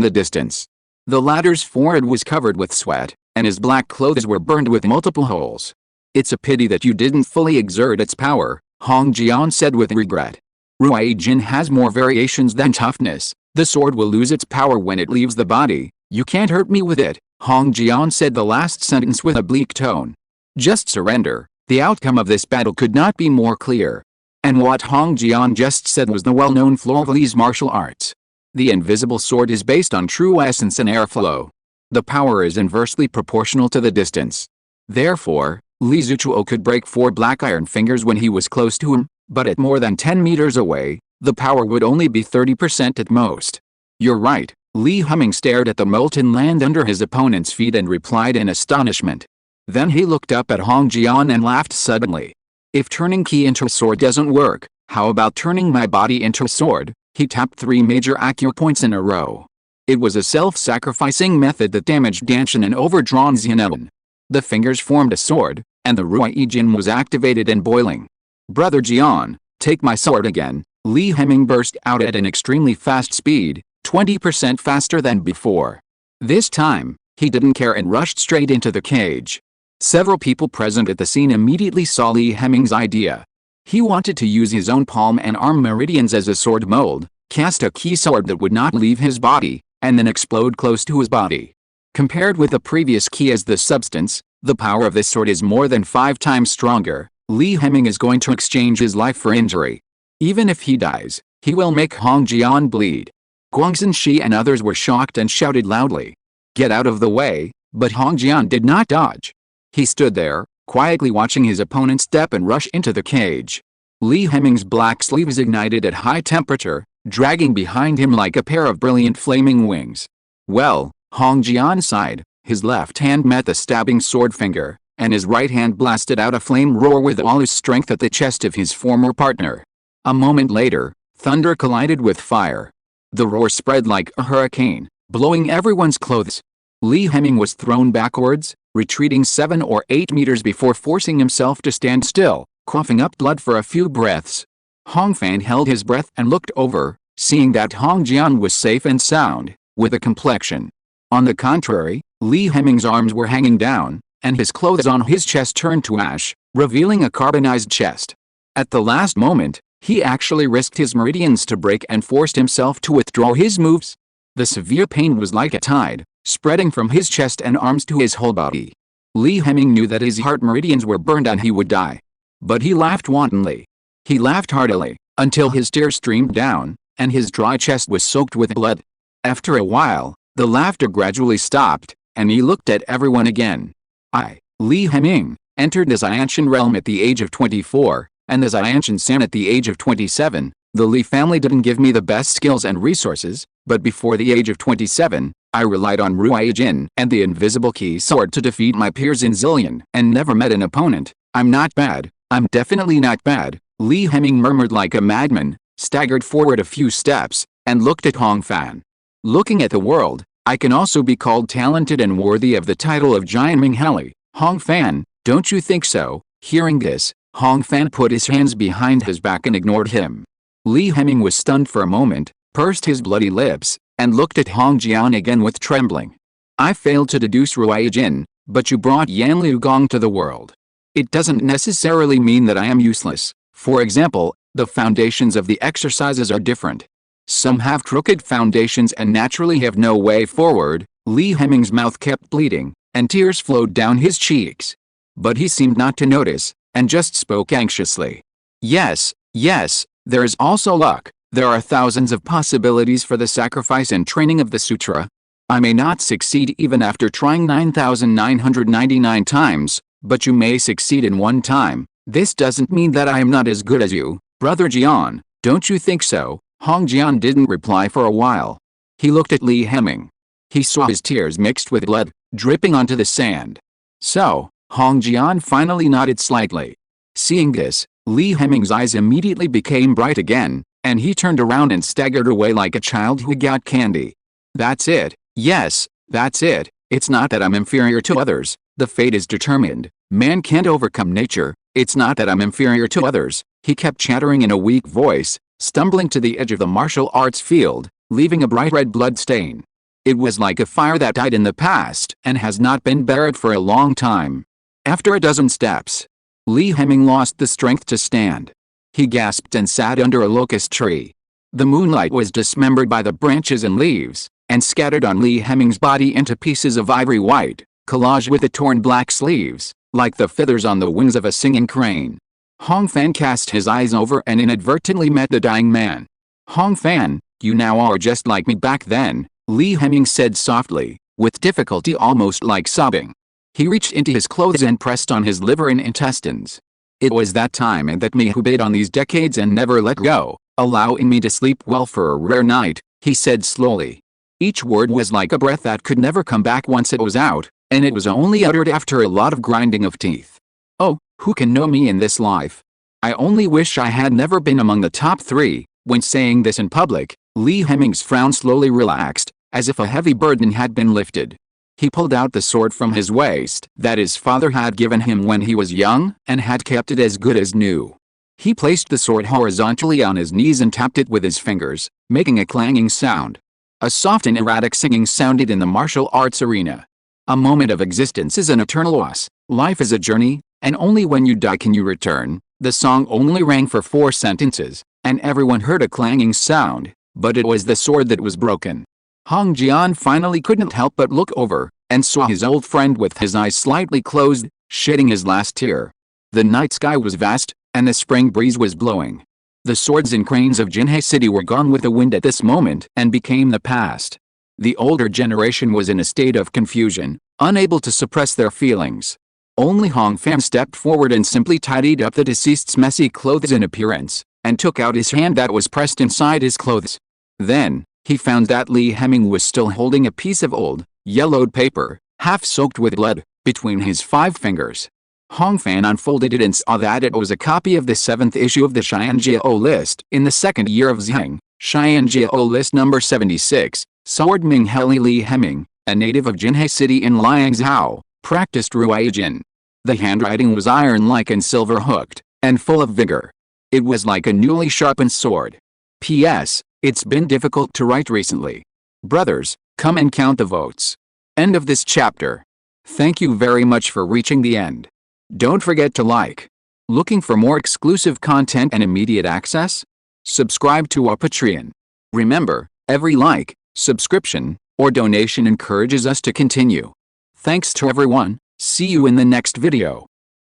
the distance. The latter's forehead was covered with sweat, and his black clothes were burned with multiple holes. It's a pity that you didn't fully exert its power, Hong Jian said with regret. Ruai Jin has more variations than toughness. The sword will lose its power when it leaves the body. You can't hurt me with it, Hong Jian said the last sentence with a bleak tone. Just surrender. The outcome of this battle could not be more clear. And what Hong Jian just said was the well-known flaw of Li's martial arts. The invisible sword is based on true essence and airflow. The power is inversely proportional to the distance. Therefore, Li Zuchuo could break 4 black iron fingers when he was close to him, but at more than 10 meters away, the power would only be 30% at most. You're right, Li Heming stared at the molten land under his opponent's feet and replied in astonishment. Then he looked up at Hong Jian and laughed suddenly. If turning ki into a sword doesn't work, how about turning my body into a sword? He tapped 3 major acupoints in a row. It was a self-sacrificing method that damaged Danshan and overdrawn Xianelun. The fingers formed a sword, and the Ruai Jin was activated and boiling. Brother Jian, take my sword again. Li Heming burst out at an extremely fast speed, 20% faster than before. This time, he didn't care and rushed straight into the cage. Several people present at the scene immediately saw Li Heming's idea. He wanted to use his own palm and arm meridians as a sword mold, cast a ki sword that would not leave his body, and then explode close to his body. Compared with the previous ki as the substance, the power of this sword is more than 5 times stronger. Li Heming is going to exchange his life for injury. Even if he dies, he will make Hong Jian bleed. Guangxin Shi and others were shocked and shouted loudly. Get out of the way, but Hong Jian did not dodge. He stood there, quietly watching his opponent step and rush into the cage. Li Heming's black sleeves ignited at high temperature, dragging behind him like a pair of brilliant flaming wings. Well, Hong Jian sighed, his left hand met the stabbing sword finger, and his right hand blasted out a flame roar with all his strength at the chest of his former partner. A moment later, thunder collided with fire. The roar spread like a hurricane, blowing everyone's clothes. Li Heming was thrown backwards, retreating 7 or 8 meters before forcing himself to stand still, coughing up blood for a few breaths. Hong Fan held his breath and looked over, seeing that Hong Jian was safe and sound, with a complexion. On the contrary, Li Heming's arms were hanging down, and his clothes on his chest turned to ash, revealing a carbonized chest. At the last moment, he actually risked his meridians to break and forced himself to withdraw his moves. The severe pain was like a tide, spreading from his chest and arms to his whole body. Li Heming knew that his heart meridians were burned and he would die. But he laughed wantonly. He laughed heartily, until his tears streamed down, and his dry chest was soaked with blood. After a while, the laughter gradually stopped, and he looked at everyone again. I, Li Heming, entered the Xianshan realm at the age of 24, and the Xianshan San at the age of 27. The Li family didn't give me the best skills and resources, but before the age of 27, I relied on Ruai Jin and the invisible ki sword to defeat my peers in Zillion and never met an opponent I'm not bad, I'm definitely not bad, Li Heming murmured like a madman, staggered forward a few steps, and looked at Hong Fan. Looking at the world, I can also be called talented and worthy of the title of Giant Ming Heli. Hong Fan, don't you think so? Hearing this, Hong Fan put his hands behind his back and ignored him. Li Heming was stunned for a moment, pursed his bloody lips, and looked at Hong Jian again with trembling. I failed to deduce Ruai Jin, but you brought Yan Liu Gong to the world. It doesn't necessarily mean that I am useless. For example, the foundations of the exercises are different. Some have crooked foundations and naturally have no way forward. Li Heming's mouth kept bleeding, and tears flowed down his cheeks. But he seemed not to notice, and just spoke anxiously. Yes, there is also luck. There are thousands of possibilities for the sacrifice and training of the sutra. I may not succeed even after trying 9,999 times, but you may succeed in one time. This doesn't mean that I am not as good as you, Brother Jian, don't you think so? Hong Jian didn't reply for a while. He looked at Li Heming. He saw his tears mixed with blood, dripping onto the sand. So, Hong Jian finally nodded slightly. Seeing this, Li Heming's eyes immediately became bright again, and he turned around and staggered away like a child who got candy. That's it. Yes, that's it. It's not that I'm inferior to others. The fate is determined. Man can't overcome nature. It's not that I'm inferior to others. He kept chattering in a weak voice, stumbling to the edge of the martial arts field, leaving a bright red blood stain. It was like a fire that died in the past and has not been buried for a long time. After a dozen steps, Li Heming lost the strength to stand. He gasped and sat under a locust tree. The moonlight was dismembered by the branches and leaves, and scattered on Li Heming's body into pieces of ivory white, collaged with the torn black sleeves, like the feathers on the wings of a singing crane. Hong Fan cast his eyes over and inadvertently met the dying man. Hong Fan, you now are just like me back then, Li Heming said softly, with difficulty almost like sobbing. He reached into his clothes and pressed on his liver and intestines. It was that time and that me who bid on these decades and never let go, allowing me to sleep well for a rare night, he said slowly. Each word was like a breath that could never come back once it was out, and it was only uttered after a lot of grinding of teeth. Oh, who can know me in this life? I only wish I had never been among the top 3. When saying this in public, Li Heming's frown slowly relaxed, as if a heavy burden had been lifted. He pulled out the sword from his waist that his father had given him when he was young and had kept it as good as new. He placed the sword horizontally on his knees and tapped it with his fingers, making a clanging sound. A soft and erratic singing sounded in the martial arts arena. A moment of existence is an eternal loss. Life is a journey, and only when you die can you return. The song only rang for 4 sentences, and everyone heard a clanging sound, but it was the sword that was broken. Hong Jian finally couldn't help but look over, and saw his old friend with his eyes slightly closed, shedding his last tear. The night sky was vast, and the spring breeze was blowing. The swords and cranes of Jinhe City were gone with the wind at this moment and became the past. The older generation was in a state of confusion, unable to suppress their feelings. Only Hong Fan stepped forward and simply tidied up the deceased's messy clothes and appearance, and took out his hand that was pressed inside his clothes. Then, he found that Li Heming was still holding a piece of old, yellowed paper, half soaked with blood, between his 5 fingers. Hong Fan unfolded it and saw that it was a copy of the 7th issue of the Xianjiao list in the 2nd year of Zheng, Xianjiao list number 76, Sword Ming Heli Li Heming, a native of Jinhe City in Liangzhou, practiced Ruai Jin. The handwriting was iron-like and silver-hooked, and full of vigor. It was like a newly sharpened sword. P.S. It's been difficult to write recently. Brothers, come and count the votes. End of this chapter. Thank you very much for reaching the end. Don't forget to like. Looking for more exclusive content and immediate access? Subscribe to our Patreon. Remember, every like, subscription, or donation encourages us to continue. Thanks to everyone. See you in the next video.